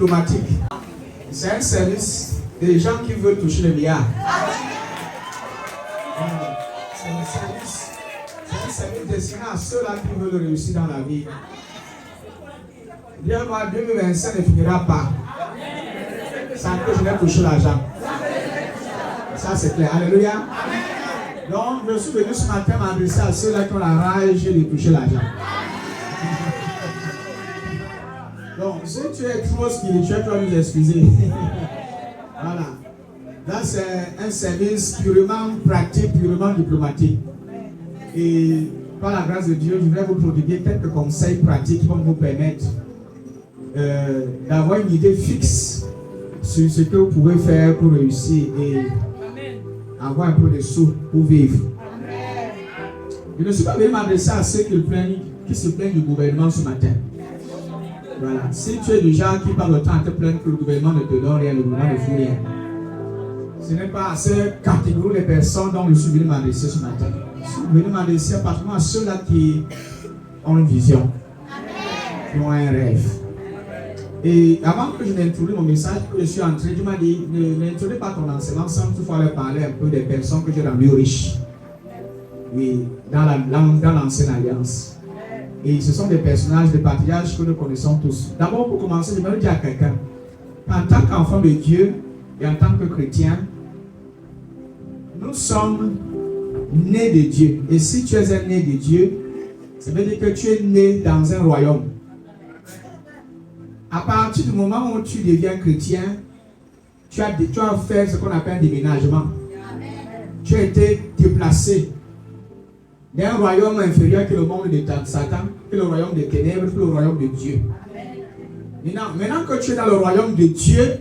diplomatique. C'est un service des gens qui veulent toucher le milliard. C'est un service destiné à ceux-là qui veulent réussir dans la vie. Bien, moi, 2025 ne finira pas sans que je n'ai touché l'argent. Ça, c'est clair. Alléluia. Donc, je suis venu ce matin m'adresser à ceux-là qui ont la rage de toucher l'argent. Donc, si tu es trop spirituel, tu vas nous excuser. Voilà. Là, c'est un service purement pratique, purement diplomatique. Et par la grâce de Dieu, je vais vous prodiguer quelques conseils pratiques qui vont vous permettre d'avoir une idée fixe sur ce que vous pouvez faire pour réussir et avoir un peu de sous pour vivre. Je ne suis pas venu m'adresser à ceux qui se plaignent du gouvernement ce matin. Voilà. Si tu es du genre qui parle autant à te plaindre que le gouvernement ne te donne rien, le gouvernement ne fout rien. Ce n'est pas à cette catégorie de personnes dont je suis venu m'adresser ce matin. Je suis venu m'adresser particulièrement à ceux-là qui ont une vision, qui ont un rêve. Et avant que je n'introduise mon message, que je suis entré, Dieu m'a dit, n'introduis pas ton enseignement sans toutefois leur parler un peu des personnes que j'ai rendues riches. Oui, dans l'ancienne alliance. Et ce sont des personnages, des patriarches que nous connaissons tous. D'abord, pour commencer, je vais dire à quelqu'un, en tant qu'enfant de Dieu et en tant que chrétien, nous sommes nés de Dieu. Et si tu es un né de Dieu, ça veut dire que tu es né dans un royaume. À partir du moment où tu deviens chrétien, tu as fait ce qu'on appelle un déménagement. Tu as été déplacé d'un royaume inférieur que le monde de Satan, que le royaume des ténèbres, que le royaume de Dieu. Maintenant que tu es dans le royaume de Dieu,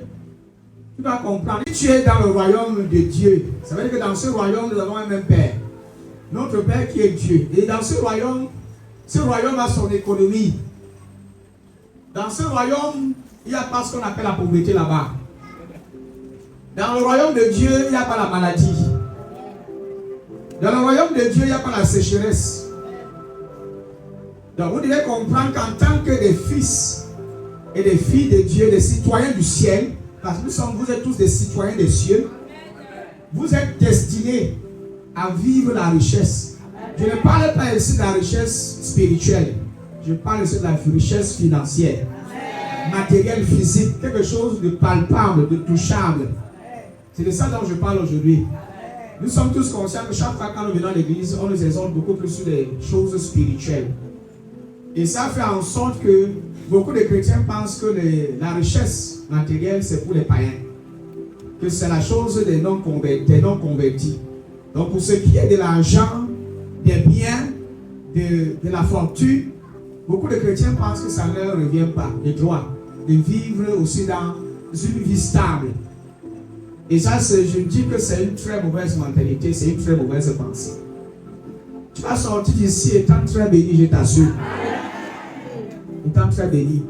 tu vas comprendre. Si tu es dans le royaume de Dieu, ça veut dire que dans ce royaume, nous avons un même Père. Notre Père qui est Dieu. Et dans ce royaume a son économie. Dans ce royaume, il n'y a pas ce qu'on appelle la pauvreté là-bas. Dans le royaume de Dieu, il n'y a pas la maladie. Dans le royaume de Dieu, il n'y a pas la sécheresse. Donc vous devez comprendre qu'en tant que des fils et des filles de Dieu, des citoyens du ciel, parce que vous êtes tous des citoyens des cieux, vous êtes destinés à vivre la richesse. Je ne parle pas ici de la richesse spirituelle. Je parle ici de la richesse financière, matérielle, physique, quelque chose de palpable, de touchable. C'est de ça dont je parle aujourd'hui. Nous sommes tous conscients que chaque fois quand nous venons à l'église, on nous exhorte beaucoup plus sur des choses spirituelles. Et ça fait en sorte que beaucoup de chrétiens pensent que la richesse matérielle, c'est pour les païens. Que c'est la chose des non-convertis. Donc pour ce qui est de l'argent, des biens, de la fortune, beaucoup de chrétiens pensent que ça ne leur revient pas, le droit de vivre aussi dans une vie stable. Et ça, je dis que c'est une très mauvaise mentalité, c'est une très mauvaise pensée. Tu vas sortir d'ici étant très béni, je t'assure. Étant très béni.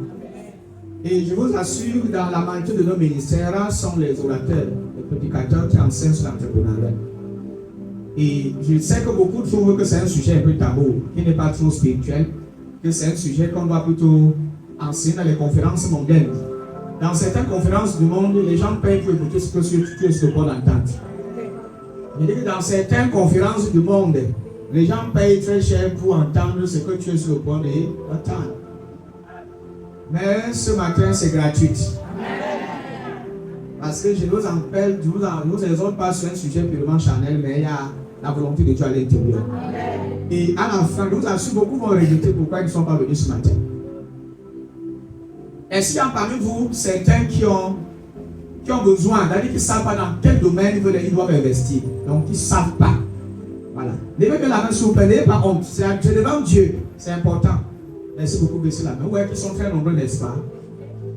Et je vous assure, dans la majorité de nos ministères, sont les orateurs, les prédicateurs qui enseignent sur l'entrepreneuriat. Et je sais que beaucoup trouvent que c'est un sujet un peu tabou, qui n'est pas trop spirituel, que c'est un sujet qu'on doit plutôt enseigner dans les conférences mondaines. Dans certaines conférences du monde, les gens payent pour écouter ce que tu es sur le point d'entendre. Je dis que dans certaines conférences du monde, les gens payent très cher pour entendre ce que tu es sur le point d'entendre. Mais ce matin, c'est gratuit. Parce que je vous exhorte pas sur un sujet purement charnel, mais il y a la volonté de Dieu à l'intérieur. Et à la fin, je vous assure, beaucoup vont regretter pourquoi ils ne sont pas venus ce matin. Est-ce qu'il y a parmi vous certains qui ont besoin, c'est-à-dire qu'ils ne savent pas dans quel domaine ils doivent investir. Donc, ils ne savent pas. Voilà. Levez bien la main s'il vous plaît, n'ayez pas honte. C'est devant Dieu, c'est important. Merci beaucoup, baisser la main. Vous voyez qu'ils sont très nombreux, n'est-ce pas?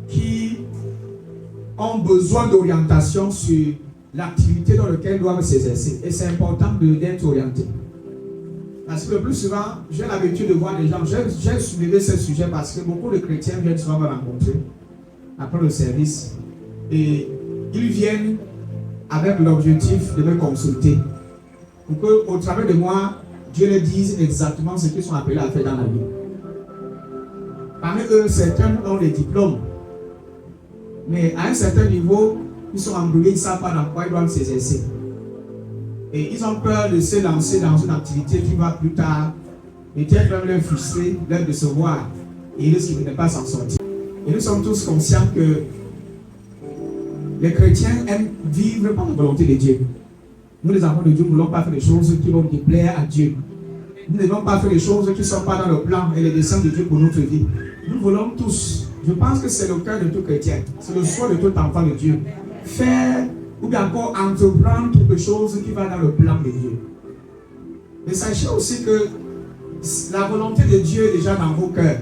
Qui ont besoin d'orientation sur l'activité dans laquelle ils doivent s'exercer. Et c'est important d'être orienté. Parce que le plus souvent, j'ai l'habitude de voir des gens, j'ai soulevé ce sujet parce que beaucoup de chrétiens viennent souvent me rencontrer après le service et ils viennent avec l'objectif de me consulter pour qu'au travers de moi, Dieu leur dise exactement ce qu'ils sont appelés à faire dans la vie. Parmi eux, certains ont des diplômes Mais à un certain niveau, ils sont embrouillés, ils ne savent pas dans quoi ils doivent s'exercer. Et ils ont peur de se lancer dans une activité qui va plus tard peut-être même leur frustrer, leur décevoir, et ils risquent de ne pas s'en sortir. Et nous sommes tous conscients que les chrétiens aiment vivre par la volonté de Dieu. Nous, les enfants de Dieu, ne voulons pas faire des choses qui vont déplaire à Dieu. Nous ne devons pas faire des choses qui ne sont pas dans le plan et les desseins de Dieu pour notre vie. Nous voulons tous, je pense que c'est le cœur de tout chrétien, c'est le souhait de tout enfant de Dieu, faire ou bien encore entreprendre quelque chose qui va dans le plan de Dieu. Mais sachez aussi que la volonté de Dieu est déjà dans vos cœurs.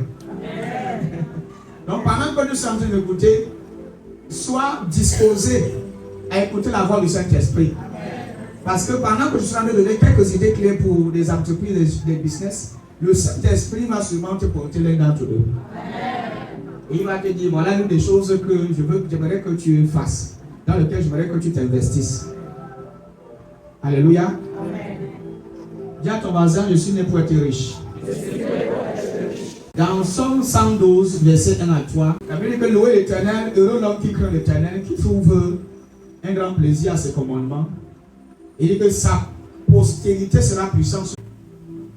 Donc pendant que nous sommes en train d'écouter, sois disposé à écouter la voix du Saint-Esprit. Parce que pendant que je suis en train de donner quelques idées clés pour des entreprises, des business, le Saint-Esprit va sûrement te porter l'un d'entre eux. Et il va te dire, voilà l'une des choses que j'aimerais que tu fasses, dans lesquelles j'aimerais que tu t'investisses. Alléluia. Dis à ton voisin, je suis né pour être riche. Dans Somme 112, verset 1 à 3, la Bible dit que louer l'Éternel, heureux l'homme qui craint l'Éternel, qui trouve un grand plaisir à ses commandements. Il dit que sa postérité sera puissante.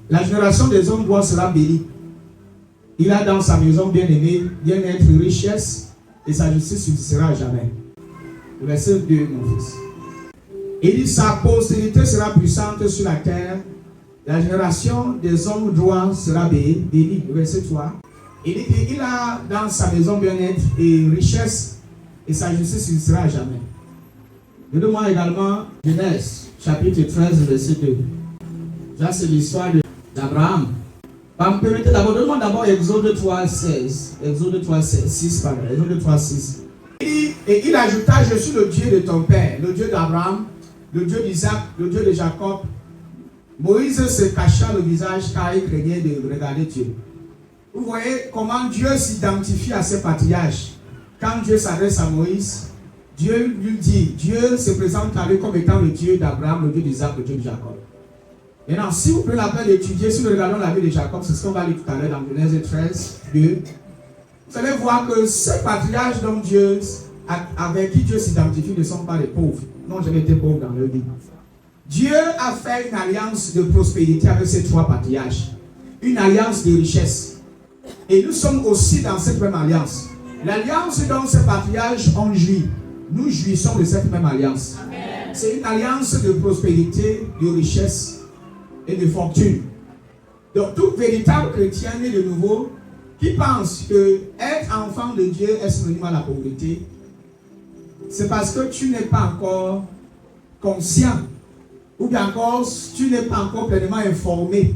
La génération des hommes droits sera bénie. Il a dans sa maison bien-aimée, bien-être, richesse, et sa justice subsistera à jamais. Le verset 2, mon fils. Il dit sa postérité sera puissante sur la terre. La génération des hommes droits sera bénie. Le verset 3. Il dit qu'il a dans sa maison bien-être et richesse, et sa justice subsistera à jamais. Donne-moi également Genèse, chapitre 13, verset 2. Là, c'est l'histoire d'Abraham. Permettez d'abord, donne-moi d'abord Exode 3, 16. Exode 3, 6, pardon. Exode 3, 6. Et il ajouta, je suis le Dieu de ton père, le Dieu d'Abraham, le Dieu d'Isaac, le Dieu de Jacob. Moïse se cacha le visage car il craignait de regarder Dieu. Vous voyez comment Dieu s'identifie à ses patriarches. Quand Dieu s'adresse à Moïse, Dieu lui dit, Dieu se présente à lui comme étant le Dieu d'Abraham, le Dieu d'Isaac, le Dieu de Jacob. Maintenant, si vous prenez la peine d'étudier, si nous regardons la vie de Jacob, c'est ce qu'on va lire tout à l'heure dans Genèse 13, 2. Vous allez voir que ces patriarches dont Dieu, avec qui Dieu s'identifie ne sont pas les pauvres. Non, jamais été pauvres dans leur vie. Dieu a fait une alliance de prospérité avec ces trois patriarches. Une alliance de richesse. Et nous sommes aussi dans cette même alliance. L'alliance dont ces patriarches ont joui. Nous jouissons de cette même alliance. C'est une alliance de prospérité, de richesse et de fortune. Donc tout véritable chrétien né de nouveau qui pense que être enfant de Dieu est synonyme à la pauvreté, c'est parce que tu n'es pas encore conscient ou bien encore tu n'es pas encore pleinement informé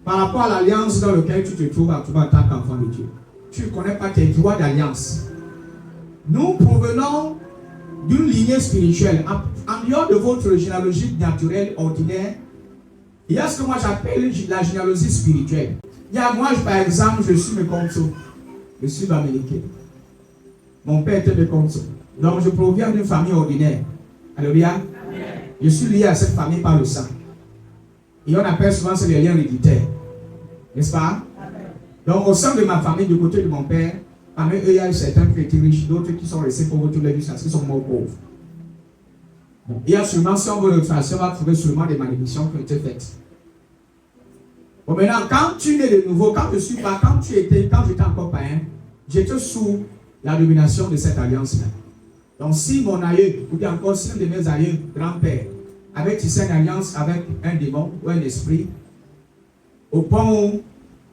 par rapport à l'alliance dans laquelle tu te trouves en tant qu'enfant de Dieu. Tu ne connais pas tes droits d'alliance. Nous provenons d'une lignée spirituelle. En dehors de votre généalogie naturelle ordinaire, il y a ce que moi j'appelle la généalogie spirituelle. Il y a moi, par exemple, je suis Mekonso. Je suis Bamileke. Mon père était Mekonso. Donc je proviens d'une famille ordinaire. Alléluia. Je suis lié à cette famille par le sang. Et on appelle souvent ça les liens héréditaires. N'est-ce pas? Donc au sein de ma famille, du côté de mon père, parmi eux, il y a certains qui étaient riches, d'autres qui sont restés pauvres tous les jours, parce qu'ils sont morts pauvres. Bon, il y a sûrement, si on veut le tracer, on va trouver sûrement des malédictions qui ont été faites. Bon, maintenant, quand tu nais de nouveau, quand j'étais encore païen, j'étais sous la domination de cette alliance-là. Donc, si mon aïeux, ou bien encore si un de mes aïeux, grand-père, avait tissé une alliance avec un démon ou un esprit, au point où,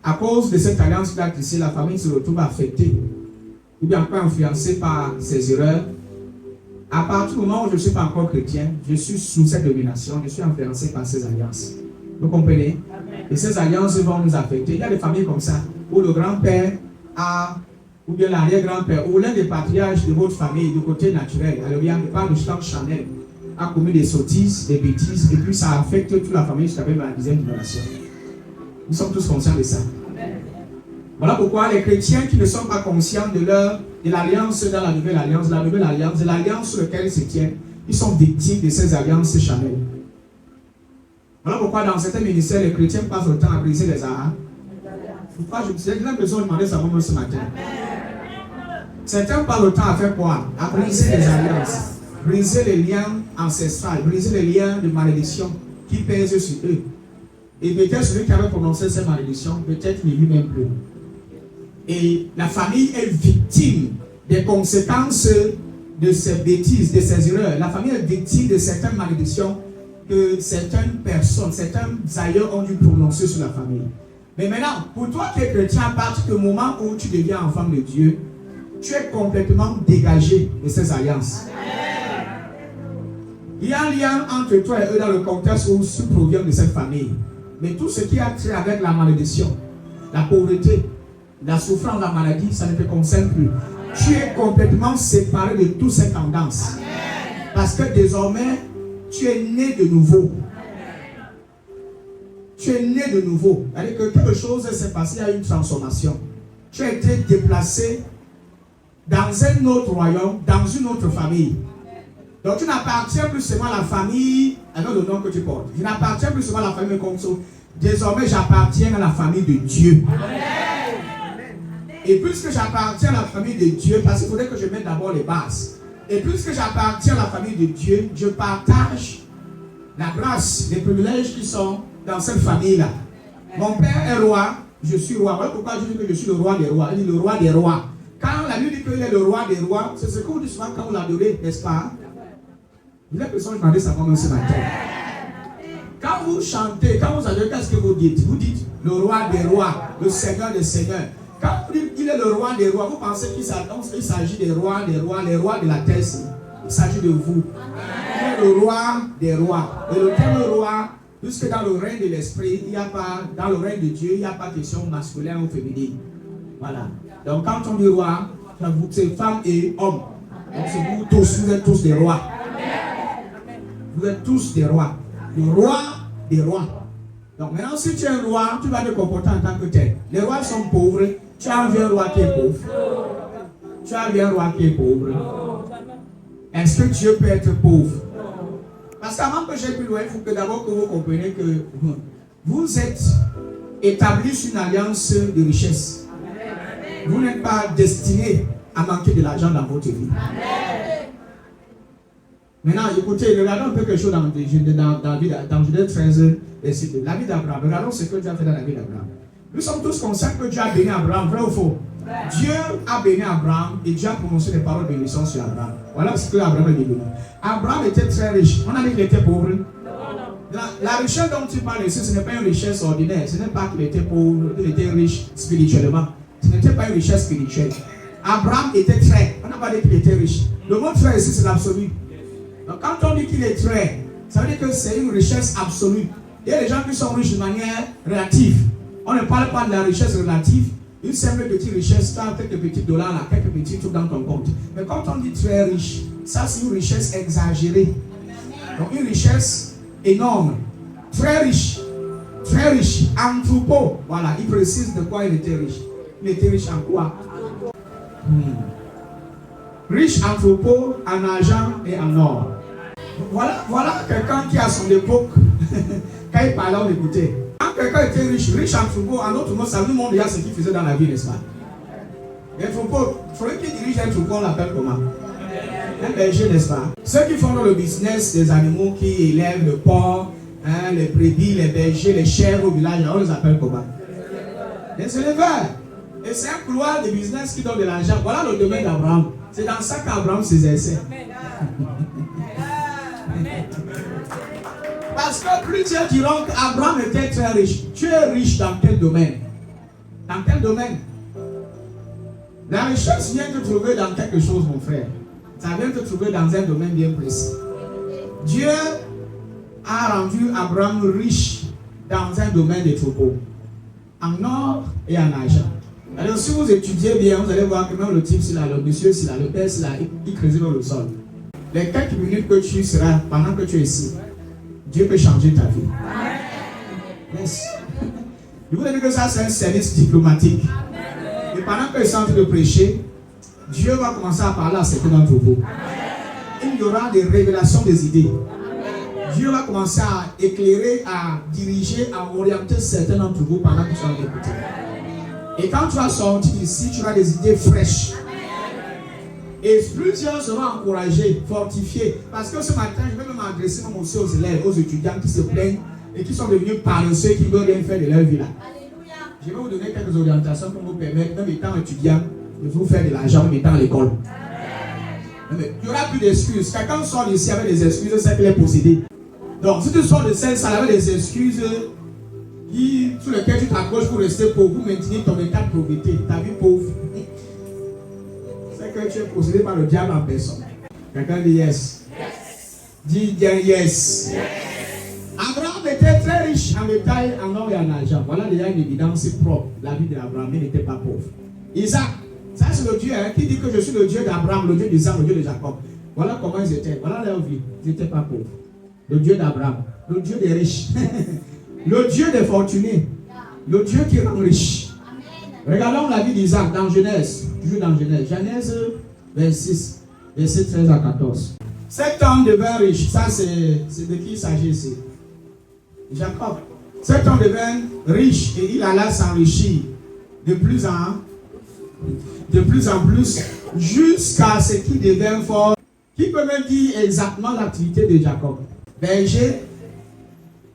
à cause de cette alliance-là tissée, la famille se retrouve affectée, ou bien pas influencée par ses erreurs. À partir du moment où je ne suis pas encore chrétien, je suis sous cette domination, je suis influencé par ces alliances. Vous comprenez? Et ces alliances vont nous affecter. Il y a des familles comme ça, où le grand-père a, ou bien l'arrière-grand-père, ou l'un des patriarches de votre famille, du côté naturel, alors il y a pas de stock Chanel, a commis des sottises, des bêtises, et puis ça affecte toute la famille jusqu'à même la 10e génération. Nous sommes tous conscients de ça. Voilà pourquoi les chrétiens qui ne sont pas conscients de l'alliance dans la nouvelle alliance est l'alliance sur laquelle ils se tiennent, ils sont victimes de ces alliances charnelles. Voilà pourquoi dans certains ministères, les chrétiens passent le temps à briser les arts. Pourquoi j'ai l'impression de demander ça moi ce matin. Certains parlent le temps à faire quoi? À briser les alliances, briser les liens ancestrales, briser les liens de malédiction qui pèsent sur eux. Et peut-être celui qui avait prononcé ces malédictions, peut-être ne vit même plus. Et la famille est victime des conséquences de ces bêtises, de ces erreurs. La famille est victime de certaines malédictions que certaines personnes, certains ailleurs ont dû prononcer sur la famille. Mais maintenant, pour toi qui es chrétien, à partir du moment où tu deviens enfant de Dieu, tu es complètement dégagé de ces alliances. Il y a un lien entre toi et eux dans le contexte où tu proviens de cette famille. Mais tout ce qui a trait avec la malédiction, la pauvreté, la souffrance, la maladie, ça ne te concerne plus. Tu es complètement séparé de toutes ces tendances. Parce que désormais, tu es né de nouveau. Tu es né de nouveau. C'est-à-dire que quelque chose s'est passé, il y a une transformation. Tu as été déplacé dans un autre royaume, dans une autre famille. Donc tu n'appartiens plus seulement à la famille avec le nom que tu portes. Je n'appartiens plus seulement à la famille comme ça. Désormais, j'appartiens à la famille de Dieu. Et puisque j'appartiens à la famille de Dieu, parce qu'il faudrait que je mette d'abord les bases. Et puisque j'appartiens à la famille de Dieu, je partage la grâce, les privilèges qui sont dans cette famille-là. Mon père est roi, je suis roi. Voilà pourquoi je dis que je suis le roi des rois. Il dit le roi des rois. Quand la Bible dit qu'il est le roi des rois, c'est ce qu'on dit souvent quand on l'adore, n'est-ce pas? Il y a personne qui m'a dit ça comme ce matin. Quand vous chantez, quand vous adorez, qu'est-ce que vous dites? Vous dites le roi des rois, le seigneur des seigneurs. Quand vous dites qu'il est le roi des rois, vous pensez qu'il s'agit des rois, les rois de la terre. Il s'agit de vous. Il est le roi des rois. Et le terme roi, puisque dans le règne de l'esprit, il n'y a pas, dans le règne de Dieu, il n'y a pas question masculin ou féminin. Voilà. Donc quand on dit roi, c'est femme et homme. Donc c'est vous tous, vous êtes tous des rois. Vous êtes tous des rois. Le roi des rois. Donc maintenant, si tu es un roi, tu vas te comporter en tant que tel. Les rois sont pauvres. Tu as envie un roi qui est pauvre. Tu as envie un roi qui est pauvre. Est-ce que Dieu peut être pauvre? Parce qu'avant que j'aille plus loin, il faut que d'abord que vous compreniez que vous êtes établis sur une alliance de richesse. Vous n'êtes pas destiné à manquer de l'argent dans votre vie. Maintenant, écoutez, regardons un peu quelque chose dans Genèse 13, la vie d'Abraham. Regardons ce que Dieu a fait dans la vie d'Abraham. Nous sommes tous conscients que Dieu a béni Abraham, vrai ou faux? Dieu a béni Abraham et Dieu a prononcé des paroles de bénédiction sur Abraham. Voilà ce que Abraham est béni. Abraham était très riche. On a dit qu'il était pauvre. La richesse dont tu parles ici, ce n'est pas une richesse ordinaire. Ce n'est pas qu'il était pauvre, qu'il était riche spirituellement. Ce n'était pas une richesse spirituelle. Abraham était très. On n'a pas dit qu'il était riche. Le mot très ici, c'est l'absolu. Donc quand on dit qu'il est très, ça veut dire que c'est une richesse absolue. Il y a des gens qui sont riches de manière relative. On ne parle pas de la richesse relative. Une simple petite richesse, tu as quelques petits dollars là, quelques petits trucs dans ton compte. Mais quand on dit très riche, ça c'est une richesse exagérée. Donc une richesse énorme. Très riche. Très riche. Anthropo. Voilà, il précise de quoi il était riche. Il était riche en quoi? Riche en troupeau, en argent et en or. Voilà quelqu'un qui à son époque, quand il parlait, on écoutait. Quand quelqu'un était riche en troupeau, en autre mot, ça nous montre déjà ce qu'il faisait dans la vie, n'est-ce pas? Un troupeau, celui qui dirige un troupeau, on l'appelle comment? Un berger, n'est-ce pas? Ceux qui font dans le business des animaux, qui élèvent le porc, les brebis, les bergers, les chèvres au village, on les appelle comment? Les éleveurs. Et c'est un couloir de business qui donne de l'argent. Voilà le domaine d'Abraham. C'est dans ça qu'Abraham s'exerçait. Parce que plusieurs diront qu'Abraham était très riche. Tu es riche dans quel domaine? Dans quel domaine? La richesse vient te trouver dans quelque chose, mon frère. Ça vient te trouver dans un domaine bien précis. Dieu a rendu Abraham riche dans un domaine de troupeaux, en or et en argent. Alors si vous étudiez bien, vous allez voir que même le type, le monsieur, le père, il creuse dans le sol. Les quelques minutes que tu seras, pendant que tu es ici, Dieu peut changer ta vie. Yes. Je vous dis que ça c'est un service diplomatique. Et pendant que je suis en train de prêcher, Dieu va commencer à parler à certains d'entre vous. Il y aura des révélations des idées. Dieu va commencer à éclairer, à diriger, à orienter certains d'entre vous pendant que tu vas l'écouter. Et quand tu vas sortir d'ici, tu auras des idées fraîches. Et plusieurs seront encouragés, fortifiés. Parce que ce matin, je vais même m'adresser aussi aux élèves, aux étudiants qui se plaignent et qui sont devenus paresseux, qui veulent rien faire de leur vie là. Je vais vous donner quelques orientations pour vous permettre, même étant étudiant, de vous faire de l'argent, même étant à l'école. Il n'y aura plus d'excuses. Quelqu'un sort d'ici avec des excuses, c'est qu'il est possédé. Donc, si tu sors de cette salle avec des excuses sur lesquelles tu t'accroches pour rester pauvre, pour maintenir ton état de pauvreté, ta vie pauvre, c'est que tu es possédé par le diable en personne. Quelqu'un dit yes. Dis bien yes. Abraham était très riche en bétail, en or et en argent. Voilà déjà une évidence propre. La vie d'Abraham, il n'était pas pauvre. Isaac, ça c'est le Dieu qui dit que je suis le Dieu d'Abraham, le Dieu d'Isaac, le Dieu de Jacob. Voilà comment ils étaient. Voilà leur vie. Ils n'étaient pas pauvres. Le Dieu d'Abraham, le Dieu des riches, le Dieu des fortunés, le Dieu qui rend riche. Regardons la vie d'Isaac dans Genèse, toujours dans Genèse 26, versets 13 à 14. Cet homme devint riche. Ça c'est de qui il s'agit ici? Jacob. Cet homme devint riche et il alla s'enrichir de plus en plus jusqu'à ce qu'il devint fort. Qui peut me dire exactement l'activité de Jacob? Berger.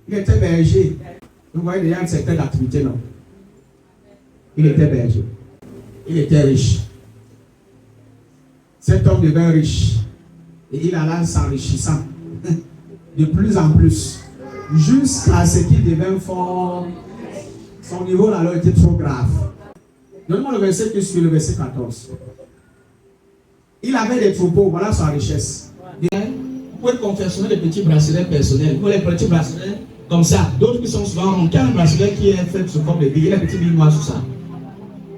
Il était berger. Vous voyez déjà une certaine activité, non? Il était berger. Il était riche. Cet homme devint riche. Et il alla s'enrichissant de plus en plus. Jusqu'à ce qu'il devint fort. Son niveau alors était trop grave. Donnez-moi le verset qui suit, le verset 14. Il avait des troupeaux, voilà sa richesse. Vous pouvez confectionner des petits bracelets personnels. Vous les petits bracelets comme ça. D'autres qui sont souvent ronds. Quel bracelet qui est fait sous forme de billes, il y a des petits billes noirs sur ça.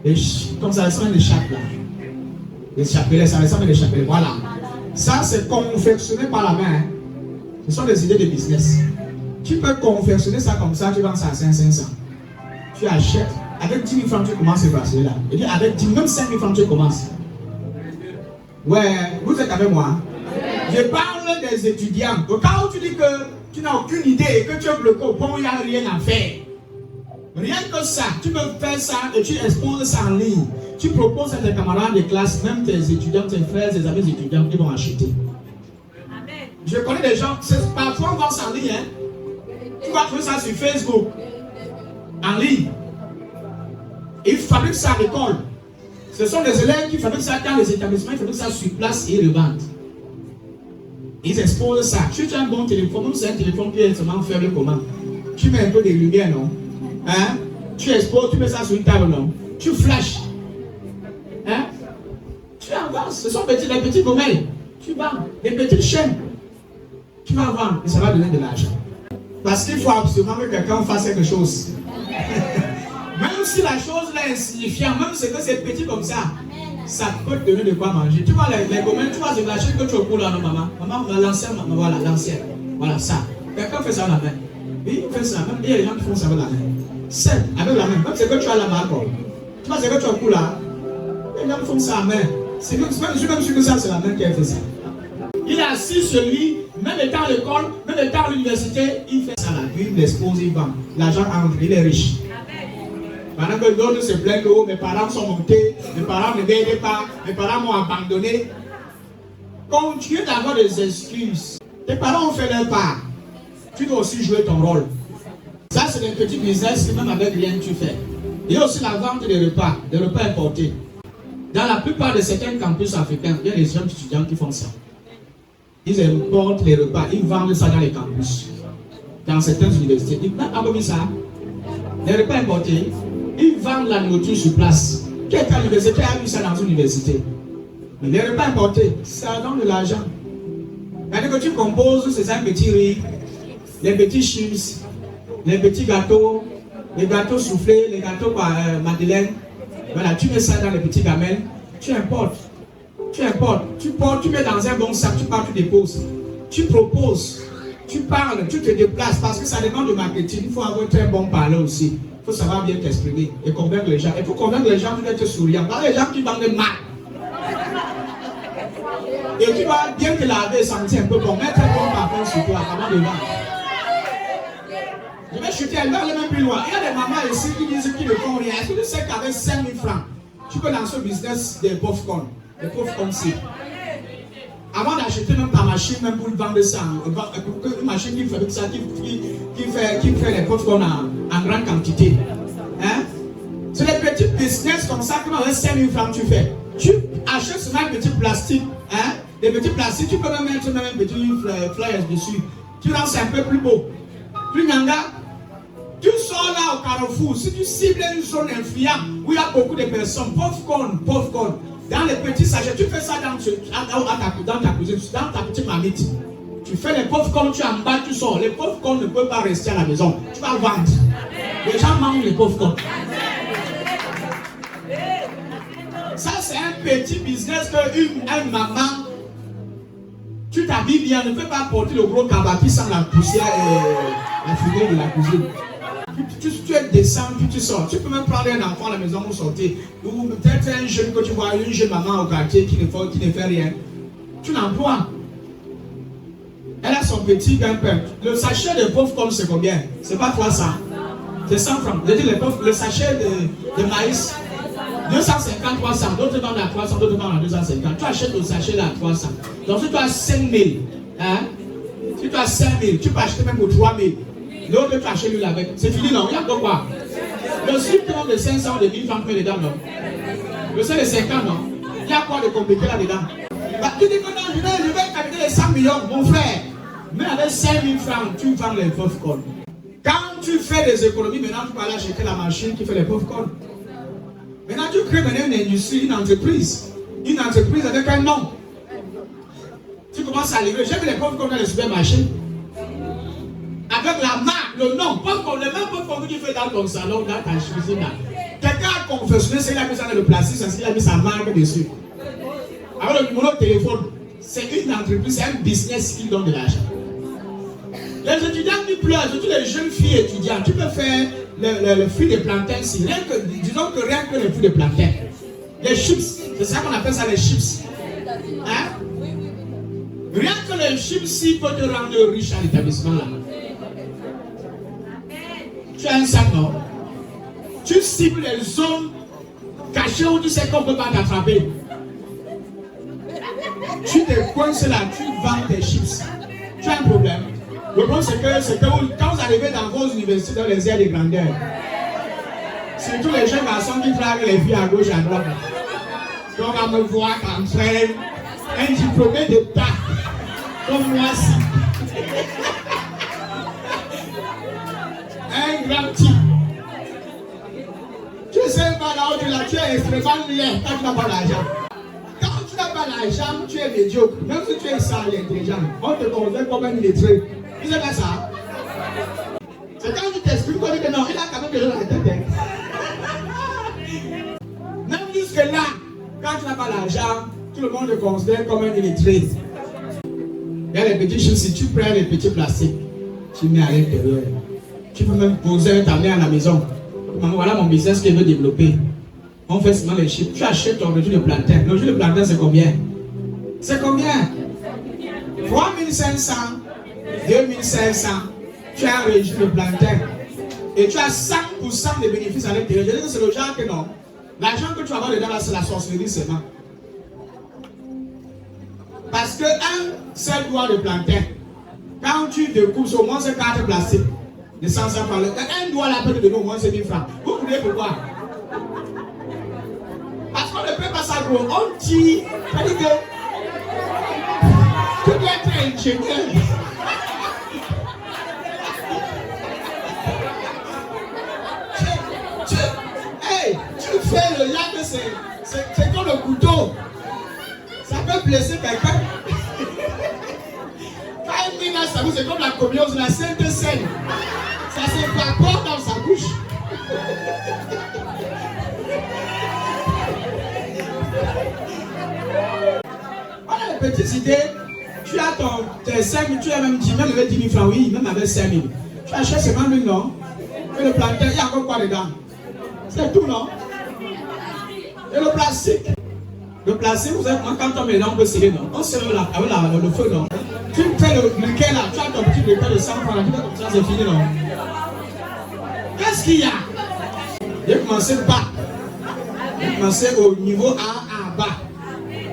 Et comme ça ressemble à des chapes là. Des chapelets, ça ressemble à des chapelets. Voilà. Ça, c'est confectionné par la main. Ce sont des idées de business. Tu peux confectionner ça comme ça, tu vends ça à 500. Tu achètes. Avec 10 000 francs, tu commences ce bracelet là. Et puis avec 10 000, même 5 000 francs, tu commences. Ouais, vous êtes avec moi. Je parle des étudiants. Au cas où tu dis que tu n'as aucune idée et que tu es bloqué au point où il n'y a rien à faire. Rien que ça, tu peux faire ça et tu exposes ça en ligne. Tu proposes à tes camarades de classe, même tes étudiants, tes frères, tes amis étudiants qui vont acheter. Amen. Je connais des gens, parfois on voit ça en ligne. Hein? Tu vas trouver ça sur Facebook. En ligne. Ils fabriquent ça à l'école. Ce sont des élèves qui fabriquent ça dans les établissements, ils fabriquent ça sur place et ils revendent. Ils exposent ça. Si tu as un bon téléphone, même si c'est un téléphone qui est seulement faible comment, tu mets un peu de lumière, non? Hein? Tu exposes, tu mets ça sur une table, non? Tu flashes. Hein? Tu avances. Ce sont des petits gomelles. Tu vends. Des petites chaînes. Tu vas vendre et ça va donner de l'argent. Parce qu'il faut absolument que quelqu'un fasse quelque chose. Même si la chose là est insignifiante, même si c'est petit comme ça, ça peut te donner de quoi manger. Tu vois les gomelles, tu vois, c'est la chaîne que tu as au cou là, non, maman? Maman, l'ancienne, voilà, l'ancienne. Voilà ça. Quelqu'un fait ça avec la main. Oui, il fait ça. Même il y a des gens qui font ça avec la main. C'est avec la main. Même ce que tu as là-bas, tu vois ce que tu as au cou là. Les gens font ça à main. C'est même sûr que ça, c'est la main qui a fait ça. Il est assis sur lui, même étant à l'école, même étant à l'université, il fait ça là. Puis il l'expose, il vend. L'argent entre, il est riche. Pendant que d'autres se plaignent, oh, mes parents sont montés, mes parents ne m'aidaient pas, mes parents m'ont abandonné. Continue d'avoir des excuses. Tes parents ont fait leur part. Tu dois aussi jouer ton rôle. Ça, c'est un petit business que même avec rien tu fais. Il y a aussi la vente des repas importés. Dans la plupart de certains campus africains, il y a des jeunes étudiants qui font ça. Ils importent les repas, ils vendent ça dans les campus. Dans certaines universités. Ils n'ont pas ça. Les repas importés, ils vendent la nourriture sur place. Quelqu'un à l'université a vu ça dans une université. Mais les repas importés, ça donne de l'argent. C'est-à-dire que tu composes ces petits riz, les petits chips, les petits gâteaux, les gâteaux soufflés, les gâteaux madeleine. Voilà, tu mets ça dans les petits gamelles, tu importes. Tu mets dans un bon sac, tu pars, tu déposes. Tu proposes, tu parles, tu te déplaces parce que ça demande de marketing. Il faut avoir un très bon parler aussi. Il faut savoir bien t'exprimer et convaincre les gens. Et pour convaincre les gens, tu dois être souriant. Parce que les gens qui vendent mal. Et tu vas bien te laver et sentir un peu bon. Mettre un bon parfum sur toi avant de vendre. Je vais chuter, elle va aller même plus loin. Il y a des mamans ici qui disent qu'ils ne font rien. Est-ce que tu sais qu'avec 5 000 francs, tu peux lancer le business des popcorn? Les popcorn, c'est Avant d'acheter même ta machine, même pour vendre ça, une machine qui fabrique ça, qui fait les popcorn en grande quantité. Hein? C'est des petits business comme ça, comme avec 5 000 francs tu fais. Tu achètes seulement des petits plastiques. Hein? Des petits plastiques, tu peux même mettre même un petit flyers dessus. Tu lances un peu plus beau. Plus nyanga. Tu sors là au Carrefour, si tu cibles une zone influente où il y a beaucoup de personnes, popcorn, dans les petits sachets, tu fais ça dans ta cuisine, dans ta petite marmite. Tu fais les popcorn, tu emballes, tu sors. Les popcorn ne peuvent pas rester à la maison. Tu vas vendre. Les gens mangent les popcorn. Ça, c'est un petit business qu'une maman, tu t'habilles bien, ne peux pas porter le gros cabaki sans la poussière et la fumée de la cuisine. Tu descends, puis tu sors. Tu peux même prendre un enfant à la maison pour sortir. Ou peut-être un jeune que tu vois, une jeune maman au quartier qui ne fait rien. Tu l'emploies. Elle a son petit gain-pain. Le sachet de popcorn, c'est combien? C'est pas 300. C'est 100 francs. Je dis le sachet de maïs, 250, 300. D'autres vendent à 300, d'autres vendent à 250. Tu achètes le sachet là à 300. Donc si tu as 5 000, hein? Si tu as 5 000, tu peux acheter même pour 3 000. L'autre tu achètes lui avec. C'est fini, non? Il y a de quoi? Le slip de 500 de 1000 francs dedans, non? Le slip de 50, non? Il y a quoi de compliqué là-dedans? Bah, tu dis que non, je vais capter les 100 millions, mon frère. Mais avec 5 000 francs, tu vends les popcorn. Quand tu fais des économies, maintenant tu peux aller acheter la machine qui fait les popcorn. Maintenant tu crées maintenant une industrie, une entreprise. Une entreprise avec un nom. Tu commences à livrer. J'ai vu les popcorn dans les supermarchés. Avec la marque, le nom, popcorn, le même popcorn que tu fais dans ton salon, dans ta cuisine. Quelqu'un a confessionné, c'est là que ça a le plastique, c'est qu'il a mis sa marque dessus. Alors le numéro de téléphone, c'est une entreprise, c'est un business qui donne de l'argent. Les étudiants qui pleurent, surtout les jeunes filles étudiantes, tu peux faire le fruit de plantain ici. Disons que rien que le fruit de plantain. Les chips, c'est ça qu'on appelle ça les chips. Hein? Rien que les chips ici peut te rendre riche à l'établissement là. Tu as un sac, non? Tu cibles les zones cachées où tu sais qu'on ne peut pas t'attraper. Tu te coinces là, tu vends tes chips. Tu as un problème. Le problème c'est que quand vous arrivez dans vos universités, dans les airs de grandeur, surtout les jeunes garçons qui draguent les filles à gauche et à droite, on va me voir qu'en train un diplômé de bac comme moi-ci. Un grand type. Tu sais pas là où tu es extrêmement laid quand tu n'as pas l'argent. Quand tu n'as pas l'argent, tu es médiocre. Même si tu es sale et intelligent, on te considère comme un illettré. Tu sais pas ça? C'est quand tu t'expliques qu'on dit que non, il a quand même déjà la tête. Même jusque là, quand tu n'as pas l'argent, tout le monde te considère comme un illettré. Il y a les petits choses, si tu prends les petits plastiques, tu mets à l'intérieur. Tu peux même poser ta mère à la maison. Maman, voilà mon business que je veux développer. On fait seulement les chips. Tu achètes ton jus de plantain. Le jus de plantain, c'est combien? C'est combien? 3500, 2500. Tu as un régime de plantain. Et tu as 100% de bénéfices à l'intérieur. Je dis que c'est le genre que non. L'argent que tu vas avoir dedans, là, c'est la sorcellerie seulement. Parce que un seul doigt de plantain, quand tu découpes au moins c'est 4 plastiques. De 100 francs. Un doigt là peut te donner au moins 1000 francs. Vous voulez pourquoi? Parce qu'on ne peut pas ça gros. On tire. C'est-à-dire que tu dois être ingénieur. Tu fais le lac, c'est comme le couteau. Ça peut blesser quelqu'un. Quand il met dans sa bouche, c'est comme la communion, c'est la Sainte Seine. Ça s'évapore dans sa bouche. Voilà les petites idées. Tu as tes 5 000, tu as même 10 000, même avec 10 000 francs, oui, même avec 5 000. Tu achètes seulement une, non? Et le plantain, il y a encore quoi dedans? C'est tout, non? Et le plastique. Le plastique, vous savez, quand on met là, on peut sceller, non? On scelle là, avec le feu, non? Tu fais le briquet là, tu as ton petit briquet de 100 francs, tu fais comme ça, c'est fini, non? Qu'est-ce qu'il y a? J'ai commencé bas. J'ai commencé au niveau A à bas.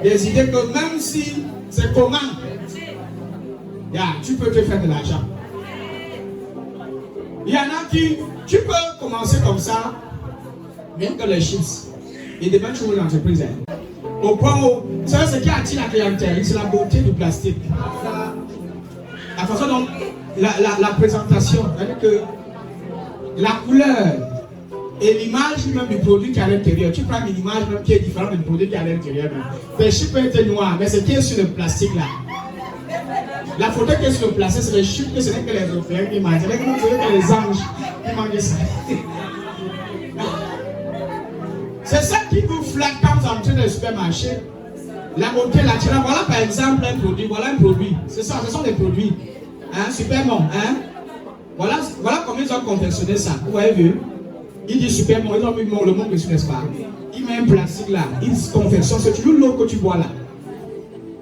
Des idées que même si C'est comment? Tu peux te faire de l'argent. Il y en a qui, tu peux commencer comme ça, même que les chips. Et demain, tu ouvres une entreprise. Au point où, ça, ce qui attire la clientèle, c'est la beauté du plastique. La façon dont la présentation, c'est-à-dire que la couleur et l'image même du produit qui est à l'intérieur. Tu prends une image même qui est différente du produit qui est à l'intérieur. Les chips peuvent être noirs, mais ce qui est sur le plastique là. La photo qui est sur le plastique, c'est les chips que ce n'est que les Européens qui mangent. C'est que les anges qui mangent ça. C'est ça qui vous flatte quand vous entrez dans le supermarché. La beauté naturelle. Voilà par exemple un produit. Voilà un produit. C'est ça, ce sont des produits. Hein, super bon. Hein? Voilà comment ils ont confectionné ça. Vous avez vu? Il dit super bon. Ils ont mis le monde dessus, n'est-ce pas? Il met un plastique là. Il confectionne. C'est toujours l'eau que tu bois là.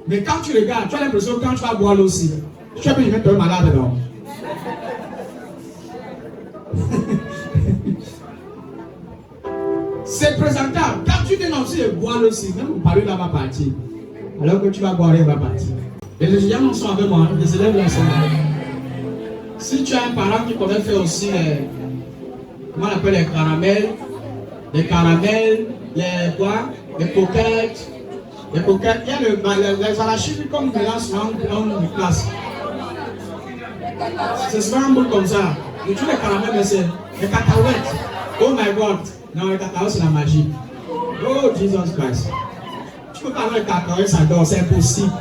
Mais quand tu regardes, tu as l'impression que quand tu vas boire l'eau aussi, tu vas peut mettre un malade dedans. C'est présentable. Quand tu dénonces de boire l'eau aussi, même parler là va partir. Alors que tu vas boire, il va partir. Les étudiants sont avec moi, les élèves là sont là. Si tu as un parent qui connaît faire aussi comment on appelle les caramels, les quoi, les coquettes. Les coquettes, il y a les arachides comme mélange dans une classe. C'est souvent un bout comme ça. Et tous les caramels, mais c'est les cacahuètes. Oh my God. Non, les cacahuètes, c'est la magie. Oh Jesus Christ. Tu peux pas avoir les cacahuètes, ça dort, c'est impossible.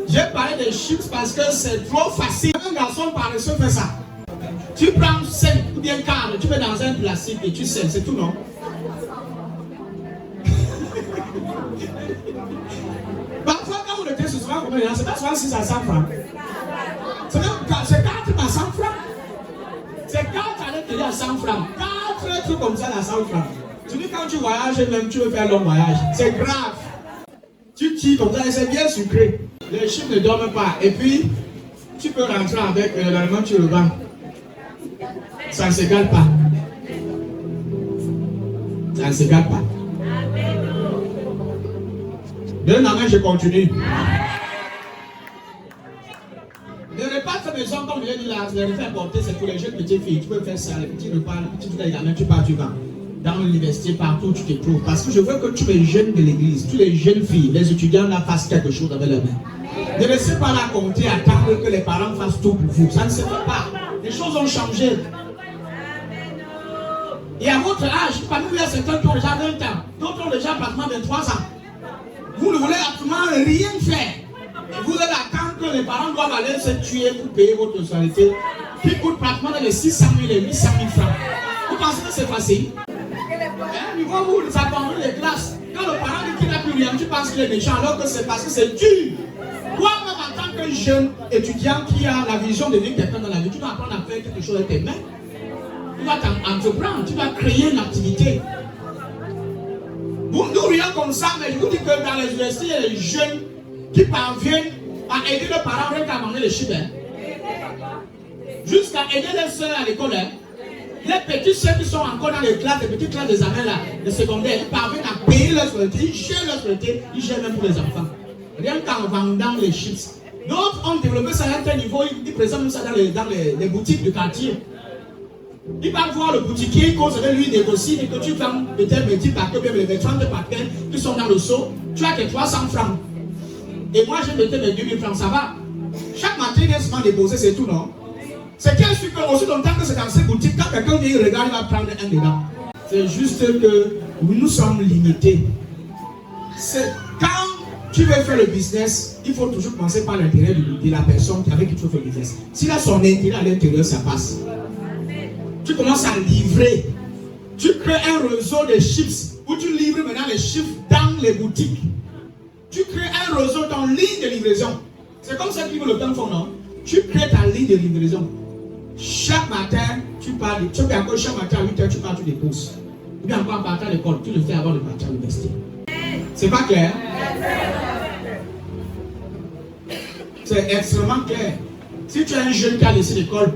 J'ai parlé des chips parce que c'est trop facile. Un garçon paresseux fait ça. Tu prends 5 ou bien 4, tu mets dans un plastique et tu scelles, c'est tout, non? Parfois, quand vous le testez souvent, c'est pas souvent 6 à 100 francs. C'est 4 à 100 francs. C'est 4 à l'intérieur à 100 francs. 4 trucs comme ça à 100 francs. Tu dis quand tu voyages, même tu veux faire un long voyage. C'est grave. Tu tires comme ça et c'est bien sucré. Les chips ne dorment pas. Et puis, tu peux rentrer avec l'aliment, tu le vends. Ça ne s'égale pas. Ça ne s'égale pas. Donne la main, je continue. Le repas de maison, comme je l'ai dit là, le repas importé, c'est pour les jeunes petites filles. Tu peux faire ça, les petits repas, les petits filles, les gamins, tu pars, tu vas. Dans l'université, partout, tu te trouves. Parce que je veux que tous les jeunes de l'église, toutes les jeunes filles, les étudiants là fassent quelque chose avec leurs mains. Ne laissez pas la compter, attendre que les parents fassent tout pour vous. Ça ne se fait pas. Les choses ont changé. Et à votre âge, parmi vous, il y a certains qui ont déjà 20 ans, d'autres ont déjà pratiquement 23 ans. Vous ne voulez absolument rien faire. Vous allez attendre que les parents doivent aller se tuer pour payer votre scolarité, qui coûte pratiquement les 600 000 et 800 000 francs. Vous pensez que c'est facile? À un niveau où vous abandonnez les classes, quand le parent dit qu'il n'a plus rien, tu penses qu'il est méchant, alors que c'est parce que c'est dur. Toi-même, en tant que jeune étudiant qui a la vision de devenir quelqu'un dans la vie, tu dois apprendre à faire quelque chose avec tes mains. Tu dois t'entreprendre, tu dois créer une activité. Vous nous rions comme ça, mais je vous dis que dans les universités, il y a des jeunes qui parviennent à aider leurs parents rien qu'à manger les chips. Jusqu'à aider les soeurs à l'école. Les petits soeurs qui sont encore dans les classes, les petites classes d'examen là, les secondaires, ils parviennent à payer leur scolarité, ils gèrent leur scolarité, ils gèrent même pour les enfants. Rien qu'en vendant les chips. D'autres ont développé ça à un tel niveau, ils présentent ça dans les boutiques du quartier. Il va voir le boutiquier, il cause avec lui, il négocie, et que tu vends peut-être mes 10 paquets, bien les 30 paquets qui sont dans le seau, tu as que 300 francs. Et moi, j'ai mettais mes 2000 francs, ça va. Chaque matin, il est souvent déposé, c'est tout, non? C'est qu'un sucre aussi longtemps que c'est dans ces boutiques, quand quelqu'un vient, il regarde, il va prendre un dedans. C'est juste que nous sommes limités. C'est quand tu veux faire le business, il faut toujours commencer par l'intérêt de la personne avec qui tu veux faire le business. S'il a son intérêt à l'intérieur, ça passe. Tu commences à livrer. Tu crées un réseau de chips où tu livres maintenant les chips dans les boutiques. Tu crées un réseau dans ligne de livraison. C'est comme ça qu'ils veulent le temps fond, non? Tu crées ta ligne de livraison. Chaque matin, tu parles. Tu fais encore chaque matin à 8h, tu pars, tu déposes. Ou bien encore en partant à l'école, tu le fais avant de partir à l'université. C'est pas clair? C'est extrêmement clair. Si tu es un jeune qui a laissé l'école,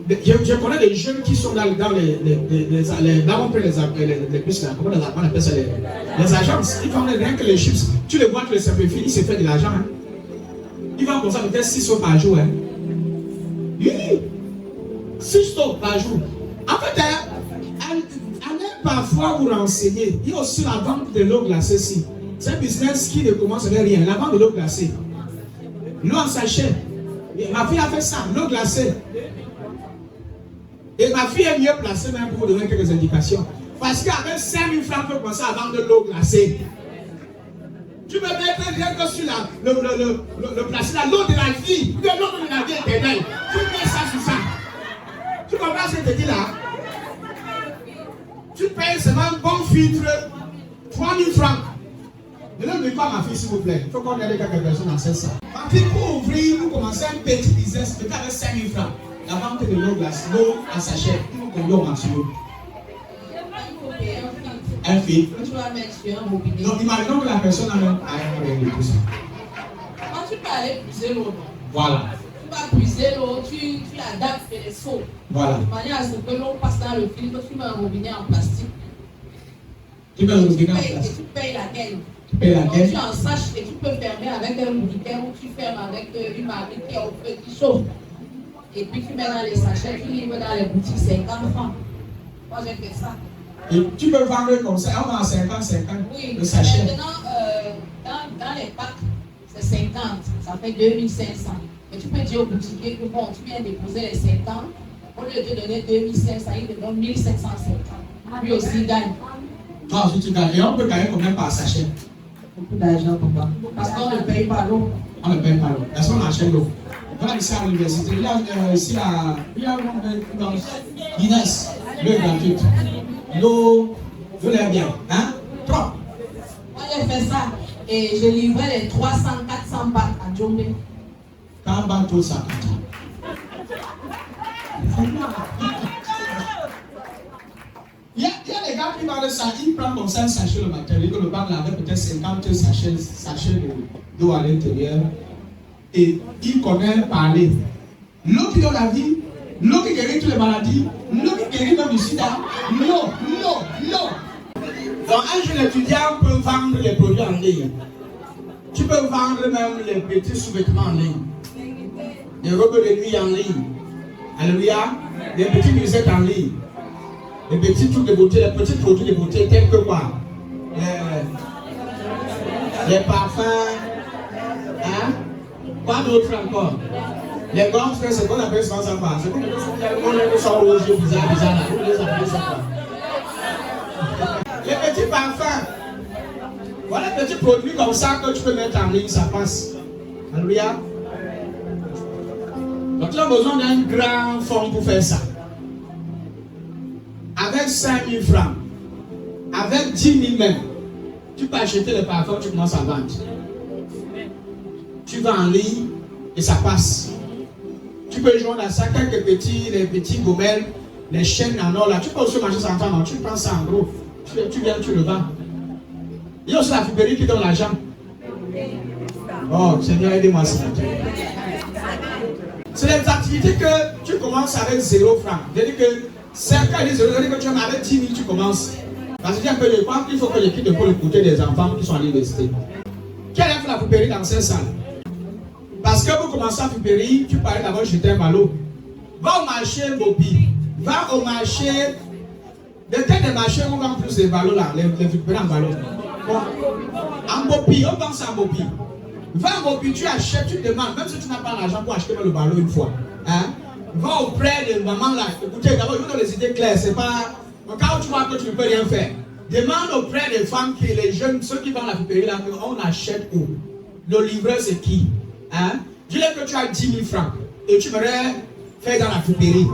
Je connais des jeunes qui sont dans les là on peut les puces là, comment on appelle ça, les agences. Ils font rien que les chips. Tu les vois, tu les simplifies, ils se font de l'argent. Hein. Ils vendent comme ça peut-être 6 euros par jour. Hein. Oui, 6 euros par jour. En fait, allez parfois vous renseigner. Il y a aussi la vente de l'eau glacée ici. C'est un business qui ne commence avec rien. La vente de l'eau glacée. L'eau en sachet. Ma fille a fait ça, l'eau glacée. Et ma fille est mieux placée même pour vous donner quelques indications. Parce qu'avec 5 000 francs, on peut commencer à vendre de l'eau glacée. Tu peux mettre rien que sur le placer là, l'eau de la vie, l'eau de la vie éternelle. Tu mets ça sur ça. Tu comprends ce que je te dis là? Tu payes seulement un bon filtre, 3 000 francs. Ne l'oubliez pas ma fille s'il vous plaît. Il faut qu'on aide quelques personnes à faire ça. Ma fille, pour ouvrir, vous commencez un petit business, peut-être avec 5 000 francs. La vente de l'eau glacée, l'eau en sachet, combien on maximum? Un filtre. Tu vas mettre sur un robinet. Donc imaginons que la personne a un robinet. Quand tu peux aller puiser l'eau, voilà. Tu vas puiser l'eau, tu adaptes les seaux. Voilà. De manière à ce que l'eau passe dans le filtre, tu mets un robinet en plastique. Tu mets un robinet en plastique. Et tu payes laquelle? Tu payes laquelle? Tu en saches et tu peux fermer avec un bouquet ou tu fermes avec une marmite qui est au feu qui chauffe. Et puis tu mets dans les sachets, tu livres dans les boutiques 50 francs. Moi j'ai fait ça. Et tu peux vendre comme ça, on va à 50, oui, le sachet. Maintenant, dans les packs, c'est 50, ça fait 2500. Et tu peux dire au boutiquier que bon, tu viens déposer les 50, au lieu de donner 2500, il te donne 1550. Lui aussi il gagne. Ah, si tu gagnes, et on peut gagner combien par sachet? Beaucoup d'argent, papa. Parce qu'on ne paye pas l'eau. On ne paye pas l'eau. Est-ce qu'on achète l'eau? Va ici à l'université, il y a ici il y a dans Guinness, l'eau est gratuite. L'eau, vous l'aimez bien, hein? Trop. Moi j'ai fait ça et je livrais les 300-400 bahts à Djombe. Quand on tout ça. Il y a des gars qui parlent de ça, ils prennent comme ça un sachet le matin, et que le banc avait peut-être 50 sachets d'eau à l'intérieur. Et il connaît parler. L'eau qui donne la vie, l'eau qui guérit toutes les maladies, l'eau qui guérit même du sida, l'eau. Donc un jeune étudiant peut vendre les produits en ligne. Tu peux vendre même les petits sous-vêtements en ligne. Les robes de nuit en ligne. Alléluia. Les petites musettes en ligne. Les petits trucs de beauté, les petits produits de beauté tels que quoi? Les parfums. Hein? Quoi d'autre encore? Les gommes, c'est ce qu'on appelle ça. C'est comme les sont rouges, bizarre là. Vous les appelez ça quoi? Les petits parfums. Voilà les petits produits comme ça que tu peux mettre en ligne, ça passe. Alléluia. Donc tu as besoin d'un grand fonds pour faire ça. Avec 5 000 francs, avec 10 000 même, tu peux acheter les parfums, tu commences à vendre. Tu vas en ligne et ça passe. Tu peux joindre à ça quelques petits gommels, les chaînes en or là. Tu peux aussi manger ça en temps, tu prends ça en gros. Tu viens, tu le vends. Il y a aussi la fuberie qui donne l'argent. Oh, Seigneur, aidez-moi ça. C'est des activités que tu commences avec 0 francs. C'est-à-dire que 5 ans, c'est-à-dire que tu as avec 10 000, tu commences. Parce que tu as un peu de quoi, il faut que je quitte pour écouter des enfants qui sont à l'université. Qui a fait la fuberie dans cette salle? Parce que vous commencez à fuberie, tu parlais d'abord jeter un ballon. Va au marché Mobi. Va au marché. De tels des marchés, on vend plus les ballons là, les fuberies en ballon. Bon. En Mobi, on vend ça en Mobi. Va en Mobi, tu achètes, tu demandes, même si tu n'as pas l'argent pour acheter le ballon une fois. Hein? Va auprès de maman là. Écoutez, d'abord, il faut donner les idées claires. C'est pas. Quand tu vois que tu ne peux rien faire, demande auprès des femmes qui, les jeunes, ceux qui vendent la fuberie là, on achète où? Le livreur, c'est qui? Hein? Dis-leur que tu as 10 000 francs et tu voudrais faire dans la fuberie.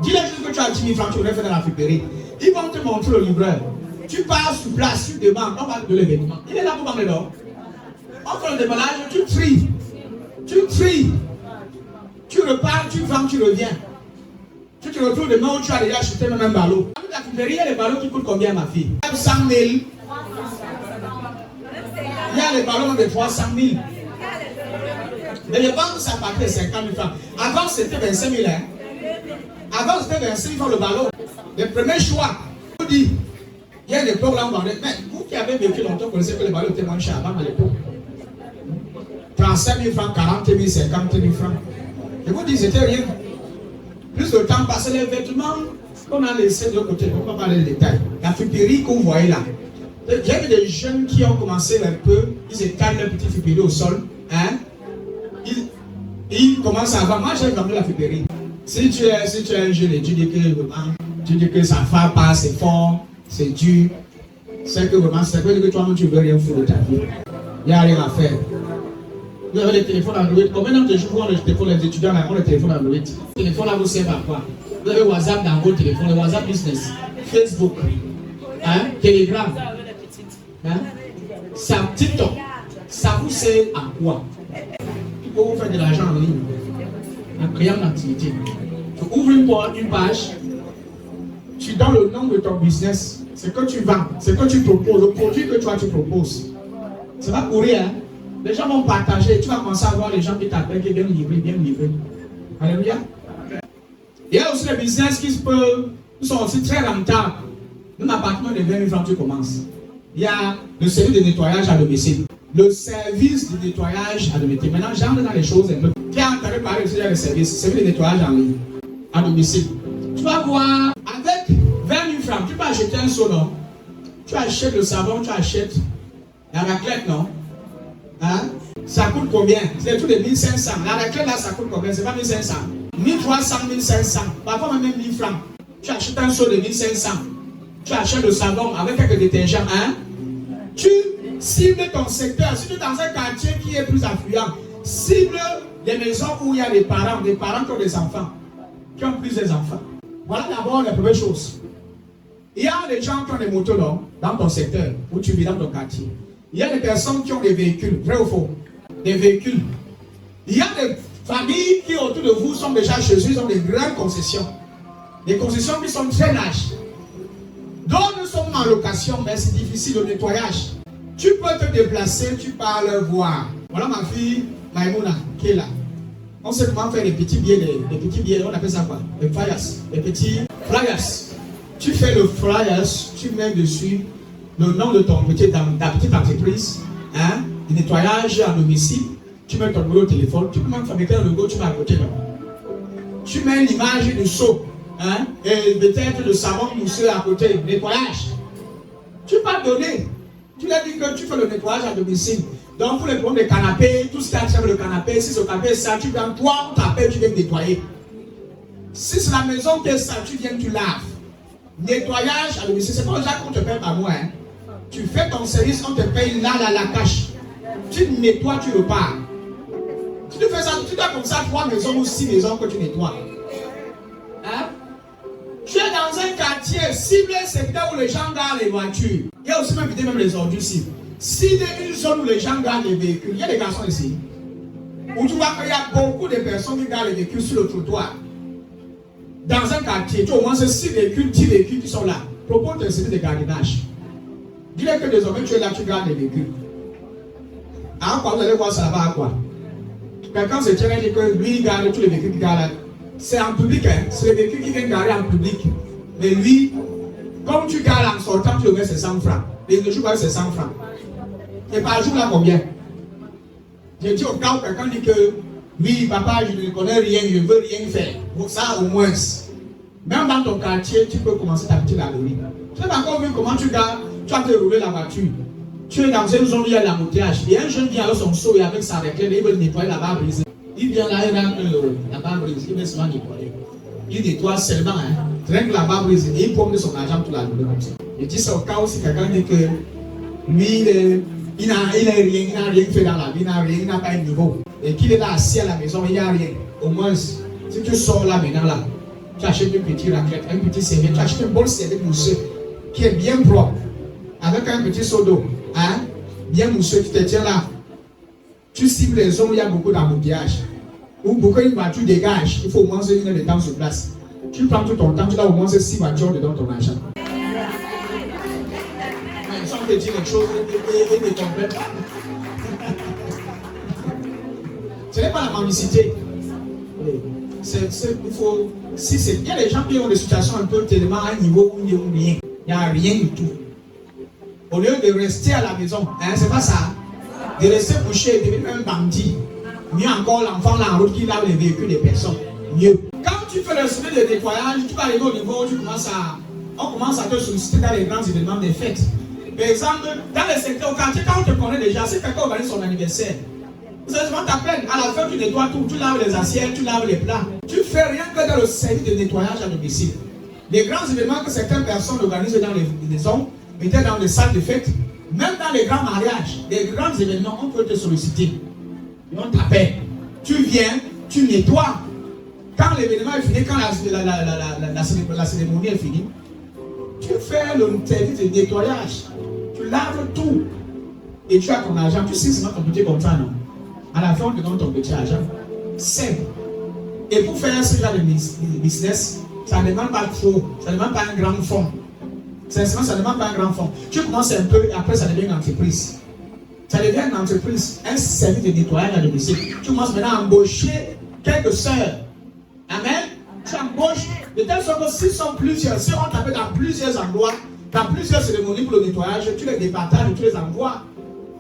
Dis-leur juste que tu as 10 000 francs, tu voudrais faire dans la fuberie. Ils vont te montrer le livreur. Tu pars sur place, tu demandes, on va te donner l'événement. Il est là pour vendre l'or. On fait le déballage, tu tries. Tu repars, tu vends, tu reviens. Tu te retrouves demain où tu as déjà acheté même un ballon. Dans la fuberie, il y a les ballons qui coûtent combien, ma fille? 100 000. Il y a les ballons de 300 000. Mais les banques, ça partait de 50 000 francs. Avant, c'était 25 000. Hein? Avant, c'était versé, ils font le ballon. Le premier choix, on dit, il y a des l'époque là, on vendait. Mais vous qui avez vécu longtemps, vous connaissez que le ballon était moins cher avant à l'époque. 35 000 francs, 40 000, 50 000 francs. Je vous dis, c'était rien. Plus le temps passé, les vêtements qu'on a laissés de côté, on ne va pas parler des détails. La fuperie que vous voyez là. Il y avait des jeunes qui ont commencé un peu, ils étalent leur petit fuperie au sol. Hein? Ils commencent à avoir. Moi, j'ai vendu la fuperie. Si tu es un jeune et tu dis que ça ne va pas, c'est fort, c'est dur, c'est que vraiment, c'est que toi-même tu ne veux rien foutre de ta vie. Il n'y a rien à faire. Vous avez les téléphones Android. Combien de jours les téléphones, les étudiants ont les téléphones Android? Les téléphones là vous servent à quoi? Vous avez WhatsApp dans vos téléphones, le WhatsApp Business, Facebook, hein? Telegram, hein? Ça, TikTok, ça vous sert à quoi? Pour vous faire de l'argent en ligne, en créant une activité. Tu ouvres une page, tu donnes le nom de ton business, ce que tu vends, ce que tu proposes, le produit que tu proposes. Ça va courir, hein? Les gens vont partager, tu vas commencer à voir les gens qui t'appellent, qui viennent livrer, bien livrer. Alléluia. Il y a aussi des business qui sont aussi très rentables. Un appartement de 20 000 francs, tu commences. Il y a le service de nettoyage à domicile. Le service de nettoyage à domicile. Maintenant, j'entre dans les choses un peu. Qui a entendu parler aussi du service de nettoyage en ligne, à domicile. Tu vas voir, avec 20 000 francs, tu peux acheter un seau, non? Tu achètes le savon, tu achètes la raclette, non? Hein? Ça coûte combien? C'est tout de 1500. La raclette là, ça coûte combien? C'est pas 1500. 1300, 1500. Parfois même 1000 francs. Tu achètes un seau de 1500. Tu achètes le savon avec quelques détergents. Hein? Tu cibles ton secteur. Si tu es dans un quartier qui est plus affluent, cible les maisons où il y a des parents qui ont des enfants, qui ont plusieurs enfants. Voilà d'abord la première chose. Il y a des gens qui ont des motos dans ton secteur, où tu vis dans ton quartier. Il y a des personnes qui ont des véhicules, vrai ou faux? Des véhicules. Il y a des familles qui autour de vous sont déjà chez eux, ils ont des grandes concessions. Des concessions qui sont très larges. D'autres sont en location, mais c'est difficile le nettoyage. Tu peux te déplacer, tu pars leur voir. Voilà ma fille Maïmouna qui est là. On sait comment faire les petits billets, on appelle ça quoi? Les flyers. Les petits flyers. Tu fais le flyers, tu mets dessus le nom de ta petite entreprise, hein, le nettoyage à domicile, tu mets ton numéro de téléphone, tu peux même fabriquer un logo, tu mets à côté là. Tu mets l'image du seau, hein, et peut-être le savon mousseux à côté, nettoyage. Tu peux donner. Tu l'as dit que tu fais le nettoyage à domicile. Donc pour les problèmes de canapé, tout ce qui a trait le canapé, si ce canapé est sale, tu viens, toi on t'appelle, tu viens nettoyer. Si c'est la maison qui est sale, tu viens, tu laves. Nettoyage à domicile, c'est pas déjà qu'on te paye par mois, hein. Tu fais ton service, on te paye là, la cash. Tu nettoies, tu repars. Si tu fais ça, tu dois comme ça 3 maisons ou 6 maisons que tu nettoies. Hein? Tu es dans un quartier ciblé, secteur où les gens gardent les voitures. Il y a aussi même les ordures ici. Si il y a une zone où les gens gardent les véhicules, il y a des garçons ici. Où tu vois qu'il y a beaucoup de personnes qui gardent les véhicules sur le trottoir. Dans un quartier, tu as au moins 6 véhicules, 10 véhicules qui sont là. Propose un service de gardiennage. Dis-leur que désormais tu es là, tu gardes les véhicules. À quoi vous allez voir ça là-bas à quoi? Quelqu'un se tient et dit que lui il garde tous les véhicules qu'il garde là. C'est en public, hein? C'est les véhicules qui viennent garder en public. Mais lui, comme tu gardes en sortant, tu le mets c'est 100 francs. Et le jour c'est 100 francs. Et par jour là combien? Je dis au cas où quelqu'un dit que oui, papa, je ne connais rien, je ne veux rien faire. Pour ça au moins. Même dans ton quartier, tu peux commencer ta petite galerie. Tu n'as pas encore vu comment tu gardes. Tu vas te rouler la voiture. Tu es dans une zone où il y a l'embouteillage. Il y a un jeune qui a son seau et avec sa raclette, il veut nettoyer la barre brisée. Il vient là, il rentre la barre brisée, il veut seulement nettoyer. Il nettoie seulement, hein. Rien que la barre brisée. Et il pompe de son argent toute la journée comme ça. Il dit ça au cas où si quelqu'un dit que lui, il n'a rien fait dans la vie, il n'a pas un niveau. Et qu'il est là assis à la maison, il n'y a rien. Au moins, si tu sors là maintenant, là, tu achètes une petite raclette, un petit serviette, tu achètes un bon serviette mousseux qui est bien propre. Avec un petit seau d'eau, hein, bien mousseux, tu te tiens là. Tu cibles les zones où il y a beaucoup d'embouteillage. Où beaucoup de voitures dégagent, il faut au moins 1 heure de temps sur place. Tu prends tout ton temps, tu as au moins 6 voitures dedans ton argent. Mais ça, on te dit les choses et ne complète pas. Ce n'est pas la mendicité. il faut, il y a des gens qui ont des situations un peu tellement à un niveau où il n'y a rien du tout. Au lieu de rester à la maison, hein, c'est pas ça. De rester couché et devenir un bandit. Mieux encore, l'enfant là en route qui lave les véhicules des personnes. Mieux. Quand tu fais le service de nettoyage, tu vas arriver au niveau où on commence à te solliciter dans les grands événements des fêtes. Par exemple, dans les secteurs au quartier, quand on te connaît déjà, si quelqu'un organise son anniversaire, sérieusement t'appelles, à la fin tu nettoies tout, tu laves les assiettes, tu laves les plats. Tu fais rien que dans le service de nettoyage à domicile. Les grands événements que certaines personnes organisent dans les maisons, peut-être dans les salles de fête, même dans les grands mariages, les grands événements, on peut te solliciter. On t'appelle. Tu viens, tu nettoies. Quand l'événement est fini, quand la cérémonie est finie, tu fais le service de nettoyage. Tu laves tout. Et tu as ton argent. Tu sais seulement ton petit contrat, non? À la fin, on te donne ton petit argent. Simple. Et pour faire ce genre de business, ça ne demande pas trop. Ça ne demande pas un grand fonds. Sincèrement, ça ne demande pas un grand fonds. Tu commences un peu et après, ça devient une entreprise. Ça devient une entreprise, un service de nettoyage à domicile. Tu commences maintenant à embaucher quelques sœurs. Amen. Tu embauches de telle sorte que s'ils sont plusieurs, si on t'appelle dans plusieurs endroits, dans plusieurs cérémonies pour le nettoyage, tu les départages, tu les envoies.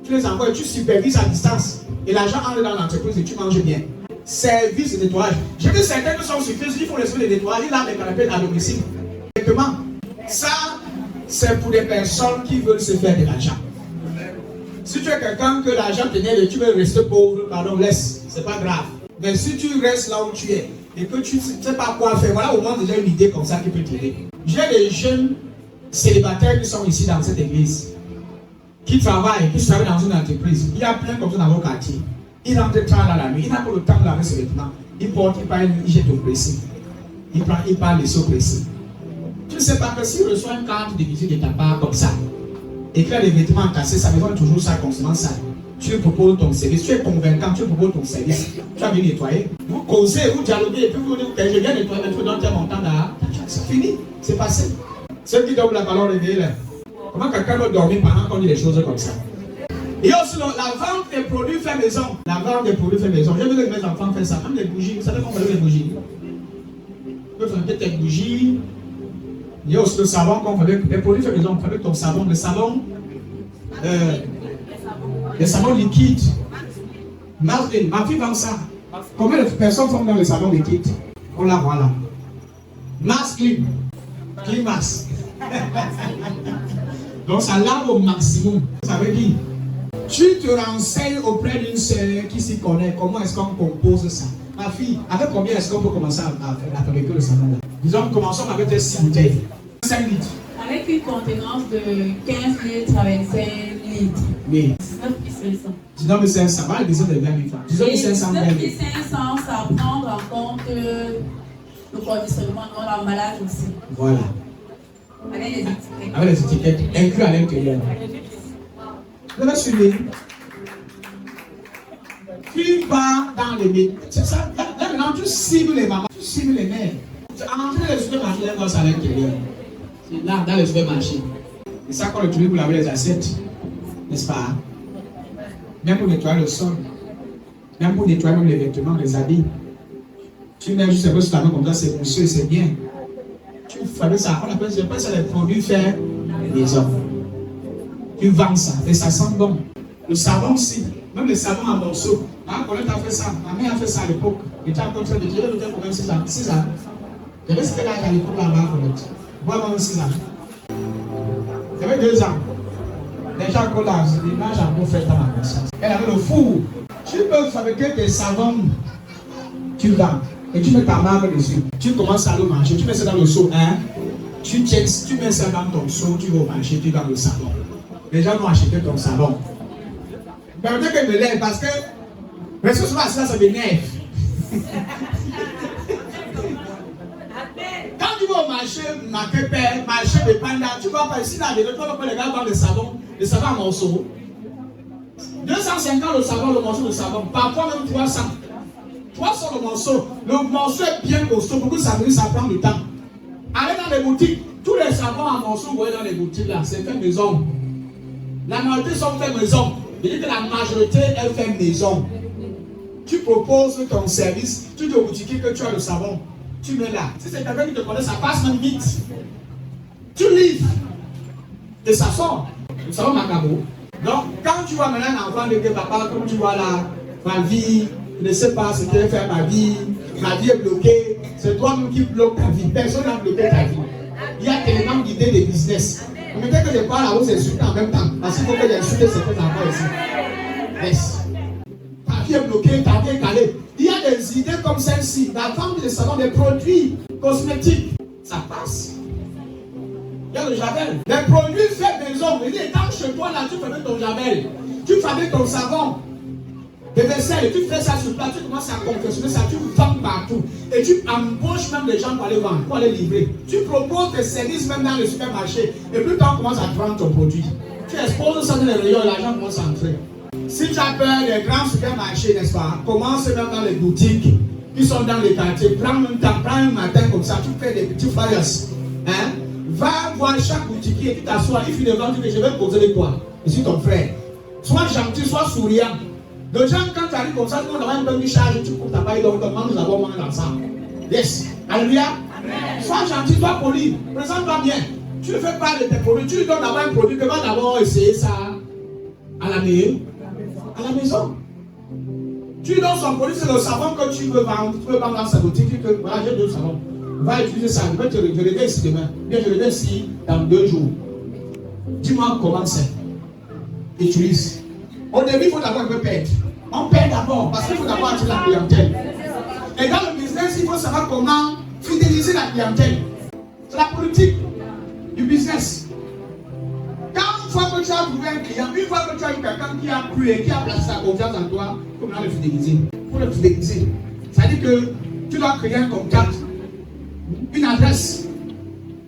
Tu les envoies et tu supervises à distance. Et l'argent entre dans l'entreprise et tu manges bien. Service de nettoyage. J'ai vu certains qui sont sur Facebook, ils font les services de nettoyage, ils lavent les canapés à domicile. Exactement. Ça, c'est pour des personnes qui veulent se faire de l'argent. Si tu es quelqu'un que l'argent tenait et tu veux rester pauvre, pardon, laisse. C'est pas grave. Mais si tu restes là où tu es et que tu ne sais pas quoi faire, voilà au moins déjà une idée comme ça qui peut t'aider. J'ai des jeunes célibataires qui sont ici dans cette église, qui travaillent dans une entreprise. Il y a plein comme ça dans vos quartiers. Ils rentrent tard dans la nuit, il n'a pas le temps de laver ses vêtements. Il porte, il parle, il jette au pressé. Il prend, il parle, laisse au pressé. Tu ne sais pas que s'il reçoit une carte de visite de ta part comme ça, et qu'il a des vêtements cassés, ça besoin toujours ça, constamment ça. Tu lui proposes ton service, tu es convaincant, tu lui proposes ton service. Tu vas venir nettoyer. Vous causez, vous dialoguez, et puis vous dites, je viens nettoyer, mais tu donnes un montant là. C'est fini, c'est passé. Ceux qui dorment la parole réveillée là. Comment quelqu'un doit dormir pendant qu'on dit des choses comme ça? Il y a aussi la vente des produits faits maison. La vente des produits faits maison. J'ai vu que mes enfants font ça. Même les bougies. Vous savez comment on fait les bougies? On peut faire peut-être des bougies. Il y a aussi le savon qu'on fait avec les produits faits maison. On fait avec ton savon. Le savon liquide. Ma fille vend ça. Combien de personnes font dans le savon liquide? On la voit là. Mass clean. Clean mass. Donc ça lave au maximum. Ça veut dire, tu te renseignes auprès d'une sœur qui s'y connaît. Comment est-ce qu'on compose ça? Ma fille, avec combien est-ce qu'on peut commencer à fabriquer le savon là? Disons, commençons avec 6 bouteilles. 5 litres. Avec une contenance de 15 litres à 25 litres. Oui. 19 500. Voilà, disons de 20 000 francs. Disons 500. 19 500, ça prend en compte le conditionnement de l'emballage aussi. Voilà. Avec les étiquettes. Avec les étiquettes, inclus à l'intérieur. Vous me suivez? Tu vas dans les métiers. C'est ça. Là maintenant, tu cibles les mamans, tu cibles les mères. Entrer les supermarchés, les gosses à l'intérieur. C'est là, dans les supermarchés. C'est ça qu'on utilise pour laver les assiettes. N'est-ce pas? Même pour nettoyer le sol. Même pour nettoyer même les vêtements, les habits. Tu mets juste un peu sur ta main comme ça, c'est monsieur, c'est bien. Tu fais ça, on appelle ça les produits faits maison. Tu vends ça, et ça sent bon. Le savon aussi, même le savon en morceaux. Ma collègue a fait ça, ma mère a fait ça à l'époque. Il était en train de dire, il était quand même 6 ans. 6 ans. Il y avait ce qu'elle a à l'époque là-bas, collègue. Moi, même 6 ans. Il y avait 2 ans. Les gens qui là, l'image a beau fait dans ma conscience. Elle avait le four. Tu peux fabriquer des savons, tu vends. Et tu mets ta marque dessus. Tu commences à le manger, tu mets ça dans le seau. Hein? Tu mets ça dans ton seau, tu vas au marché, tu vas dans le savon. Les gens vont acheter ton savon. Mais peut-être qu'elle me lève parce que parce que souvent ça m'énerve. Quand tu vas au marché, marché de panda, tu vas pas ici là, tu vas pas les gars dans le savon en morceaux. 250 le savon, le morceau de savon, parfois même 300. 300 le morceau. Le morceau est bien costaud. Beaucoup de savon, ça prend du temps. Allez dans les boutiques. Tous les savons en morceaux, vous voyez dans les boutiques là, c'est fait maison. La majorité sont fait maison. Je dis que la majorité est fait maison. tu proposes ton service, tu dis au boutiquier que tu as le savon, tu mets là. Si c'est quelqu'un qui te connaît, ça passe même vite. Tu livres et ça sort. Le savon Macabo. Donc, quand tu vois maintenant un enfant de papa, comme tu vois là, ma vie, je ne sais pas ce que je vais faire ma vie est bloquée, c'est toi-même qui bloque ta vie. Personne n'a bloqué ta vie. Il y a tellement d'idées de business. Mais dès que je parle là-haut, c'est insulté en même temps. Parce qu'il faut que j'insulte certains enfants ici. Yes. Ta vie est bloquée, ta vie est calée. Il y a des idées comme celle-ci. La vente de salon des produits cosmétiques, ça passe. Il y a le javel. Les produits faits maison. Il est dans chez toi là, tu fabriques ton javel. Tu fabriques ton savon. Des vaisselles, tu fais ça sur place, tu commences à confectionner ça, tu vends partout. Et tu embauches même des gens pour aller vendre, pour aller livrer. Tu proposes des services même dans le supermarché. Et plus tard, on commence à vendre ton produit. Tu exposes ça dans les rayons, l'argent commence à entrer. Si tu as peur des grands supermarchés, n'est-ce pas, commence même dans les boutiques qui sont dans les quartiers. Prends un matin comme ça, tu fais des petits flyers. Hein? Va voir chaque boutiquier et tu t'assois, il finit de vendre, tu dis, je vais poser les quoi. Je suis ton frère. Sois gentil, sois souriant. Les gens, quand tu arrives comme ça, tout le monde a un peu de charge, tu coupes ta paille, donc nous avons mangé ensemble. Yes. Alléluia. Sois gentil, sois poli. Présente-toi bien. Tu ne fais pas de tes produits, tu lui donnes d'abord un produit, tu vas d'abord essayer ça à la maison. Tu lui donnes son produit, c'est le savon que tu veux vendre. Tu veux vendre dans sa boutique, tu peux, voilà, j'ai deux savons. Va utiliser ça, je reviens ici demain. Bien, je reviens ici dans 2 jours. Dis-moi comment c'est. Utilise. Au début, il faut d'abord un peu perdre. On perd d'abord parce qu'il faut d'abord attirer la clientèle. Et dans le business, il faut savoir comment fidéliser la clientèle. C'est la politique du business. Quand une fois que tu as trouvé un client, une fois que tu as eu quelqu'un qui a cru et qui a placé sa confiance en toi, comment le fidéliser? Pour le fidéliser. C'est-à-dire que tu dois créer un contact, une adresse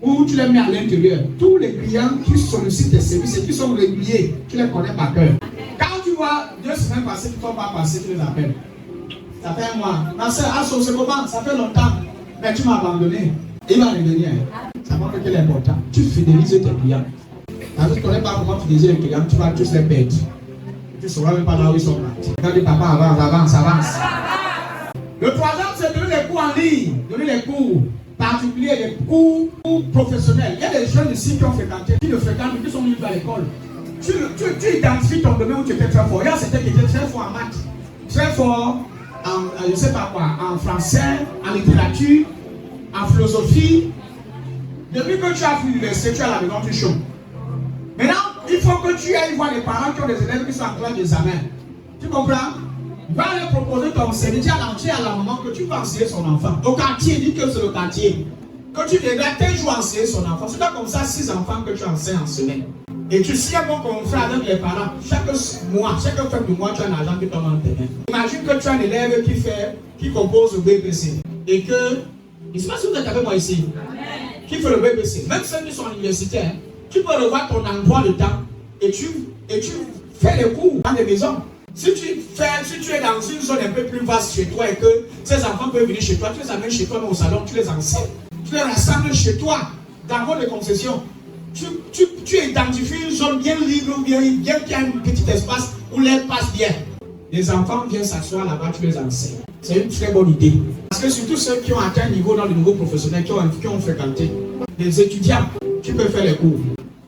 où tu les mets à l'intérieur. Tous les clients qui sollicitent tes services et qui sont réguliers, tu les connais par cœur. Quand tu vois 2 semaines passées, tu ne vas pas passer, tu les appelles. Ça fait un mois. Ma soeur, c'est comment? Ça fait longtemps. Mais tu m'as abandonné. Il va revenir. Ça montre qu'il est important. Tu fidélises tes clients. Quand tu ne connais pas comment fidéliser les clients, tu vas tous les perdre. Tu ne sauras même pas là où ils sont partis. Quand les papas avance. Le troisième, c'est donner les cours en ligne. Donner les cours particuliers, les cours professionnels. Il y a des jeunes ici qui ont fréquenté, qui ne fréquentent, qui sont venus à l'école. Tu identifies ton domaine où tu étais très fort. Il y a certains qui étaient très forts en maths, très forts en, je ne sais pas quoi, en français, en littérature, en philosophie. Depuis que tu as fini l'université, tu es à la maison, tu chômes. Maintenant, il faut que tu ailles voir les parents qui ont des élèves qui sont en classe d'examen. Tu comprends? Va leur proposer ton service à l'entier à la maman que tu vas enseigner son enfant. Au quartier, dis que c'est le quartier. Que tu viendras tel jour enseigner son enfant. C'est pas comme ça 6 enfants que tu enseignes en semaine. Et tu sais bon qu'on fait avec les parents. Chaque mois, chaque fin de mois, tu as un argent qui tombe en tes mains. Imagine que tu as un élève qui compose le BBC. Et que, je ne sais pas si vous êtes avec moi ici, qui fait le BBC. Même ceux qui sont universitaires, tu peux revoir ton emploi de temps et tu fais les cours dans des maisons. Si tu es dans une zone un peu plus vaste chez toi et que ces enfants peuvent venir chez toi, tu les amènes chez toi dans au salon, tu les enseignes. Tu les rassembles chez toi, dans votre concession. Tu identifies une zone bien libre, bien qu'il y a un petit espace où l'air passe bien. Les enfants viennent s'asseoir là-bas, tu les enseignes. C'est une très bonne idée. Parce que surtout ceux qui ont atteint un niveau dans le niveau professionnel, qui ont fréquenté, les étudiants, tu peux faire les cours.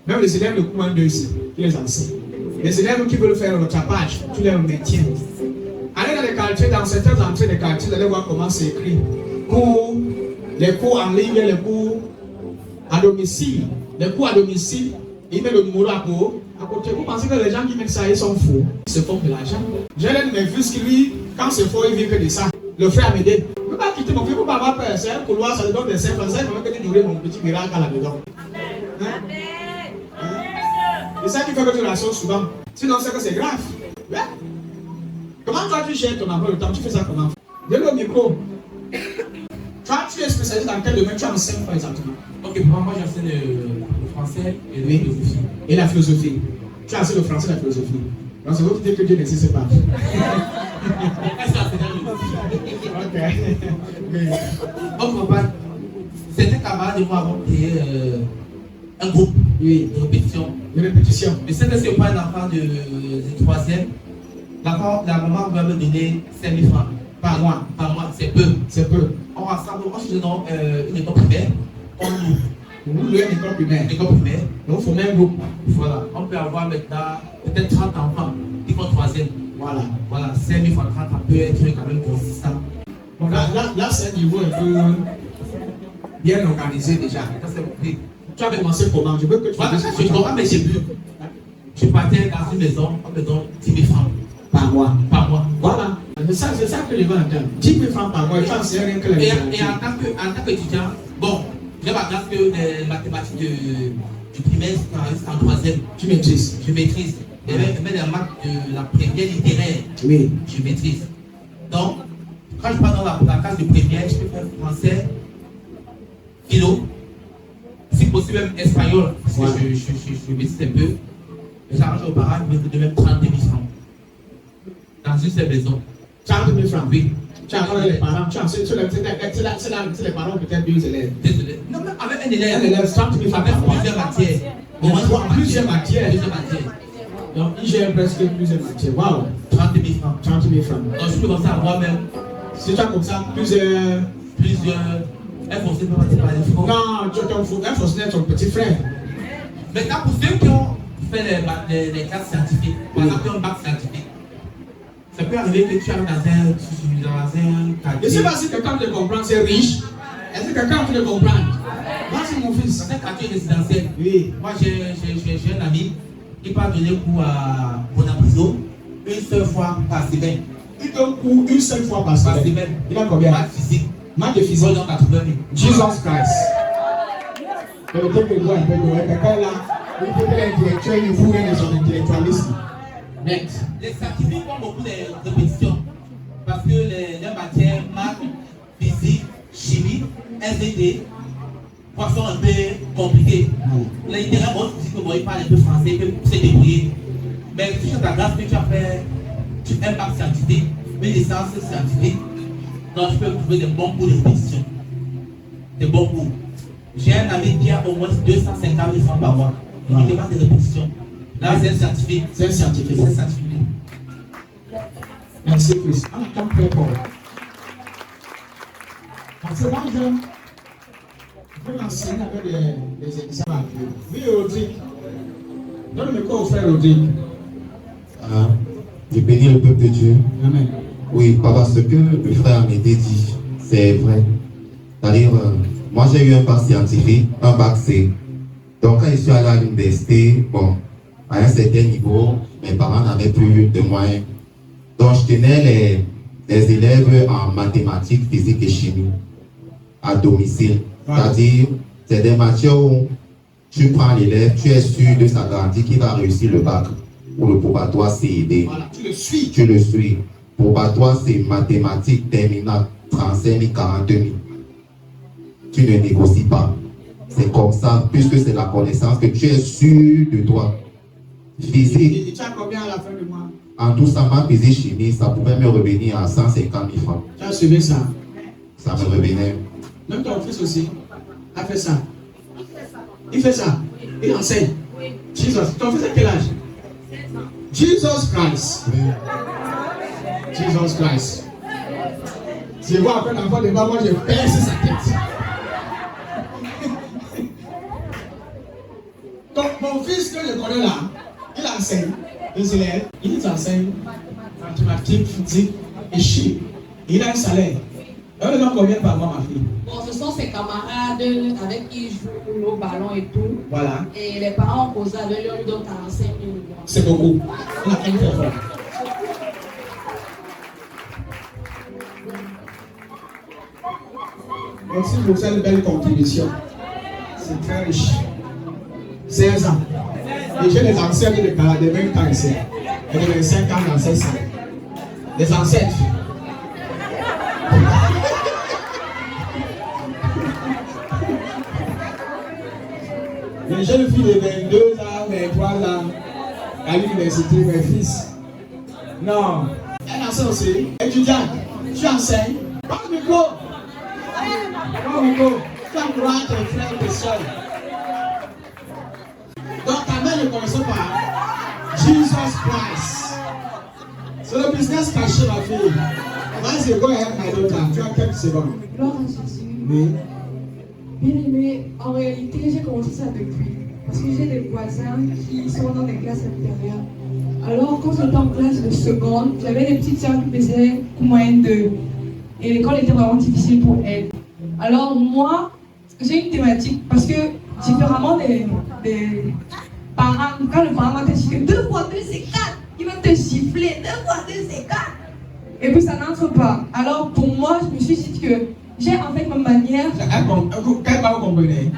Même les élèves de cours 1, 2 ici, tu les enseignes. Les élèves qui veulent faire le rattrapage, tu les maintiens. Allez dans les quartiers, dans certaines entrées des quartiers, vous allez voir comment c'est écrit. Les cours en ligne, les cours à domicile. Les cours à domicile, ils mettent le numéro à côté. Vous pensez que les gens qui mettent ça, ils sont faux. Ils se font de l'argent. J'ai l'un de mes fils qui, lui, quand c'est faux, il vit que de ça. Le frère m'aider. Je ne peux pas quitter mon fils, pour ne pas avoir peur. C'est un couloir, ça lui donne des 5 francs. Ça il que tu nourris mon petit miracle à la maison. C'est ça qui fait que tu la sauces souvent. Sinon, c'est que c'est grave. Ouais. Comment toi tu gères ton emploi de temps? Tu fais ça comment? Donne-le au micro. Toi, tu es spécialisé dans quel domaine? Tu enseignes quoi exactement? Ok, pour moi j'enseigne le français et la philosophie. Et la philosophie. Tu enseignes le français et la philosophie. Donc c'est votre idée que Dieu n'existe pas. Ok. Donc, certains camarades de moi avons créé un groupe de répétition. De répétition. Mais c'est que c'est pas un enfant de 3e. D'accord, la maman va me donner 5 000 francs par mois. Par mois, c'est peu. C'est peu. On rassemble, moi je suis dans une école primaire, on loue. Vous louez une école primaire. Une école primaire. Donc, il faut même groupe. Voilà, on peut avoir maintenant peut-être 30 enfants qui font 3e. Voilà. Voilà, 5 000 francs 30, ça peut être quand même consistant. Donc là c'est un niveau un peu bien organisé déjà. Ça, c'est compris. Tu as commencé comment? Je veux que tu Voilà, fasses je comprends, mais j'ai vu. Je partais dans une maison, on me donne 10 000 francs par mois. par mois. Voilà. C'est ça que les gens entendent. 10 000 francs par mois, tu sais rien que la Et en tant qu'étudiant, bon, j'ai ma classe que les mathématiques du primaire, c'est en 3e. Tu maîtrises. Je maîtrise. Et même les maths de la première littéraire, Oui. je maîtrise. Donc, quand je pars dans la classe de première, je peux faire français, philo, si possible même espagnol, parce que je maîtrise un peu. Et j'arrange aux parents de même 30 000 francs. Dans une seule maison. 30 000 francs. Oui. Tu as encore les parents, c'est les parents peut-être 2 élèves. Désolé. Non, mais avec un élève. Un élève, 30 000 francs Avec par mois. plusieurs matières. Au moins plusieurs matières. Plusieurs matières. Donc, il gère presque plusieurs matières. Waouh. 30 000 francs. 30 000 francs. Donc, je peux comme ça avoir même Si tu as comme ça plusieurs. Un fonctionnaire peut pas parler francs. Non, un fonctionnaire, ton petit frère. Maintenant, pour ceux qui ont fait les classes scientifiques, par exemple, qui ont un bac scientifique, ça peut arriver que tu arrives dans un quartier. Je ne sais pas si quelqu'un te comprend, c'est riche. Est-ce que quelqu'un peut le comprendre? Moi, c'est mon fils. Dans un quartier résidentiel. Oui. Moi, j'ai un ami qui part donner cours à Bonapuzo une seule fois par semaine. Il donne cours une seule fois par Par semaine. semaine. Il a combien? Maths physique. Maths de physique. Donc, 80 000. Jesus Christ. Quelqu'un là, il peut être intellectuel, il faut rien de son intellectualisme. Next. Les scientifiques font beaucoup de répétitions parce que les matières maths, physique, chimie, SVT sont un peu compliquées. Les littéraires, bon, tu dis que bon, ils parlent un peu français, ils peuvent se débrouiller. Mais si tu as ta grâce que tu as fait un bac scientifique, une licence scientifique, donc tu peux trouver des bons cours de répétition. Des bons cours. J'ai un ami qui a au moins 250 000 francs par mois. Il demande des répétitions. Là, c'est un scientifique. C'est un scientifique. C'est un scientifique. Merci Christ. On attend très fort. Parce que moi, je veux l'enseigner avec des examens. Oui, Rodrigue. Donne le micro au frère Rodrigue. Je bénis le peuple de Dieu. Amen. Oui, parce que le frère m'était dit, c'est vrai. C'est-à-dire, moi j'ai eu un bac scientifique, un bac C. Donc quand je suis allé à l'université, bon, à un certain niveau, mes parents n'avaient plus de moyens. Donc je tenais les élèves en mathématiques, physique et chimie à domicile. C'est-à-dire, c'est des matières où tu prends l'élève, tu es sûr de sa garantie qu'il va réussir le bac ou le probatoire CED. Voilà, tu le suis. Tu le suis. Probatoire, c'est mathématiques terminale, 35 000, 40 000. Tu ne négocies pas. C'est comme ça, puisque c'est la connaissance que tu es sûr de toi. Physique. Et tu as combien à la fin du mois? En tout ça, ma physique chimie, ça pouvait me revenir à 150 000 francs. Tu as suivi ça? Ça me revenait. Même ton fils aussi a fait ça. Il fait ça. Il enseigne. Jesus. Ton fils a quel âge? Jesus Christ. Jesus Christ. Je vois un enfant devant moi, je perce sa tête. Donc, mon fils que je connais là, il enseigne les élèves, il enseigne mathématiques, physique et chimie. Il a un salaire. On lui donne combien par mois, ma fille? Bon, ce sont ses camarades avec qui il joue au ballon et tout. Voilà. Et les parents ont causé avec lui, on lui donne 45 000 euros. C'est beaucoup. On a fait très fort. Merci pour cette belle contribution. C'est très riche. 16 ans. Et j'ai les ancêtres de 20 ans ici. Et de 25 ans dans ces salles. Les ancêtres. Les jeunes filles de 22 ans, 23 ans, à l'université, mes fils. Non. Elle enseigne aussi. Étudiante, tu enseignes. Prends le micro. Prends le micro. Tu encourages tes frères et tes soeurs. Donc ta mère ne connaissait pas Jesus Christ. C'est le business caché, ma fille. Vas-y, go ahead, my daughter. Tu as quelques secondes. Gloire à Jésus. Oui. Bien aimé, en réalité, j'ai commencé ça depuis. Parce que j'ai des voisins qui sont dans des classes inférieures. Alors, quand j'étais en classe de seconde, j'avais des petites sœurs qui faisaient moyenne 2. Et l'école était vraiment difficile pour elles. Alors, moi, j'ai une thématique. Parce que, différemment des parents, quand le parent va te dire que 2 fois 2 c'est 4, il va te siffler, 2 fois 2 c'est 4. Et puis, ça n'entre pas. Alors, pour moi, je me suis dit que j'ai en fait ma manière. Quel parent vous comprenez?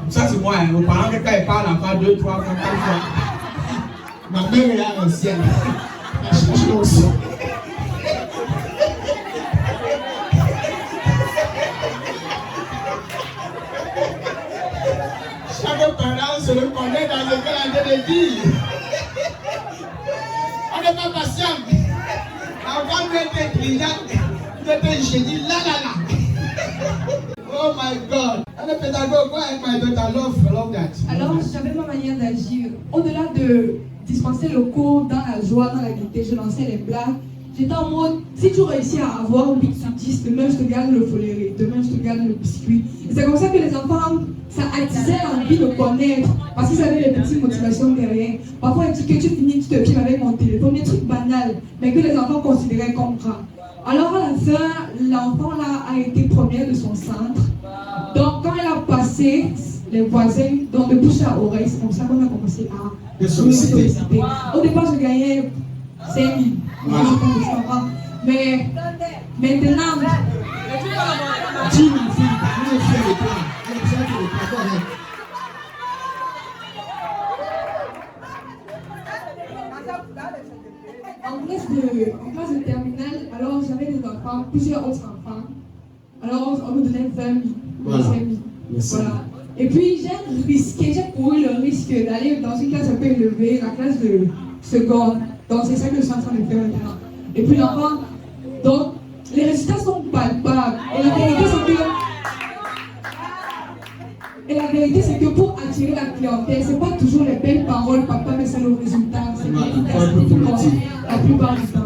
Ça, c'est moi. Vos parents, quand ils parlent, en 2, 3, 4 fois. Ma mère est là, ancienne. Elle cherche l'onction. Chaque parent se le connaît dans ce qu'elle a de dire. On n'est pas patient. Avant d'être intelligent, d'être génie, là. Oh my God. I'm a pédagogue. Go ahead, my daughter. Love that. Alors, j'avais ma manière d'agir. Au-delà de dispenser le cours dans la joie, dans la gaieté, je lançais les blagues. J'étais en mode, si tu réussis à avoir 8 sur 10, demain je te garde le foléré, demain je te garde le biscuit. Et c'est comme ça que les enfants, ça attisait l'envie de connaître, parce qu'ils avaient les petites motivations derrière. Parfois, ils disent que tu finis, tu te filmes avec mon téléphone, des trucs banals, mais que les enfants considéraient comme grands. Alors à la fin, l'enfant là a été première de son centre. Donc quand elle a passé, les voisins, donc de bouche à oreille, c'est comme ça qu'on a commencé à me solliciter. Au départ, je gagnais 5 000. Voilà. Mais maintenant, 10 000 filles, nous sommes fiers de toi. On est fiers de toi. en classe de terminale, alors j'avais des enfants, plusieurs autres enfants. Alors on me donnait 20 000, Voilà. 5 000. Voilà. Et puis j'ai couru le risque d'aller dans une classe un peu élevée, la classe de seconde. Donc c'est ça que je suis en train de faire maintenant. Et puis l'enfant, donc les résultats sont palpables. Et la vérité c'est que pour attirer la clientèle, c'est pas toujours les belles paroles, papa, mais c'est le résultat. C'est la plupart du temps.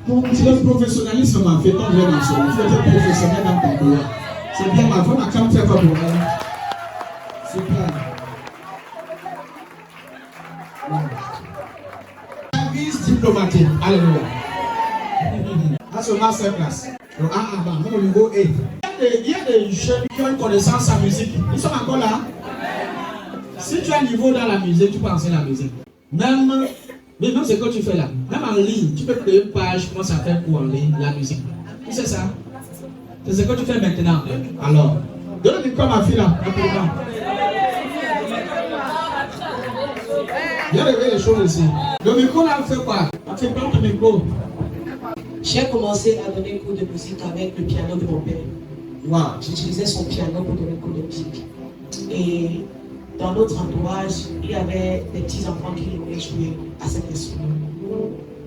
Donc, Si le professionnalisme m'a fait tant de mentionner, tu es professionnel dans ton boulot. C'est bien, ma femme a quand même fait quoi pour elle. Super. Service diplomatique. Alléluia. Là, c'est ma seule place. Donc, mon niveau est. Il y a des jeunes qui ont une connaissance en musique. Ils sont encore là. Si tu as un niveau dans la musique, tu peux enseigner la musique. Même ce que tu fais là, même en ligne, tu peux créer une page, commencer à faire cours en ligne, la musique. C'est ça. C'est ce que tu fais maintenant. Alors, donne le micro à ma fille là, rapidement. Viens réveiller les choses ici. Le micro là, fait quoi? Tu prends ton micro. J'ai commencé à donner cours de musique avec le piano de mon père. Wow. J'utilisais son piano pour donner cours de musique. Et dans notre entourage, il y avait des petits-enfants qui voulaient jouer à cet instrument.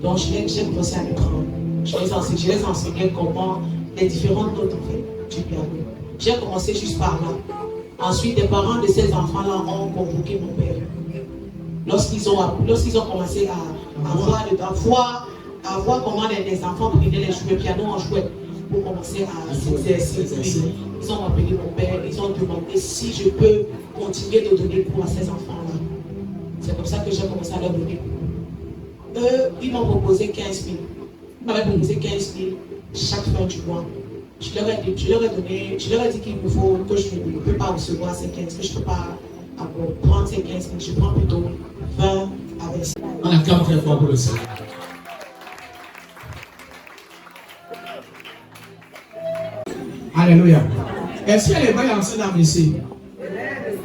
Donc j'ai commencé à les prendre. Je les enseignais comment les différentes notes en fait, du piano. J'ai commencé juste par là. Ensuite, les parents de ces enfants-là ont convoqué mon père. Lorsqu'ils ont commencé à voir comment les enfants prenaient les jouets piano en jouet pour commencer à s'exercer. Ils ont appelé mon père, ils ont demandé si je peux continuer de donner cours à ces enfants-là. C'est comme ça que j'ai commencé à leur donner cours. Eux, ils m'ont proposé 15 000. Ils m'avaient proposé 15 000 chaque fin du mois. Je leur ai dit qu'il me faut, que je ne peux pas recevoir ces 15 000, que je ne peux pas prendre ces 15 000, je prends plutôt 20 à 25 000. On acclame très fort pour le Seigneur. Alléluia. Est-ce qu'il y a les bails en salam ici?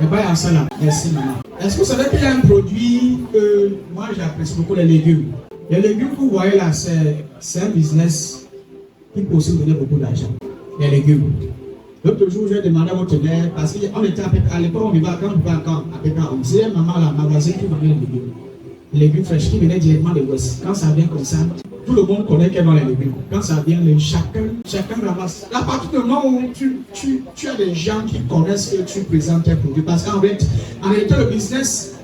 Les bails en salam. Merci, maman. Est-ce que vous savez qu'il y a un produit que moi j'apprécie beaucoup, les légumes? Les légumes que vous voyez là, c'est un business qui peut aussi vous donner beaucoup d'argent. Les légumes. L'autre jour, j'ai demandé à votre mère, parce qu'on était à l'époque, on vivait à Caen, à Pékin. C'est maman là, ma voisine qui vendait les légumes. Les légumes fraîches qui venaient directement de l'Ouest. Quand ça vient comme ça, tout le monde connaît qu'elle vend les légumes. Quand ça vient, chacun ramasse. À partir du moment où tu as des gens qui connaissent que tu présentes tes produits, parce qu'en réalité, le business,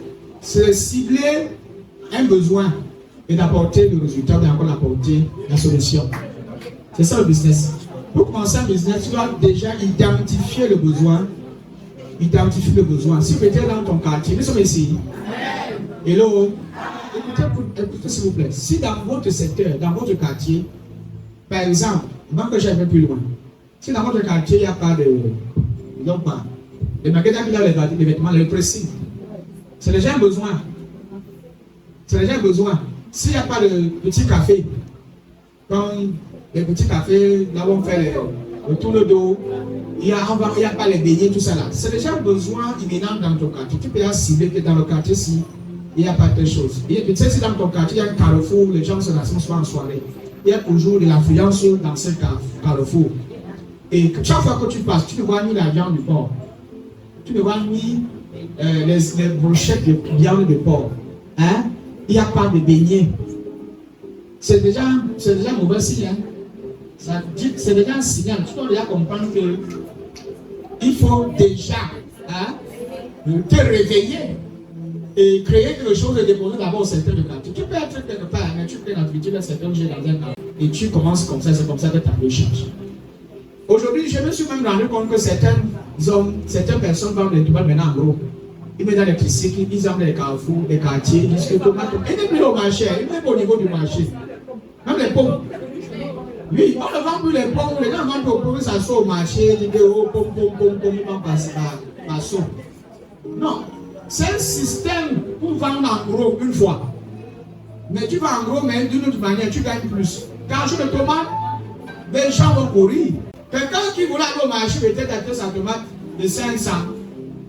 c'est cibler un besoin. et d'apporter le résultat, ou encore d'apporter la solution. C'est ça le business. Pour commencer un business, tu dois déjà identifier le besoin. Identifier le besoin. Si vous êtes dans ton quartier, nous sommes ici. Hello. Écoutez s'il vous plaît. Si dans votre secteur, dans votre quartier, par exemple, avant que j'aille plus loin, si dans votre quartier, il n'y a pas de... Donc, les magasins qui ont les vêtements, les pressing, c'est déjà un besoin. C'est déjà un besoin. S'il n'y a pas de petit café, comme les petits cafés, là où on fait le tour d'eau, il n'y a pas les beignets, tout ça là. C'est déjà un besoin imminent dans ton quartier. Tu peux cibler que dans le quartier, si il n'y a pas de choses. Tu sais, si dans ton quartier, il y a un carrefour, les gens se rassemblent souvent en soirée. Il y a toujours de l'affluence dans ce carrefour. Et chaque fois que tu passes, tu ne vois ni la viande du porc. Tu ne vois ni les brochettes de viande de porc. Hein? Il n'y a pas de beignets. C'est déjà mauvais signe. Hein? C'est déjà un signal. Tu dois déjà comprendre que il faut déjà te réveiller et créer quelque chose et déposer d'abord au secteur de quartier. Tu peux être quelque part, mais tu peux l'habitude d'un secteur dans un an. Et tu commences comme ça, c'est comme ça que ta vie change. Aujourd'hui, je me suis même rendu compte que certaines personnes vendent des tomates maintenant en gros. Ils mettent dans les tricycles, ils ont les carrefours, les quartiers, ils disent que tomates. Et ils mettent au marché, ils mettent au niveau du marché. Même les pommes. Oui, on ne vend plus les pommes, les gens vendent aux pommes, ils s'assoient au marché, ils disent oh, pomme, ils vont passer par saut. Non, c'est un système pour vendre en gros une fois. Mais tu vas en gros, mais d'une autre manière, tu gagnes plus. Quand je le tomate, les gens vont courir. Quelqu'un qui voulait aller au marché, peut-être acheter sa tomate de 500,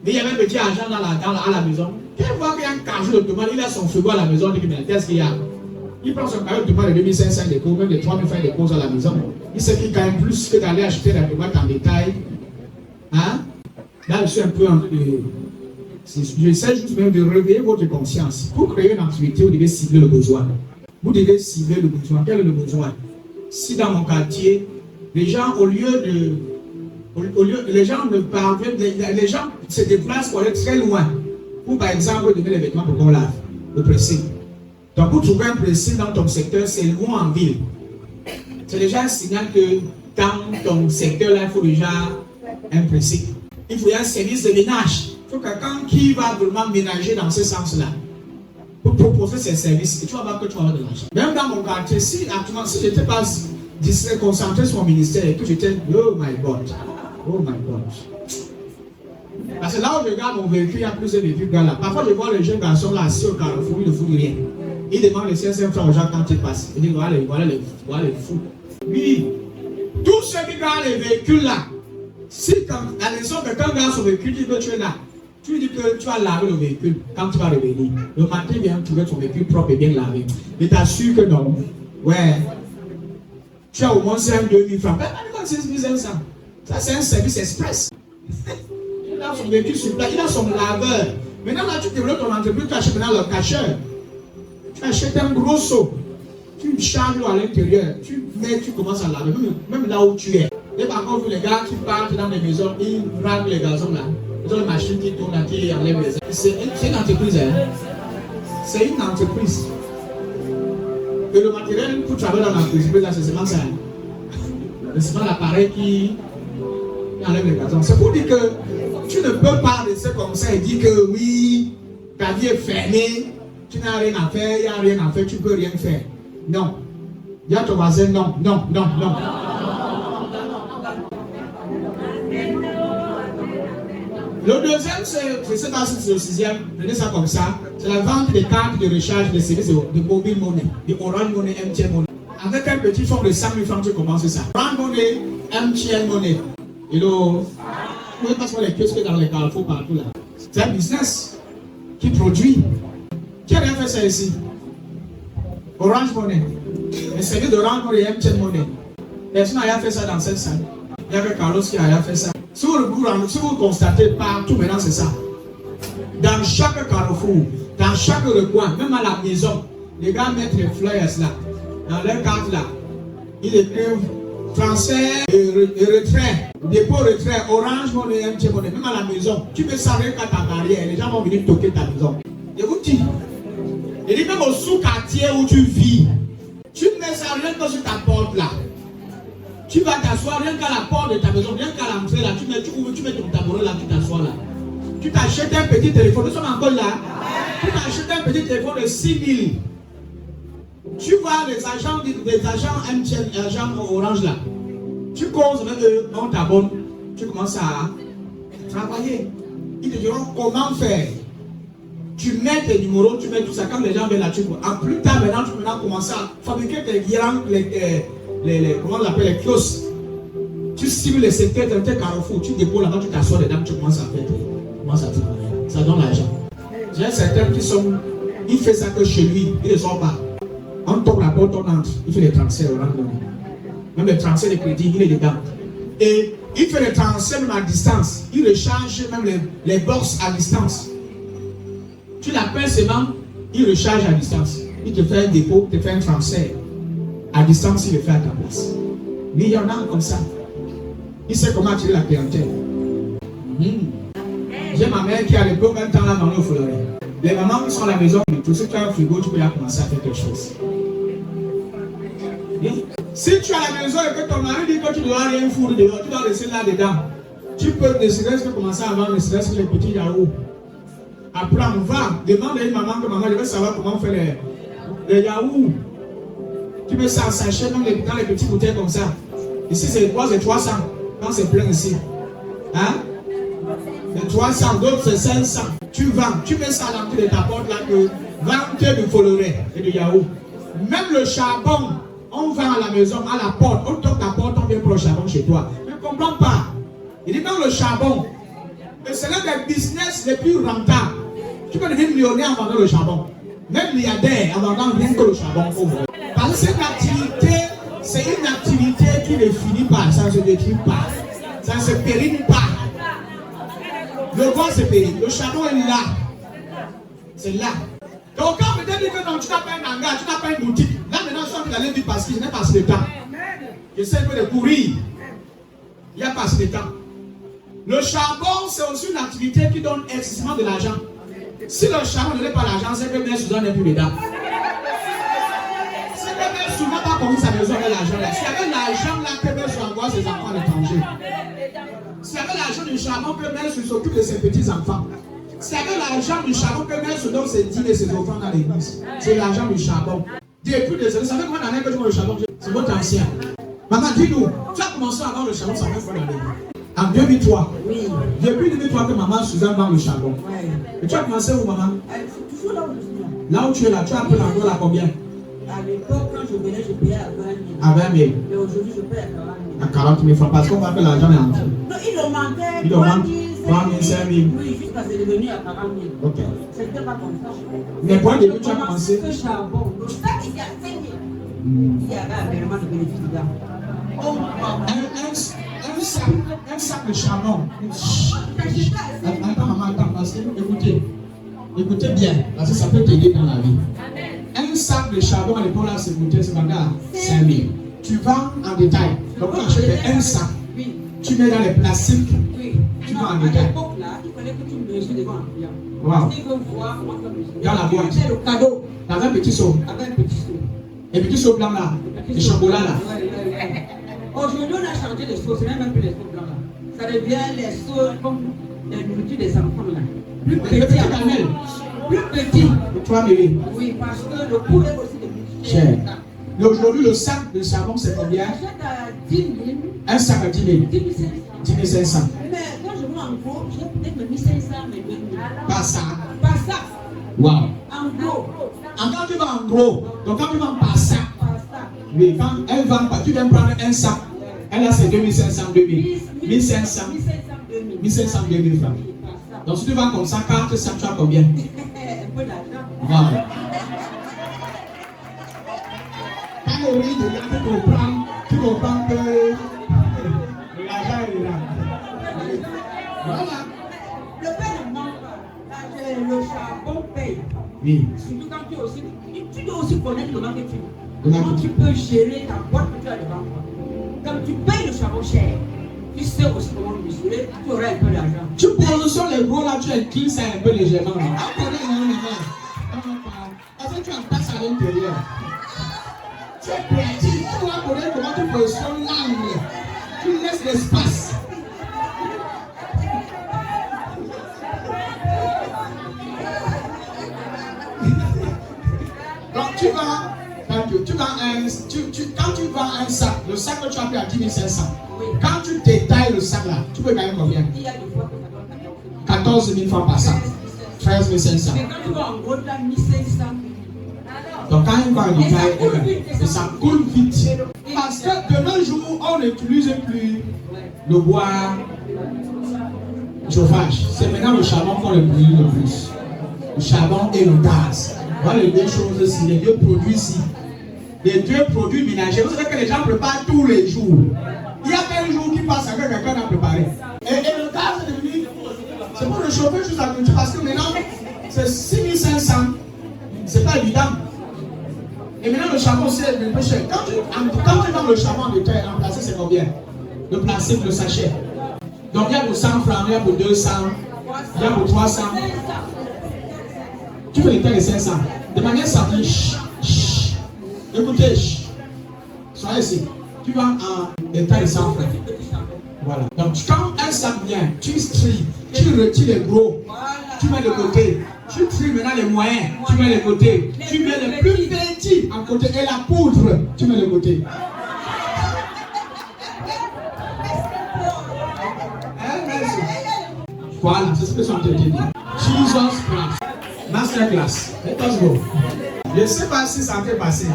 mais il y avait un petit argent à la maison. Quand il voit qu'il y a un cajou de tomate, il a son frigo à la maison, il dit mais qu'est-ce qu'il y a? Il prend son cajou de tomate de 2500 de cours, même de 3000 francs de cours à la maison. Il sait qu'il gagne plus que d'aller acheter la tomate en détail. Hein? Là, je suis un peu j'essaie juste même de réveiller votre conscience. Pour créer une activité, vous devez cibler le besoin. Vous devez cibler le besoin. Quel est le besoin? Si dans mon quartier, les gens, les gens ne parviennent, les gens se déplacent pour aller très loin. Pour par exemple donner les vêtements pour qu'on lave, le pressing. Donc pour trouver un pressing dans ton secteur, c'est loin en ville. C'est déjà un signal que dans ton secteur là, il faut déjà un pressing. Il faut un service de ménage. Il faut quelqu'un qui va vraiment ménager dans ce sens-là. Pour proposer ces services, et tu vas voir que tu vas avoir de l'argent. Même dans mon quartier, si je n'étais pas concentré sur mon ministère et que j'étais, oh my God. Parce que là où je regarde mon véhicule, il y a plusieurs véhicules là. Parfois, je vois les jeunes garçons là assis au carrefour, ils ne foutent rien. Ils demandent les 500 francs aux gens quand ils passent. Ils disent, voilà les fous. Oui, tous ceux qui gardent les véhicules là, si à la maison, quelqu'un garde son véhicule, dit que tu es là, tu lui dis que tu vas laver le véhicule quand tu vas revenir. Le matin, il vient trouver ton véhicule propre et bien lavé. Il t'assure que non. Ouais. Tu as au moins 2000 francs. Mais pas 6500. Ça, c'est un service express. Il a son véhicule sur place, il a son laveur. Maintenant, là, tu développes ton entreprise, tu achètes maintenant le cacheur. Tu achètes un gros seau. Tu charges l'eau à l'intérieur. Tu commences à laver, même là où tu es. Et par contre, les gars qui partent dans les maisons, ils râlent les gazons là. Ils ont une machine qui tourne là, qui enlève les airs. C'est une entreprise, hein. C'est une entreprise. Et le matériel pour travailler dans l'entreprise, là, c'est seulement ça. C'est seulement l'appareil qui enlève les gazons. C'est pour dire que tu ne peux pas rester comme ça et dire que oui, ta vie est fermée, tu n'as rien à faire, il n'y a rien à faire, tu ne peux rien faire. Non. Dis à ton voisin, non. Le deuxième, je ne sais pas si c'est le sixième, prenez ça comme ça, c'est la vente des cartes de recharge, des services de mobile money, de Orange Money, MTN Money. Avec un petit fonds de 100 000 francs, tu commences ça. Orange Money, MTN Money. Et vous voyez pas sur les kiosques dans les carrefours partout là. C'est un business qui produit. Qui a fait ça ici? Orange Money. Les services d'Orange Money, MTN Money. Personne n'a fait ça dans cette salle. Il y avait Carlos qui a fait ça. Si vous constatez partout maintenant, c'est ça. Dans chaque carrefour, dans chaque recoin, même à la maison, les gars mettent les flyers là, dans leur carte là. Ils écrivent transfert et retrait, dépôt, retrait, Orange Money, MTN Money, même à la maison. Tu peux savoir qu'à ta carrière, les gens vont venir toquer ta maison. Et vous dis, Il dit même au sous-quartier où tu vis, tu mets ça rien que sur ta porte là. Tu vas t'asseoir rien qu'à la porte de ta maison, rien qu'à l'entrée là, tu mets ton tabouret là, tu t'assois là. Tu t'achètes un petit téléphone, nous sommes encore là. Tu t'achètes un petit téléphone de 6 000. Tu vois les agents MTN, agents Orange là. Tu causes avec eux, on t'abonne. Tu commences à travailler. Ils te diront comment faire. Tu mets tes numéros, tu mets tout ça. Quand les gens viennent là, tu vois. En plus tard, maintenant, tu peux commencer à fabriquer tes guirlandes, comment on appelle, les kiosques. Tu cibles les secteurs de tes carrefours, tu déposes là-bas, tu t'assois dedans, tu commences à faire. Ça travaille. Ça donne l'argent. J'ai certains qui sont. Il fait ça que chez lui, il ne sort pas. On tourne la porte, on entre. Il fait les transferts au randonnée. Même les transferts de crédit, il est dedans. Et il fait les transferts même à distance. Il recharge même les box à distance. Tu l'appelles seulement, il recharge à distance. Il te fait un dépôt, il te fait un transfert. À distance, il le fait à ta place. Mais il y en a comme ça. Il sait comment attirer la clientèle. J'ai ma mère qui a le bon même temps là dans le foyer. Les mamans qui sont à la maison, tout ce que tu as un frigo, tu peux là commencer à faire quelque chose. Si tu es à la maison et que ton mari dit que tu ne dois rien foutre dehors, tu dois laisser là dedans. Tu peux ne commencer à vendre les petits yaourts. Après, on va, demande à une maman que maman, je veux savoir comment on fait les yaourts. Tu mets ça en sachet dans les petits bouteilles comme ça. Ici, c'est quoi? C'est 300. Quand c'est plein ici. Hein? C'est 300, d'autres c'est 500. Tu vends, tu mets ça à l'entrée de ta porte là que vente du foloré et du yaourt. Même le charbon, on vend à la maison, à la porte. On toque ta porte, on vient pour le charbon chez toi. Je ne comprends pas. Il dit même le charbon. Et c'est l'un des business les plus rentables. Tu peux devenir millionnaire en vendant le charbon. Même milliardaire en vendant rien que le charbon. Parce que cette activité, c'est une activité qui ne finit pas, ça ne se détruit pas. Ça ne se périme pas. Le bois se périme. Le charbon est là. C'est là. Donc quand on me dit que non, tu n'as pas un hangar, tu n'as pas une boutique. Là maintenant, je suis en train d'aller vite parce que je n'ai pas assez de temps. J'essaie un peu de courir. Il n'y a pas assez de temps. Le charbon, c'est aussi une activité qui donne excessivement de l'argent. Si le charbon ne donne pas l'argent, c'est que bien souvent n'est plus dedans. C'est que bien souvent n'a pas connu sa maison avec l'argent là. S'il y avait l'argent là, que bien souvent envoie ses enfants à l'étranger. S'il y avait l'argent du charbon, que bien souvent s'occupe de ses petits-enfants. S'il y avait l'argent du charbon, que bien souvent ses dîmes et ses offrandes dans l'église. C'est l'argent du charbon. Depuis des années, ça fait combien d'années que tu vois le charbon? C'est votre ancien. Maman, dis-nous, tu as commencé à avoir le charbon, ça fait quoi dans l'église? En 2003. Oui. Depuis 2003 que maman Suzanne vend le charbon. Ouais. Et tu as commencé où, maman? Toujours là où je suis. Là où tu es là, tu as pris l'endroit là combien? À l'époque, quand je venais, je payais à 20 000. À 20 000. Mais aujourd'hui, je paye à 40 000. À 40 000 francs, parce qu'on va faire l'argent est entré. Non, il en manquait. Il en manque 3 000, 5 000. Oui, jusqu'à c'est devenu à 40 000. Ok. C'était pas comme ça. Mais pour le début, tu as commencé. Ce charbon. Le sac était à 5 000. Il y avait vraiment de bénéfices dedans. Un sac de charbon. Attends, maman, attends, parce que écoutez bien, parce que ça peut t'aider dans la vie. Un sac de charbon à l'époque là, c'est coûté, c'est vendu à 5 000. Tu vends en détail. Donc, tu achètes un sac, tu mets dans les plastiques, tu vends en détail. À l'époque là, il fallait que tu mesures devant un client. Wow. Parce qu'il veut voir comment tu vas mesurer. Dans la boîte. C'est le cadeau. Dans un petit seau. Avec un petit seau. Et petit seau blanc là, le chocolat là. Aujourd'hui, on a changé les sauces, même plus les sauces blancs là. Ça devient les sauces comme les nourritures des enfants là. Plus petit à plus petit. 3 000. Oui, parce que le coût est aussi de plus Cher. Mais aujourd'hui, le sac de charbon, c'est combien? J'achète à 10 000. Un sac à 10 000. 10 500. 10 500. Mais quand je vois en gros, j'ai peut-être 1 500, mais 2 000. Pas ça. Pas ça. Waouh. En gros. Quand tu vas en gros, donc quand tu vends par sac, Pas ça. mais quand elle vend pas, tu viens prendre un sac. Elle a ses 2500, 2000. 1500. 1500, 2000 francs. Donc si tu vends comme ça, 40 sacs, tu as combien? Un peu d'argent. Wow. Quand on dit de tu comprends que l'argent est là. Voilà. Le pain ne manque pas. Le charbon paye. Oui. Surtout quand tu dois aussi connaître comment que comment tu peux gérer ta boîte que tu as devant toi. Quand tu payes le charbon cher, tu sais aussi comment le mesurer, tu auras un peu d'argent. Tu positionnes les gros là, tu inclines ça un peu légèrement. Parce parce que tu as un passe à l'intérieur. Tu es petit, tu dois connaître comment tu positionnes l'angle. Tu laisses l'espace. Donc tu vas, quand tu vends un sac, le sac que tu as pris à 10 500, quand tu détailles le sac là, tu peux gagner combien? 14 000 francs par sac, 13 500. Mais quand tu vas en gros, tu as 1500. Donc quand il va en détail, ça coule vite. Parce que de nos jours, on n'utilise plus le bois chauffage. C'est maintenant le charbon qu'on utilise le plus. Le charbon et le gaz. Voilà les deux choses ici, les deux produits ici. Les deux produits ménagers. Vous savez que les gens préparent tous les jours. Il y a pas un jour qui passe avec quelqu'un à préparer. Et le gaz est devenu, c'est pour le chauffer juste à côté. Parce que maintenant, c'est 6 500. C'est pas évident. Et maintenant, le charbon, c'est le peu cher. Quand tu vends le charbon de terre en placé, c'est combien? Le plastique, le sachet. Donc, il y a pour 100 francs, il y a pour 200, il y a pour 300. Tu fais les terres de 500. De manière simple, écoutez, soyez ici. Tu vends en détail de 100 francs. Voilà. Donc, quand un sac vient, tu stries, tu retires les gros, tu mets de côté. Tu tries maintenant les moyens, tu mets de côté. Tu mets les plus petits à côté. Et la poudre, tu mets de côté. Voilà, c'est ce que sont te dit. Jesus Christ. Masterclass. Let us go. Je ne sais pas si ça t'est passé.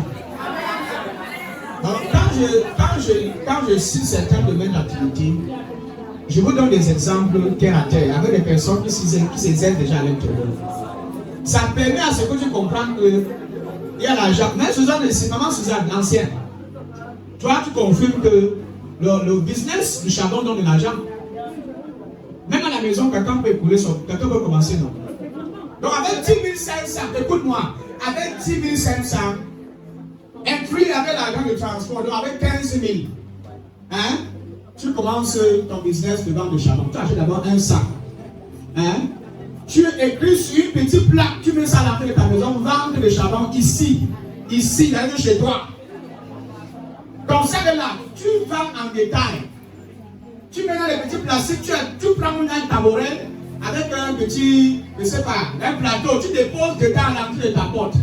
Donc, quand je cite certains domaines d'activité, je vous donne des exemples terre à terre avec des personnes qui s'exercent déjà à l'intérieur. Ça permet à ce que tu comprennes qu'il y a l'argent. Même Suzanne, c'est maman Suzanne, l'ancienne. Toi, tu confirmes que le business du charbon donne de l'argent. Même à la maison, quelqu'un peut écouler quelqu'un peut commencer, non? Donc avec 10 500, écoute-moi, avec 10 500, inclus avec l'argent de transport, donc avec 15 000, hein, tu commences ton business de vente de charbon. Tu achètes d'abord un sac. Hein? Tu écris sur une petite plaque, tu mets ça à l'entrée de ta maison, vente de charbon ici, d'ailleurs chez toi. Comme ça, là, tu vends en détail. Tu mets dans les petits plastiques, tu prends un tabouret avec un petit, je ne sais pas, un plateau, tu déposes dedans à l'entrée de ta porte.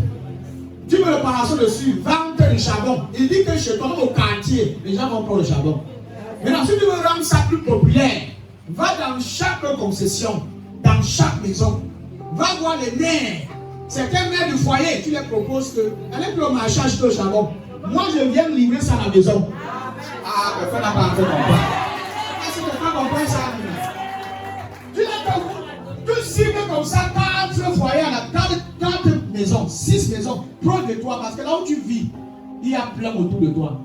Tu mets le parasol dessus, vente le charbon. Il dit que chez toi, au quartier, les gens vont prendre le charbon. Maintenant, si tu veux rendre ça plus populaire, va dans chaque concession, dans chaque maison. Va voir les mères. Certains mères du foyer, tu les proposes que, allez plus au marché acheter le charbon. Moi, je viens livrer ça à la maison. Ah, mais fais la part de comprendre. Est-ce que tu peux comprendre ça? Tu cibles comme ça 4 foyers, 4 maisons, 6 maisons, proches de toi, parce que là où tu vis, il y a plein autour de toi.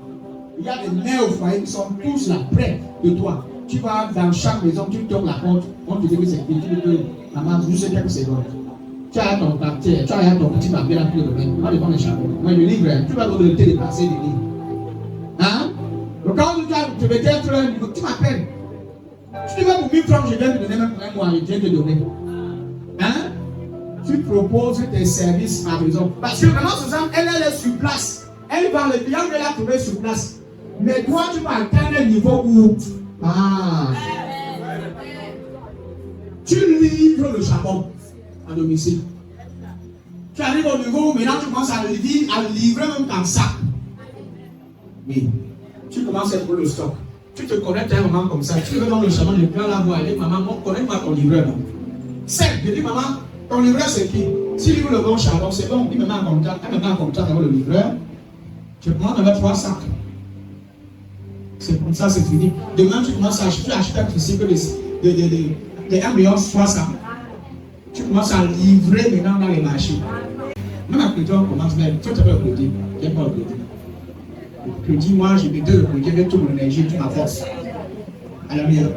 Il y a des mères au foyer qui sont tous là, près de toi. Tu vas dans chaque maison, tu tournes la porte, on te dit que c'est petit, tu dis que maman, je sais quelques secondes. Tu as ton papier, tu as ton petit papier là pour le domaine. Moi, je prends les charbons. Moi, le livre, tu vas te dépasser les livres. Hein? Donc, quand tu veux être un niveau, tu m'appelles. Tu vas pour 1000 francs, je viens te donner même pour un mois, je viens te donner. Hein? Tu proposes tes services à la maison. Parce que vraiment, Suzanne, elle est sur place. Elle va le client, elle a trouvé sur place. Mais toi, tu vas atteindre un niveau où. Tu livres le charbon à domicile. Tu arrives au niveau où maintenant tu commences à livrer même ton sac. Oui. Tu commences à être pour le stock. Tu te connectes à un moment comme ça. Tu veux dans le charbon, je prends la voix. Elle dit, maman, connecte-moi ton livreur. Certes, je dis, maman, ton livreur c'est qui? S'il livre le bon charbon, c'est bon. Il me met en contact. Elle me met en contact avec le livreur. Je prends avec 3 sacs. C'est comme ça, c'est fini. Demain, tu commences à acheter un tricycle de 1,3 million. Tu commences à livrer maintenant dans les marchés. Même à crédit, on commence même. Tu te fais le crédit. J'aime pas le crédit. Le crédit, moi, j'ai mis 2 le crédit avec toute mon énergie, toute ma force. À la mienne.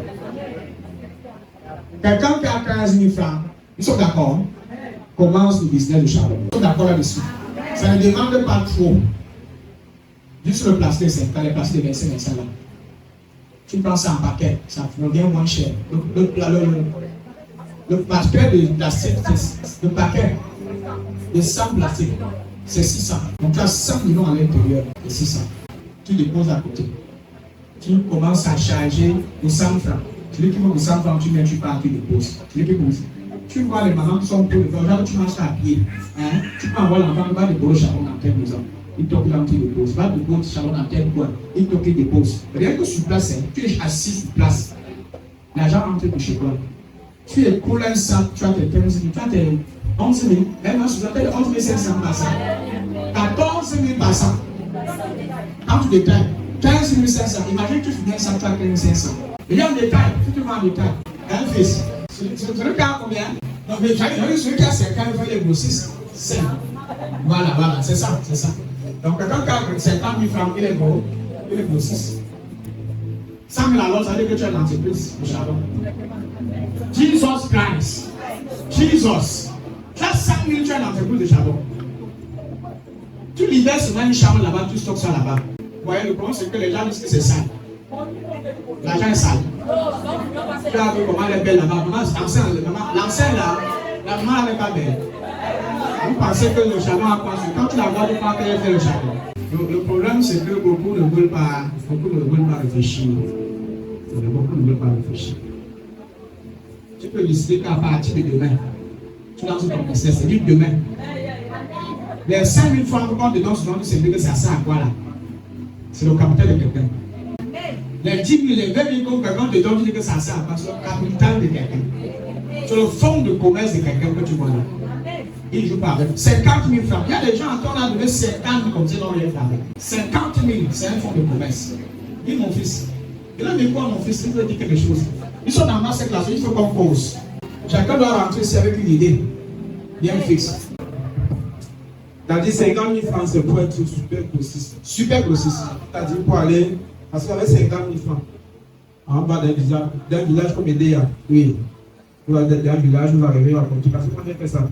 Quelqu'un qui a 15 000 francs, ils sont d'accord. Commence le business de charbon. Ils sont d'accord là-dessus. Ça ne demande pas trop. Juste le plastique, c'est pas les plastiques de 25 là. Tu prends ça en paquet, ça revient moins cher. Le paquet de plastique, c'est le paquet. de 100 placés, c'est 600. Donc tu as 100 millions à l'intérieur de 600. Tu déposes à côté. Tu commences à charger pour 100 francs. Tu dis qu'il faut pour 100 francs, tu mets, tu pars, tu déposes. Tu dis que tu vois les mamans qui sont pour le genre, tu marches à pied. Hein? Tu peux envoyer l'enfant, il va déposer le charbon dans tel maison. Il toque là, tu déposes. Va déposer le charbon dans tel coin. Il toque, il dépose. Rien que sur place, hein, tu es assis sur place. L'argent entre de chez toi. Tu es cool un sac, tu as tes 15 000, tu as tes 11 000. Même si tu appelles 11 500 passants. 14 000 passants. Quand tu détailles, 15 500. Imagine que tu finis un sac, tu as 15 500. Il y a un détail, tu te mets en détail. Un fils. C'est le cas combien? Donc, celui qui a 5 ans, il faut les grossistes. 5. Voilà, c'est ça. Donc, quelqu'un qui a 50 000 francs, il est gros, il est grossiste. 100 000 alors, ça veut dire que tu as une entreprise au charbon. Jesus Christ. Jesus. Tu as 100 000, tu as une entreprise de charbon. Tu libères seulement une charbon là-bas, tu stockes ça là-bas. Vous voyez, le problème, c'est que les gens disent que c'est sale. L'argent est sale. Tu as vu comment elle est belle là-bas. L'ancienne là, la maman n'est pas belle. Vous pensez que le charbon a quoi? Quand tu la vois, tu crois qu'elle fait le charbon. Le problème, c'est que beaucoup ne veulent pas réfléchir. Beaucoup ne veulent pas réfléchir. Tu peux décider qu'à partir de demain, tu lances ton business, c'est dit demain. Les 5 000 francs qu'on te donne souvent, tu sais que ça sert à quoi là? C'est le capital de quelqu'un. Les 10 000, les 20 000 qu'on te donne, tu dis que ça sert à quoi? C'est le capital de quelqu'un. C'est le fonds de commerce de quelqu'un que tu vois là. Il ne joue pas avec 50 000 francs. Il y a des gens encore là, donné 50 000 comme ça, dans les francs. 50 000, c'est un fonds de commerce. Dis mon fils. Il a dit quoi, mon fils? Il veut dire quelque chose. Ils sont dans ma classe, il faut qu'on cause. Chacun doit rentrer ici avec une idée bien fixe. Tu as dit 50 000 francs, c'est pour être super grossiste. Super grossiste. Tu as dit pour aller, parce qu'avec 50 000 francs, en bas d'un village comme Edea, oui, d'un village, on va arriver à continuer. Parce qu'on a fait ça.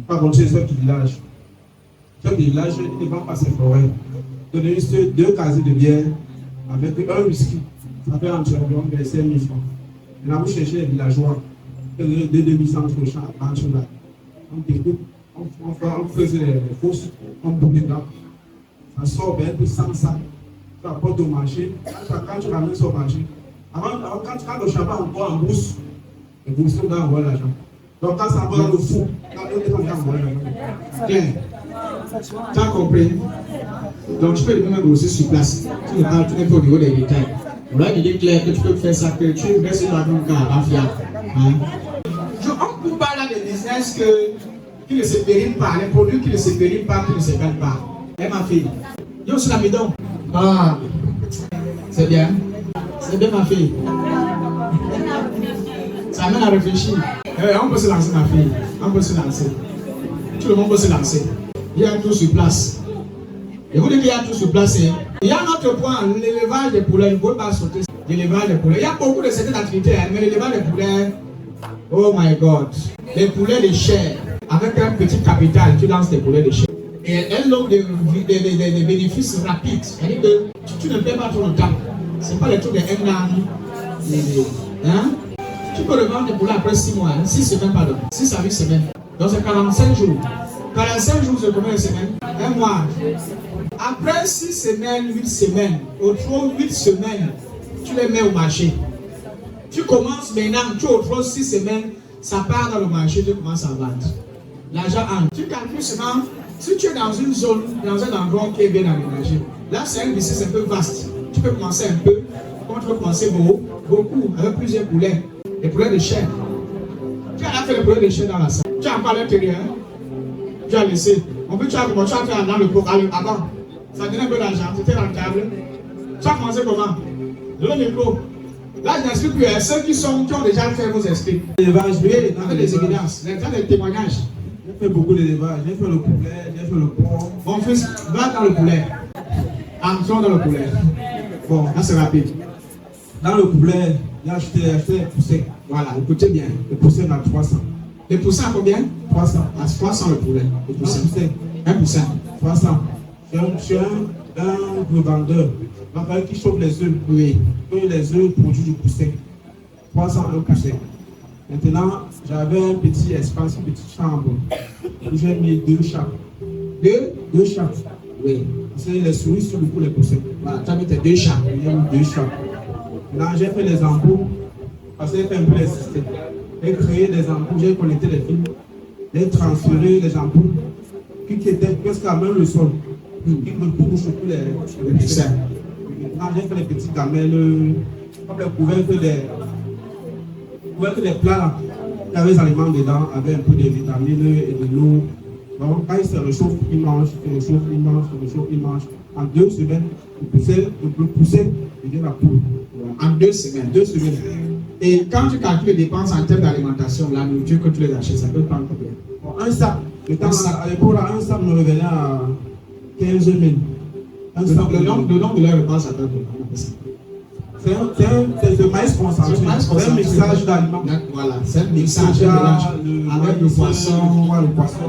On va continuer ce village. Ce village, il ne vend pas ses forêts. Donner juste 2 casiers de bière avec un whisky. Ça fait environ 5 000 francs. Et là, vous cherchez les villageois. De 2100 prochains à là. On découpe, on faisait les fausses, on boucle dedans. Ça sort bien de 100 sacs. Tu apportes au marché. Quand tu ramènes ça au marché, quand le charbon encore en brousse, le brousse, on doit avoir l'argent. Donc quand ça va dans le fou, on doit avoir l'argent. Bien. Tu as compris? Donc tu peux même grossir sur place. Tu n'es pas au niveau des détails. Voilà une idée claire que tu peux faire ça, que tu investis dans ton cas à fiable. On ne peut pas là de business qui ne se périment pas, les produits qui ne se périment pas, qui ne se perdent pas. Eh ma fille, yo sur la bidon. Ah, c'est bien. C'est bien ma fille. Ça amène à réfléchir. On peut se lancer ma fille. On peut se lancer. Tout le monde peut se lancer. Il y a tout sur place. Et vous dites qu'il y a tout sur place. Il y a un autre point, l'élevage des poulets. Il ne faut pas sauter l'élevage des poulets. Il y a beaucoup de certaines activités, mais l'élevage des poulets, oh my God. Les poulets de chair, avec un petit capital, tu lances des poulets de chair. Et elles ont des bénéfices rapides. C'est-à-dire que tu ne perds pas trop longtemps. Ce n'est pas les trucs de un an. Hein? Tu peux revendre des poulets après 6 mois, 6 semaines, pardon. 6 à 8 semaines. Donc c'est 45 jours. 45 jours, c'est combien de semaines? 1 mois. Après 6 semaines, 8 semaines, autrement 8 semaines, tu les mets au marché. Tu commences maintenant, tu autres 6 semaines, ça part dans le marché, tu commences à vendre. L'argent entre. Tu calcules seulement, si tu es dans une zone, dans un endroit qui est bien aménagé, là c'est un business un peu vaste. Tu peux commencer un peu, comme tu peux commencer beaucoup, avec plusieurs poulets. Les poulets de chair. Tu as fait les poulets de chair dans la salle. Tu as encore à l'intérieur. Tu as laissé. On peut tu as fait dans le pot avant. Ça donnait un peu d'argent, c'était rentable. Tu as commencé comment? Le micro. Là, je n'explique plus. Ceux qui ont déjà fait vos esprits. L'élevage, avec des évidences, des témoignages. J'ai fait beaucoup d'élevage. J'ai fait le poulet, j'ai fait le porc. Mon fils, va dans le poulet. Entrons dans le poulet. Bon, là c'est rapide. Dans le poulet, j'ai acheté les poussins. Voilà, écoutez bien. Les poussins à 300. Les poussins à combien? 300. À 300 le poulet. Les poussins. Un poussin. 300. Je suis un revendeur. Qui chauffe les œufs. Oui. Les œufs produits du poussin. 300 un poussin. Maintenant, j'avais un petit espace, une petite chambre. J'ai mis 2 chats. 2 chats. Oui. C'est les souris sur le coup, les poussins. Voilà, tu as mis tes 2 chats. J'ai mis 2 chats. Là, j'ai fait les embouts parce que j'ai fait un peu les systèmes. J'ai créé des embouts, j'ai connecté les fils, j'ai transféré les embouts qui étaient presque à même le sol. Qui me touchent sur tous les poussins. Maintenant, j'ai fait les petites gamelles, comme les couvercles des plats là. Il y avait les aliments dedans, avec un peu de vitamines et de l'eau. Donc, quand il se réchauffe, il mange, il se réchauffe, il mange, il se réchauffe, il mange. En 2 semaines, le pousser devient la poule. En 2 semaines. 2 semaines. Et quand tu calcules les dépenses en termes d'alimentation, la nourriture que tu les achètes, ça peut prendre combien? Bon, un sac. À l'époque, un sac me revenait à 15 000. Le nombre de leurs repas, ça peut combien? C'est le maïs concentré. C'est un mixage d'aliments. Voilà, c'est un mixage avec le poisson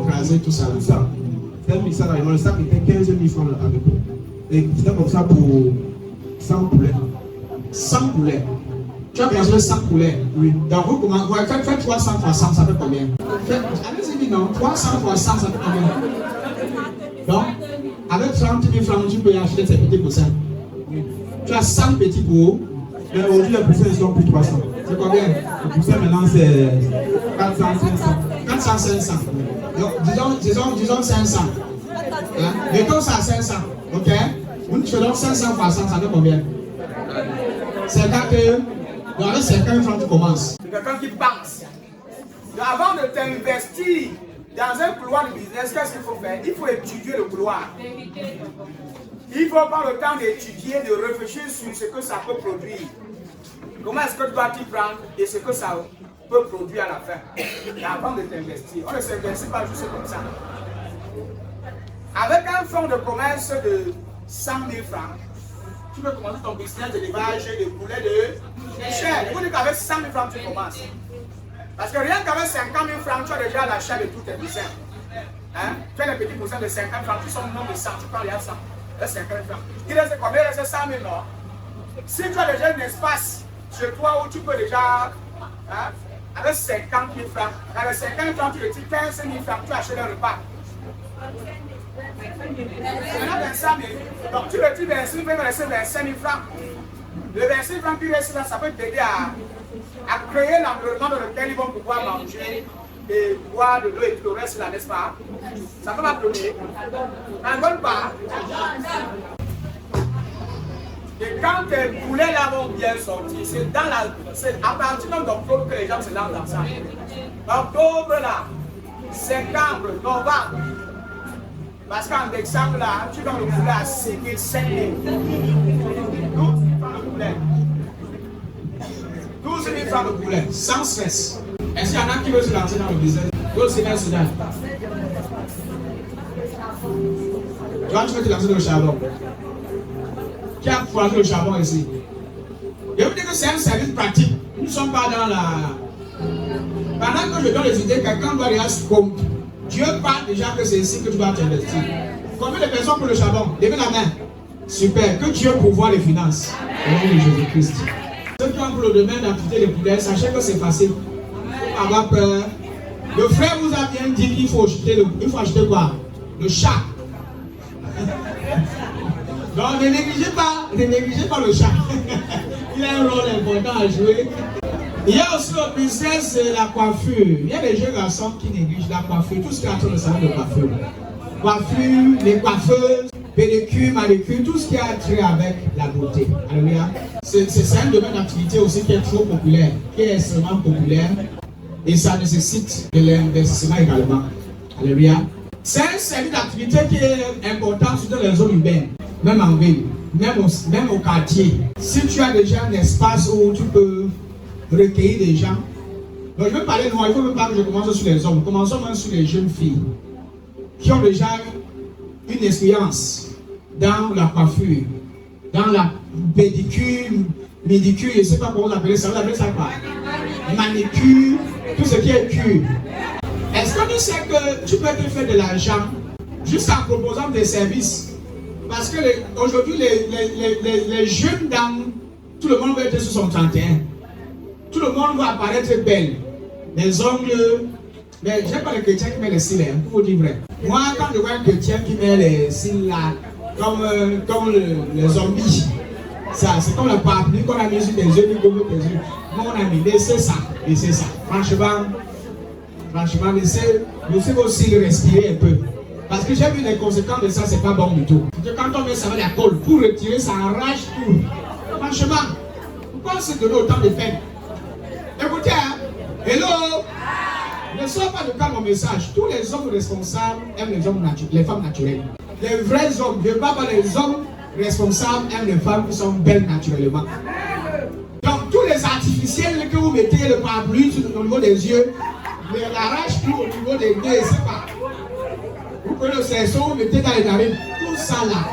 écrasé, tout ça. C'est un mixage d'aliments. Le sac était 15 000 francs à l'époque. Et c'était comme ça pour 100 poulets. 100 poulets. Tu as besoin de 100 poulets. Oui. Donc, vous commencez, faites 300 fois 100, ça fait combien? Allez-y, non, 300 fois 100, ça fait combien? Donc, avec 30 000 francs, tu peux acheter ces petits poussins. Tu as 100 petits pots. Mais aujourd'hui, les poussins sont plus 300. C'est combien? Les poussins maintenant, c'est 400, 500. 400, 500. Donc, disons 500. Hein? Mettons ça à 500. Ok? Nous faisons 500 fois 100, ça fait combien? C'est quand que, donc avec 50 francs, tu commences. C'est quelqu'un qui pense. Donc avant de t'investir dans un couloir de business, qu'est-ce qu'il faut faire? Il faut étudier le couloir. Il faut prendre le temps d'étudier, de réfléchir sur ce que ça peut produire. Comment est-ce que tu dois t'y prendre et ce que ça peut produire à la fin. Et avant de t'investir, on ne s'investit pas juste comme ça. Avec un fonds de commerce de 100 000 francs, tu peux commencer ton business d'élevage de poulets de chair. Il faut dire qu'avec 100 000 francs, tu commences. Parce que rien qu'avec 50 000 francs, tu as déjà l'achat de tous tes poussins. Hein? Tu as les petits poussins de 50 francs, qui sont au nombre de 100, tu prends les 100. 50 francs. Il reste combien? Il reste 100 000 non? Si tu as déjà un espace chez toi où tu peux déjà, hein, avec 50 000 francs, avec 50 francs, tu retires 15 000 francs, tu achètes un repas. Maintenant 25 000. Donc tu retires 25 000, il va rester 25 000 francs. Le 25 francs qui reste là, ça peut t'aider à créer l'environnement dans lequel ils vont pouvoir manger et boire de l'eau et tout le reste là, n'est-ce pas? Ça peut m'applaudir. Un bon pas. Et quand tes poulets là vont bien sortir, c'est à partir d'octobre que les gens se lancent dans ça. Octobre là, septembre, novembre. Parce qu'en décembre là, tu donnes le poulet à 5 000, 5 000. 12 000 francs le poulet. 12 000 francs le poulet, sans stress. Est-ce qu'il y en a qui veulent se lancer dans le business? Toi, c'est là. Toi, tu veux te lancer dans le charbon. Qui a choisi le charbon ici? Je vous dis que c'est un service pratique. Nous ne sommes pas dans la... Pendant que je donne les idées, quelqu'un doit déjà se compte. Dieu parle déjà que c'est ici que tu dois t'investir. Combien de personnes pour le charbon? Levez la main. Super. Que Dieu pourvoie les finances. Au nom de Jésus-Christ. Ceux qui ont pour le domaine d'activité des poulets, sachez que c'est facile. Faut avoir peur. Le frère vous a bien dit qu'il faut acheter quoi? Le chat. Donc ne négligez pas le chat. Il a un rôle important à jouer. Il y a aussi le business de la coiffure. Il y a des jeunes garçons qui négligent la coiffure, tout ce qui est entre le salon de coiffure. Coiffure, les coiffeuses, pédicure, manucure, tout ce qui a trait avec la beauté. Alléluia. C'est un domaine d'activité aussi qui est trop populaire, qui est extrêmement populaire. Et ça nécessite de l'investissement également. Alléluia. C'est un service d'activité qui est important sur les zones urbaines, même en ville, même au quartier. Si tu as déjà un espace où tu peux recueillir des gens. Donc je veux parler de moi, il ne faut pas que je commence sur les hommes. Commençons même sur les jeunes filles qui ont déjà une expérience dans la coiffure, dans la pédicure, médicure, je ne sais pas comment vous appelez ça. Vous appelez ça quoi? Manicure, tout ce qui est cure. Est-ce que tu sais que tu peux te faire de l'argent juste en proposant des services? Parce que aujourd'hui, les jeunes dames, tout le monde va être sur son 31. Tout le monde va apparaître belle. Les ongles Mais j'aime pas les chrétiens qui mettent les cils, pour vous dire vrai. Moi, quand je vois un chrétien qui met les cils là, comme les zombies, ça, c'est comme le parapluie qu'on a mis sur tes yeux, mon ami, laissez ça, laissez ça. Franchement, laissez vos cils respirer un peu. Parce que j'ai vu les conséquences de ça, c'est pas bon du tout. Quand on met ça avec la colle, pour retirer, ça enrage tout. Franchement, pourquoi se donner autant de peine? Écoutez, hein? Hello! Ne sois pas de cas mon message. Tous les hommes responsables aiment les femmes naturelles. Les vrais hommes, je ne parle pas les hommes responsables aiment les femmes qui sont belles naturellement. Donc tous les artificiels que vous mettez le parapluie au niveau des yeux, mais l'arrache tout au niveau des nez, c'est pas. Vous prenez le cerceau, vous mettez dans les narines, tout ça là.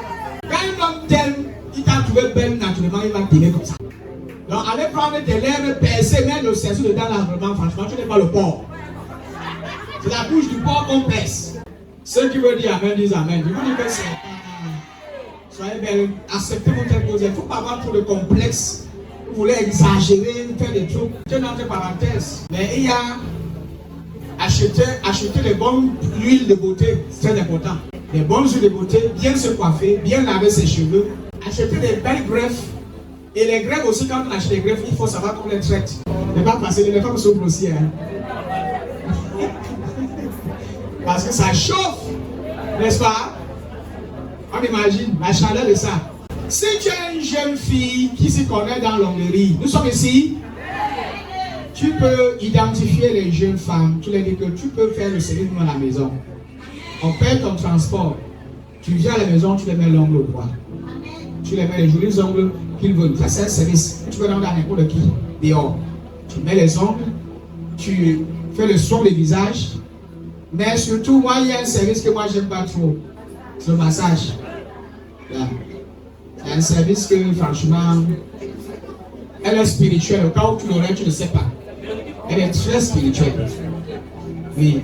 Quand un homme t'aime, il t'a trouvé belle naturellement, il va t'aimer comme ça. Donc allez prendre tes lèvres, percer, mettre le cerceau dedans là, vraiment, franchement, tu n'es pas le porc. C'est la bouche du porc qu'on perce. Ceux qui veulent dire amen, disent amen. Je vous dis que c'est. Soyez belles, acceptez votre cause. Il ne faut pas avoir trop de complexe. Vous voulez exagérer, faire des trucs. C'est une entre parenthèses. Mais il y a acheter les bonnes huiles de beauté, c'est très important. Les bonnes huiles de beauté, bien se coiffer, bien laver ses cheveux. Acheter des belles greffes. Et les greffes aussi, quand on achète des greffes, il faut savoir qu'on les traite. Ne pas passer, les femmes souffrent aussi. Hein. Parce que ça chauffe, n'est-ce pas? On imagine la chaleur de ça. Si tu es une jeune fille qui s'y connaît dans l'onglerie, nous sommes ici. Tu peux identifier les jeunes femmes. Tu leur dis que tu peux faire le service à la maison. On paie ton transport. Tu viens à la maison, tu les mets l'ongle au droit. Tu les mets les jolis ongles qu'ils veulent. Ça, c'est un service. Tu peux rendre à n'importe qui dehors. Tu mets les ongles, tu fais le soin des visages. Mais surtout, moi, il y a un service que moi, j'aime pas trop. C'est le massage. Là. C'est un service que, franchement, elle est spirituelle. Au cas où tu l'aurais, tu ne sais pas. Elle est très spirituelle. Oui.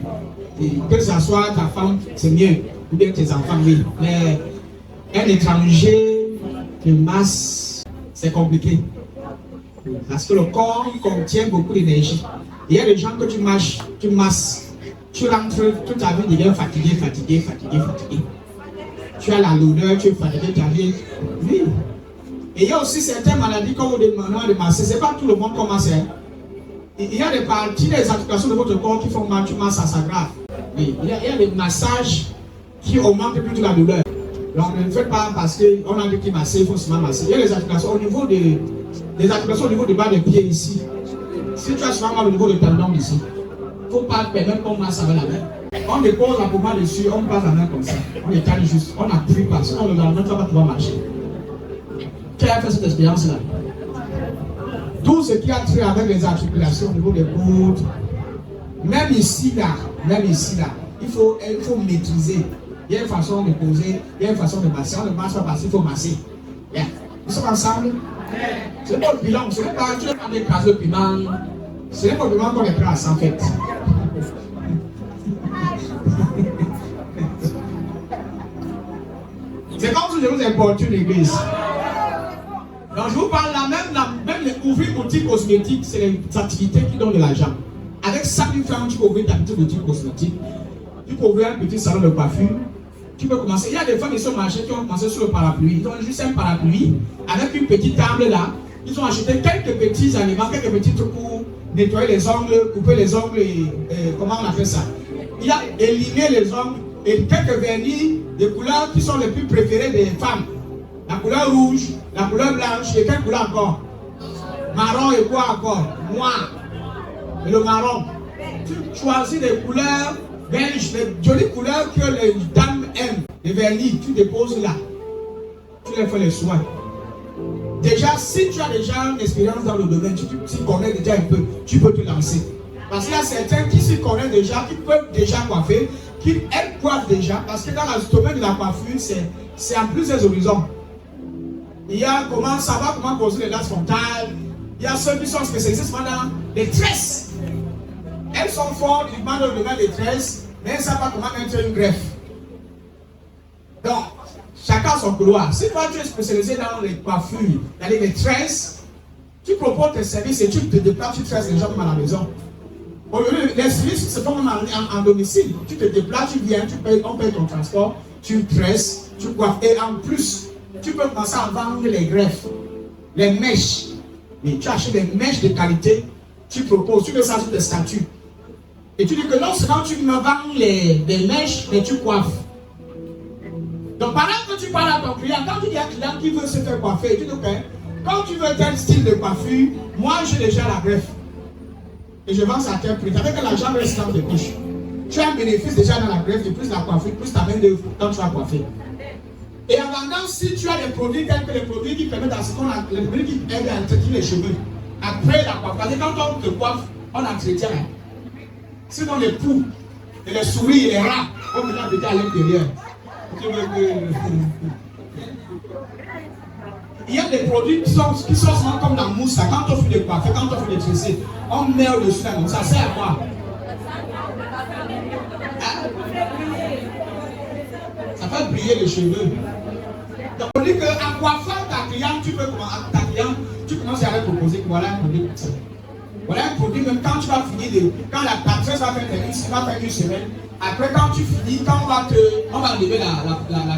Et que ce soit ta femme, c'est mieux. Ou bien tes enfants, oui. Mais un étranger qui masse, c'est compliqué. Parce que le corps contient beaucoup d'énergie. Il y a des gens que tu masses. Tu rentres, toute ta vie devient fatigué. Tu as la lourdeur, tu es fatigué, ta vie. Oui. Et il y a aussi certaines maladies qu'on vous demande de masser. Ce n'est pas tout le monde qui masse. Il y a des parties, des articulations de votre corps qui font mal, tu masses, ça s'aggrave. Oui. Il y a des massages qui augmentent plutôt la douleur. Donc ne le faites pas parce qu'on a dit qu'il masser, il faut seulement masser. Il y a des articulations au niveau des articulations au niveau du bas des pieds ici. Si tu as souvent mal au niveau du tendon ici, il ne faut pas permettre qu'on masse avec la main. On dépose la pommade dessus, on passe la main comme ça. On étale juste, on appuie pas. Sinon, le lendemain, tu vas pas pouvoir marcher. Qui a fait cette expérience-là? Tout ce qui a trait avec les articulations au niveau des coudes, même ici là, il faut maîtriser. Il y a une façon de poser, il y a une façon de masser. On ne masse pas parce qu'il faut masser. Yeah. Nous sommes ensemble. Ce n'est pas le bilan, tu n'es pas d'écraser le piment. Ce n'est pas le piment qu'on écrase en fait. C'est comme si je vous importune l'église. Donc je vous parle là, même ouvrir boutique cosmétique, c'est les activités qui donnent de l'argent. Avec 100 000 francs, tu peux ouvrir ta petite boutique cosmétique. Tu peux ouvrir un petit salon de coiffure. Tu peux commencer. Il y a des femmes qui sont marchées qui ont commencé sur le parapluie. Ils ont juste un parapluie avec une petite table là. Ils ont acheté quelques petits aliments, quelques petits trucs pour nettoyer les ongles, couper les ongles et comment on appelle ça. Il a éliminé les ongles et quelques vernis de couleurs qui sont les plus préférées des femmes. La couleur rouge, la couleur blanche et quelle couleur encore? Marron et quoi encore? Noir. Et le marron. Tu choisis des couleurs belges, les jolies couleurs que les dames aiment. Les vernis, tu déposes là. Tu les fais les soins. Déjà, si tu as déjà une expérience dans le domaine, tu t'y connais déjà un peu, tu peux te lancer. Parce qu'il y a certains qui s'y connaissent déjà, qui peuvent déjà coiffer, qui coiffent déjà, parce que dans le domaine de la coiffure, c'est en plusieurs horizons. Il y a comment savoir comment poser les laces frontales. Il y a ceux qui sont spécialisés dans les tresses. Elles sont fortes, ils demandent le domaine des tresses, mais elles ne savent pas comment mettre une greffe. Donc, chacun son couloir. Si toi tu es spécialisé dans les coiffures, dans les tresses, tu proposes tes services et tu te déplaces, tu tresses les gens à la maison. Les services se font en domicile. Tu te déplaces, tu viens, on paye ton transport, tu tresses, tu coiffes. Et en plus, tu peux commencer à vendre les greffes, les mèches. Et tu achètes des mèches de qualité, tu proposes, tu mets ça sur tes statuts. Et tu dis que non, c'est quand tu me vends les mèches, mais tu coiffes. Donc pendant que tu parles à ton client, quand tu dis à un client qui veut se faire coiffer, tu dis que quand tu veux tel style de coiffure, moi j'ai déjà la greffe. Et je vends ça à tel prix. Avec que l'argent reste dans tes poches. Tu as un bénéfice déjà dans la greffe, et plus la coiffure, plus ta main d'œuvre quand tu vas coiffer. Et en vendant, si tu as des produits tels que les produits qui permettent à ce qu'on a, les produits qui aident à entretenir les cheveux, après la coiffe, parce que quand on te coiffe, on entretient. Sinon les poux, et les souris, et les rats, on peut l'habiter à l'intérieur. Il y a des produits qui sont souvent comme la mousse, quand on fait des coiffes, quand on fait des tressés, on met au-dessus là, donc ça sert à quoi? Hein? Ça fait briller les cheveux. Donc on dit qu'en coiffant ta cliente, tu commences à lui proposer que voilà un produit comme ça. Voilà un produit, même quand tu vas finir, quand la tresse va faire une semaine, après quand tu finis, quand on va lever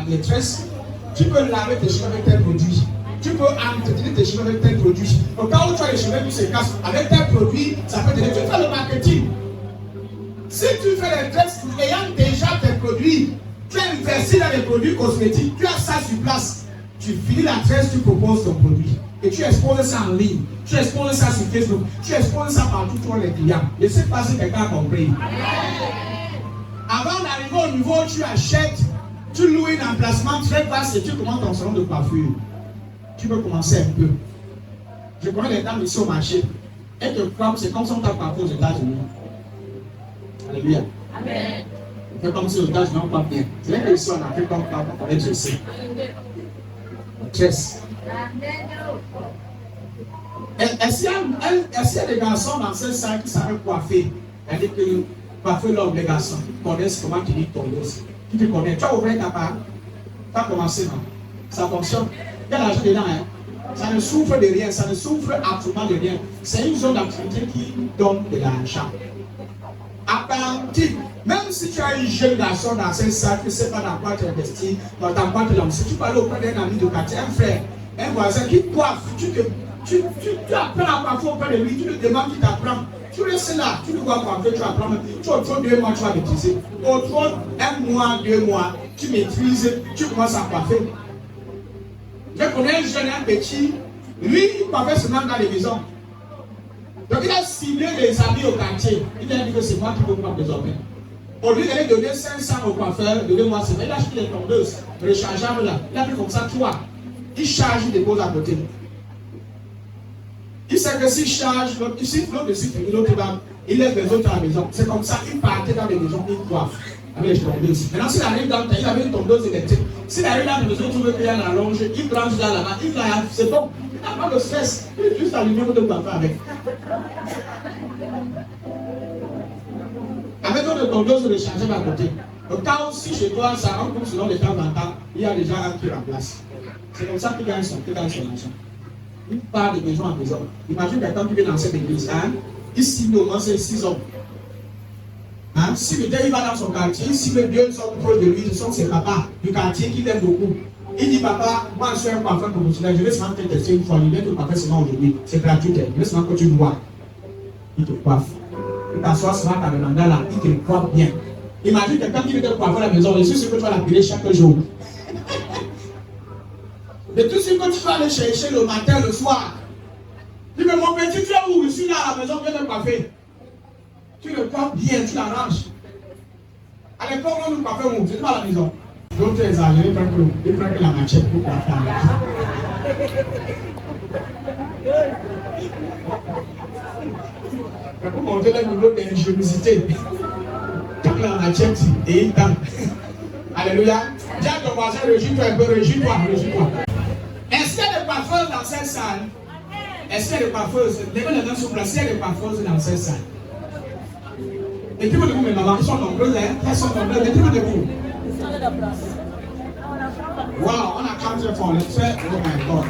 les tresses, tu peux laver tes cheveux avec tel produit. Tu peux entretenir tes cheveux avec tel produit. Donc quand tu as les cheveux qui se cassent, avec tel produit, ça peut t'aider. Tu fais le marketing. Si tu fais les tresses ayant déjà tes produits, tu as investi dans les produits cosmétiques, tu as ça sur place. Tu finis la tresse, tu proposes ton produit. Et tu exposes ça en ligne. Tu exposes ça sur Facebook. Tu exposes ça partout pour les clients. Je ne sais pas si quelqu'un a compris. Avant d'arriver au niveau où tu achètes, tu loues un emplacement très vaste et tu commences ton salon de coiffure. Tu peux commencer un peu. Je connais les dames ici au marché. Elles te coiffent, c'est comme si on t'a coiffé aux États-Unis. Alléluia. Amen. On fait comme si aux États-Unis on coiffe bien. C'est vrai que ici on a fait comme coiffe, on connaît aussi. On tresse. Est-ce qu'il y a des garçons dans cette salle qui savent coiffer? C'est-à-dire que coiffer l'homme, les garçons, qui connaissent comment tu dis ton dos. Qui te connaît? Tu as ouvert ta part? Tu as commencé, non? Ça fonctionne. Il y a l'argent dedans, hein? Ça ne souffre de rien, ça ne souffre absolument de rien. C'est une zone d'activité qui donne de l'argent. À partir, même si tu as un jeune garçon dans cette salle, tu ne sais pas dans quoi tu investis, dans quoi tu lances, tu peux aller auprès d'un ami de quartier, un frère, un voisin qui coiffe, tu apprends à coiffer auprès de lui, tu lui demandes qui t'apprend. Tu restes là, tu ne vois coiffer, tu apprends. Tu autres 2 mois, tu vas maîtriser. Autres 1 mois, 2 mois, tu maîtrises, tu commences à coiffer. Je connais un jeune, un petit, lui, il coiffait seulement dans les maisons. Donc il a ciblé les amis au quartier. Il a dit que c'est moi qui peux prendre désormais. Au lieu d'aller donner 500 au coiffeur, de 2 mois, il a acheté les tondeuses, rechargeables là. Il a pris comme ça 3. Il charge, il dépose à côté. Il sait que s'il charge, l'autre ici finit, l'autre il laisse les autres à la maison. C'est comme ça qu'il partait dans les maisons, il coiffe. Avec les tondeuses. Maintenant, s'il arrive dans le temps, il avait une tondeuse électrique. S'il arrive dans la maison, tu veux qu'il y ait la longe, il plonge dans la main, il va, c'est bon. Il n'a pas de stress. Il est juste allumé de coiffer avec. Avec notre tondeuse rechargeable à côté. Donc, quand aussi chez toi, ça rencontre selon les temps en temps, il y a déjà un qui remplace. C'est comme ça qu'il gagne son argent. Il part de maison en maison. Imagine quelqu'un qui vient dans cette église. Hein? Ici, au moins, c'est 6 hommes. Hein? Si le gars il va dans son quartier, si les 2 sont proches de lui, ce sont ses papas du quartier qui l'aiment beaucoup. Il dit papa, moi je suis un coiffeur professionnel, je vais seulement te tester une fois, il vient te coiffer seulement aujourd'hui, c'est gratuit, je vais seulement que tu me vois. Il te coiffe. Il t'assoit seulement ta demanda là, il te coiffe bien. Imagine quelqu'un qui vient te coiffer à la maison, je suis sûr que tu vas l'appeler chaque jour. De tout ce que tu vas aller chercher le matin, le soir. Dis mais mon petit, tu es où? Je suis là à la maison, viens te coiffer. Tu le coiffes bien, tu l'arranges. À l'époque, on nous coiffait où? C'est pas à la maison. Donc tu es exagéré, il prend que la machette pour coiffer. Pour monter le niveau d'ingéniosité. Quand la machette et il tente. Alléluia. Dis à ton voisin, réjouis-toi un peu, réjouis-toi. Est-ce qu'il y a des coiffeuses dans cette salle? Est-ce qu'il y a des coiffeuses? Levez les mains sur place, il y a des coiffeuses dans cette salle. Mettez-vous debout, mes mamans, ils sont nombreuses, hein? Elles sont nombreuses, mettez-vous debout. Wow, on a quand même fort, le fait, oh my God.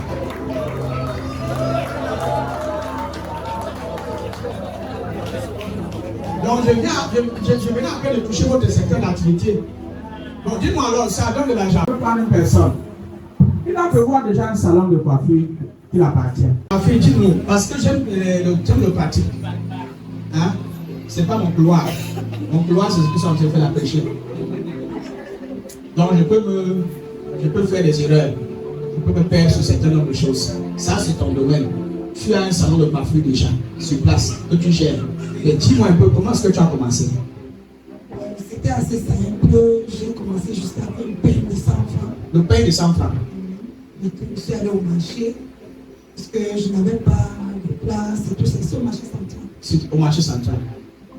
Donc je venais en train de toucher votre secteur d'activité. Donc dis-moi alors, ça donne de l'argent. Je peux prendre une personne. Il va prévoir déjà un salon de coiffure qui appartient. Coiffure, dis-nous, parce que j'aime le pratique. Hein? C'est pas mon couloir. Mon couloir, c'est ce qui sont en train de faire la péché. Donc je peux faire des erreurs. Je peux me perdre sur certains nombre de choses. Ça, c'est ton domaine. Tu as un salon de coiffure déjà, sur place, que tu gères. Et dis-moi un peu, comment est-ce que tu as commencé? C'était assez simple. J'ai commencé juste avec le pain de 100 francs. Le pain de 100 francs. Je suis allée au marché, parce que je n'avais pas de place et tout ça. C'est au marché central. C'est au marché central.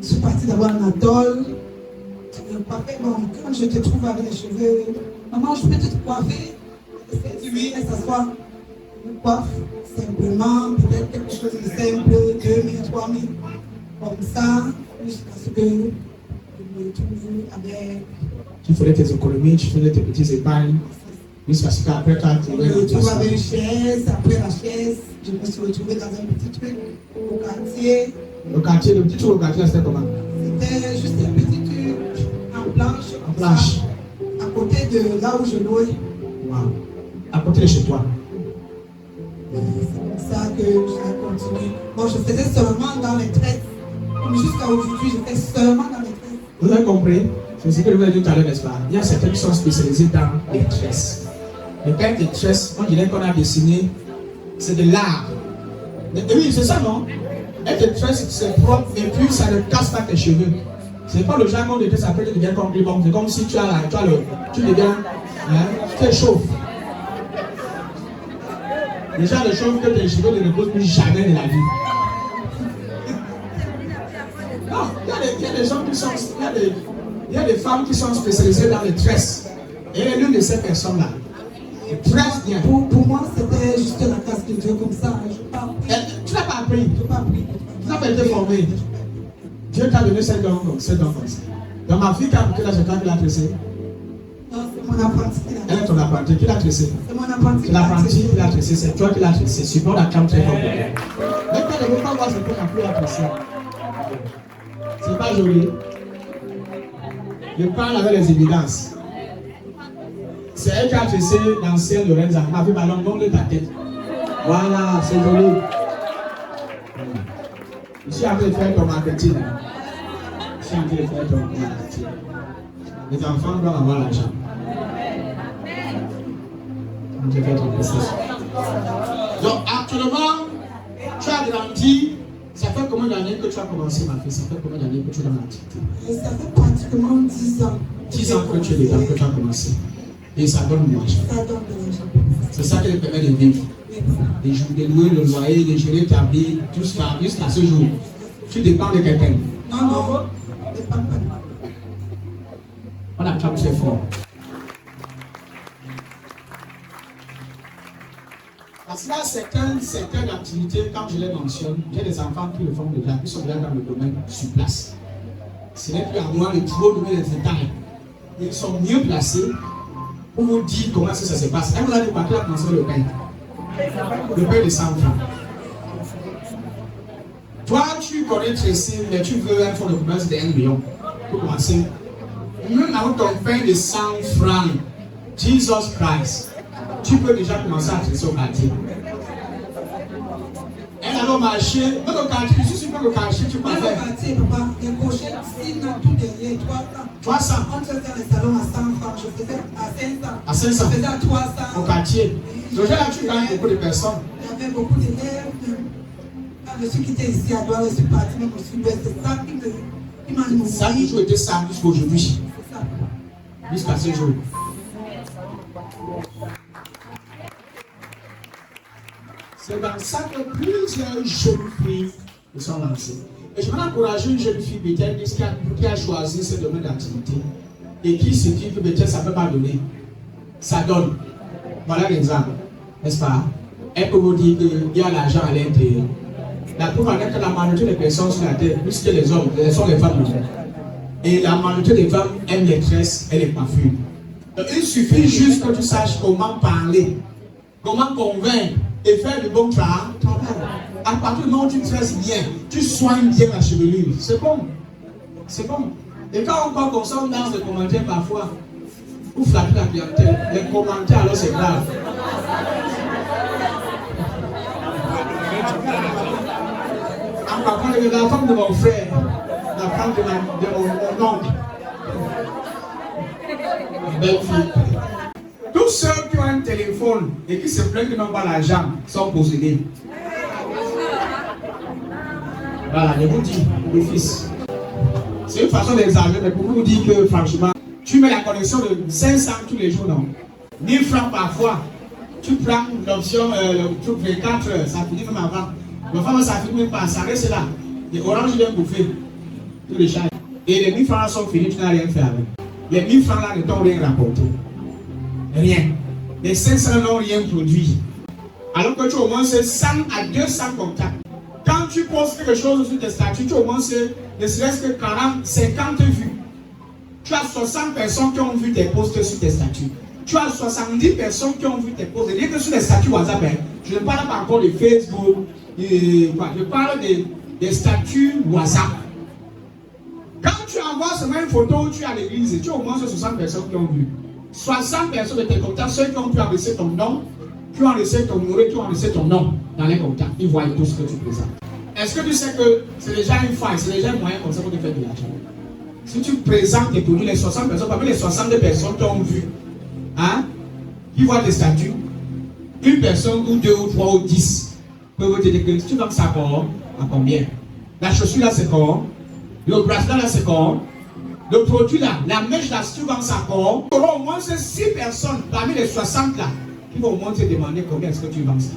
Je suis partie d'abord en atole. Bon, quand je te trouve avec les cheveux, maman, je peux te coiffer? Oui, elle s'assoit. Je me coiffe simplement, peut-être quelque chose de simple, 2 000, 3 000, comme ça, jusqu'à ce que je me trouve avec. Tu ferais tes économies, tu faisais tes petites épargnes, jusqu'à ce qu'après tu as trouvé. Je me retrouve avec une chaise, après la chaise, je me suis retrouvée dans un petit truc au quartier. Le quartier, le petit truc au quartier, c'était comment? C'était juste un petit truc en planche. En planche. À côté de là où je louais. Wow. À côté de chez toi. C'est comme ça que j'ai continué. Bon, je faisais seulement dans les traites. Jusqu'à aujourd'hui, je fais seulement dans les traites. Vous avez compris? C'est ce que je vous ai dit tout à l'heure, n'est-ce pas? Il y a certaines qui sont spécialisées dans les tresses. Les têtes de tresses, on dirait qu'on a dessiné, c'est de l'art. Oui, c'est ça, non? Et tes tresses, c'est propre et puis ça ne casse pas tes cheveux. C'est pas le jargon de ça peut devenir comme bon. C'est comme si tu deviens, hein, tu t'échauffes. Déjà, le chose que tes cheveux ne reposent plus jamais de la vie. Non, il y a des gens qui sont, il y a des femmes qui sont spécialisées dans les tresses. Et elle est l'une de ces personnes-là. Tresse bien. Pour moi, c'était juste la grâce de Dieu comme ça. Tu n'as pas appris. Je n'ai pas appris. Tu n'as pas été formé. Dieu t'a donné cette don comme ça. Dans ma fille, quand elle a c'est toi qui l'a tressé. Non, c'est mon apprenti qui l'a tressé. Elle est ton apprenti qui l'a tressé. C'est mon apprenti. C'est l'apprenti qui l'a tressé, c'est toi qui l'a tressé. Support la cam très fort. Mais quand ne veut pas voir ce qu'on a pu la tresser. C'est pas joli. Je parle avec les évidences. C'est elle qui a tressé l'ancienne Lorenza. Ma fille m'a longue de ta tête. Voilà, c'est joli. Je suis en train de faire ton marketing. Je suis en train de faire ton marketing. Les enfants doivent avoir l'argent. Je vais ton processus. Donc actuellement, tu as grandi. Ça fait combien d'années que tu as commencé, ma fille? Ça fait combien d'années que tu es dans l'activité? Ça fait pratiquement 10 ans. 10 ans que tu es dedans, que tu as commencé. Et ça donne de l'argent. Ça donne de l'argent. C'est ça qui te permet de vivre. De louer le loyer, de gérer ta vie, tout ça, jusqu'à ce jour. Tu dépends de quelqu'un. Non, non, je ne dépends pas de moi. On acclame très fort. Parce qu'il y a certaines activités, quand je les mentionne, j'ai des enfants qui le font déjà, qui sont déjà dans le domaine sur place. Ce n'est plus à moi de trop donner les détails. Ils sont mieux placés pour vous dire comment ça se passe. Elle vous a dit quoi? Qui a commencé le pain? Le pain de 100 francs. Toi, tu connais tresser, mais tu veux un fonds de commerce de 1 million pour commencer. Même avec ton pain de 100 francs, Jesus Christ, tu peux déjà commencer à tresser au quartier. Elle allait au marché, dans le quartier, je suis sûr que le quartier, tu peux faire. Dans le quartier, papa, les prochaines, sinon tout derrière, 300. On faisait les salons à 100 francs, je faisais à 500. À 500. Je faisais à 300. Au quartier. Donc là, tu gagnes beaucoup de personnes. Il y avait beaucoup d'élèves. Quand je suis quitté ici à Douala, je suis parti même au sud-ouest. C'est ça qui m'a nourri. Ça a toujours été ça jusqu'à aujourd'hui. C'est ça. Jusqu'à ce jour. C'est dans ça que plusieurs jeunes filles se sont lancées. Et je vais encourager une jeune fille peut-être qui a choisi ce domaine d'activité et qui se dit que peut-être ça ne peut pas donner. Ça donne. Voilà l'exemple. N'est-ce pas? Elle peut vous dire qu'il y a l'argent à l'intérieur. La preuve est que la majorité des personnes sur la terre, plus que les hommes, ce sont les femmes. Et la majorité des femmes aiment les tresses et les coiffures. Donc il suffit juste que tu saches comment parler, comment convaincre et faire du bon travail. À partir du moment où tu tresses bien, tu soignes bien la chevelure. C'est bon. C'est bon. Et quand on consomme dans les commentaires parfois, vous flattez la clientèle. Les commentaires, alors c'est grave. En parlant de la femme de mon frère, la femme de mon oncle. Belle fille. Tous ceux qui ont un téléphone et qui se plaignent qu'ils n'ont pas l'argent sont possédés. Voilà, je vous dis, le fils. C'est une façon d'exagérer, mais pour vous dire que franchement, tu mets la connexion de 500 tous les jours, non? 1000 francs parfois. Tu prends l'option, le truc 24 heures, ça finit même avant. Le femme, ça finit même pas, ça reste là. Et Orange vient bouffer tous les charges. Et les 1000 francs sont finis, tu n'as rien fait avec. Les 1000 francs là ne t'ont rien rapporté. Rien. Les 500 n'ont rien produit. Alors que tu as au moins 100 à 200 contacts. Quand tu postes quelque chose sur tes statuts, tu as au moins ne serait-ce que 40, 50 vues. Tu as 60 personnes qui ont vu tes posts sur tes statuts. Tu as 70 personnes qui ont vu tes posts. Et que sur les statuts WhatsApp, je ne parle pas encore de Facebook, je parle des statuts WhatsApp. Quand tu envoies seulement une photo où tu es à l'église, tu as au moins 60 personnes qui ont vu. 60 personnes de tes contacts, ceux qui ont pu enregistrer ton nom, qui ont enregistré ton numéro, qui ont enregistré ton nom dans les contacts, ils voient tout ce que tu présentes. Est-ce que tu sais que c'est déjà une faille, c'est déjà un moyen comme ça pour te faire de l'argent? Si tu présentes tes produits, les 60 personnes, parmi les 62 personnes qui ont vu, hein, qui voient tes statuts, une personne ou deux ou trois ou 10 peuvent te dire que tu vends ça à combien? La chaussure là c'est quoi? Le bracelet là c'est quoi? Le produit là, la mèche là, si tu vends ça quoi? Il y aura au moins 6 personnes parmi les 60 là qui vont au moins te demander combien est-ce que tu vends ça.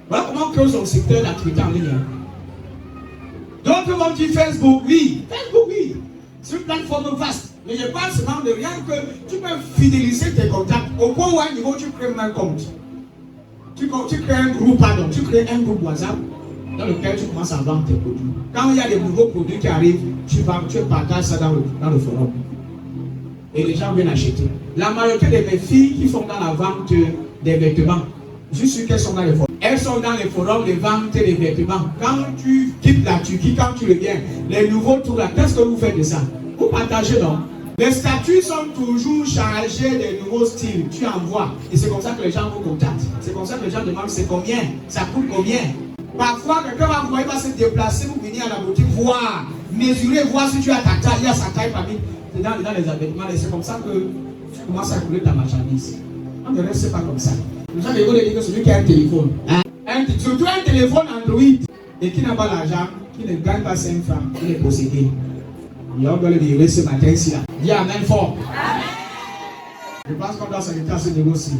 Voilà comment crée son secteur d'activité en ligne. D'autres vont dire Facebook, oui. Facebook, oui. C'est une plateforme vaste. Mais je parle seulement de rien que tu peux fidéliser tes contacts. Au point où à un niveau, tu crées un compte. Tu crées un groupe, pardon. Tu crées un groupe WhatsApp dans lequel tu commences à vendre tes produits. Quand il y a des nouveaux produits qui arrivent, tu partages ça dans le forum. Et les gens viennent acheter. La majorité de mes filles qui sont dans la vente des vêtements, je suis sûr qu'elles sont dans les forums. Elles sont dans les forums de vente des vêtements. Quand tu quittes la Turquie, quand tu reviens, les nouveaux tours là, qu'est-ce que vous faites de ça? Vous partagez, non? Les statuts sont toujours chargés de nouveaux styles. Tu envoies. Et c'est comme ça que les gens vous contactent. C'est comme ça que les gens demandent c'est combien? Ça coûte combien? Parfois, quelqu'un va se déplacer, vous venir à la boutique, voir, mesurer, voir si tu as ta taille, il y a sa taille parmi dans les vêtements. Et c'est comme ça que tu commences à couler ta marchandise. On ne reste pas comme ça. Les gens vont dire que celui qui a un téléphone, surtout un téléphone Android, et qui n'a pas l'argent, qui ne gagne pas 5 francs, il est possédé. Et on doit le dire ce matin ici là. Dis Amen fort. Amen. Je pense qu'on doit s'arrêter à ce niveau-ci.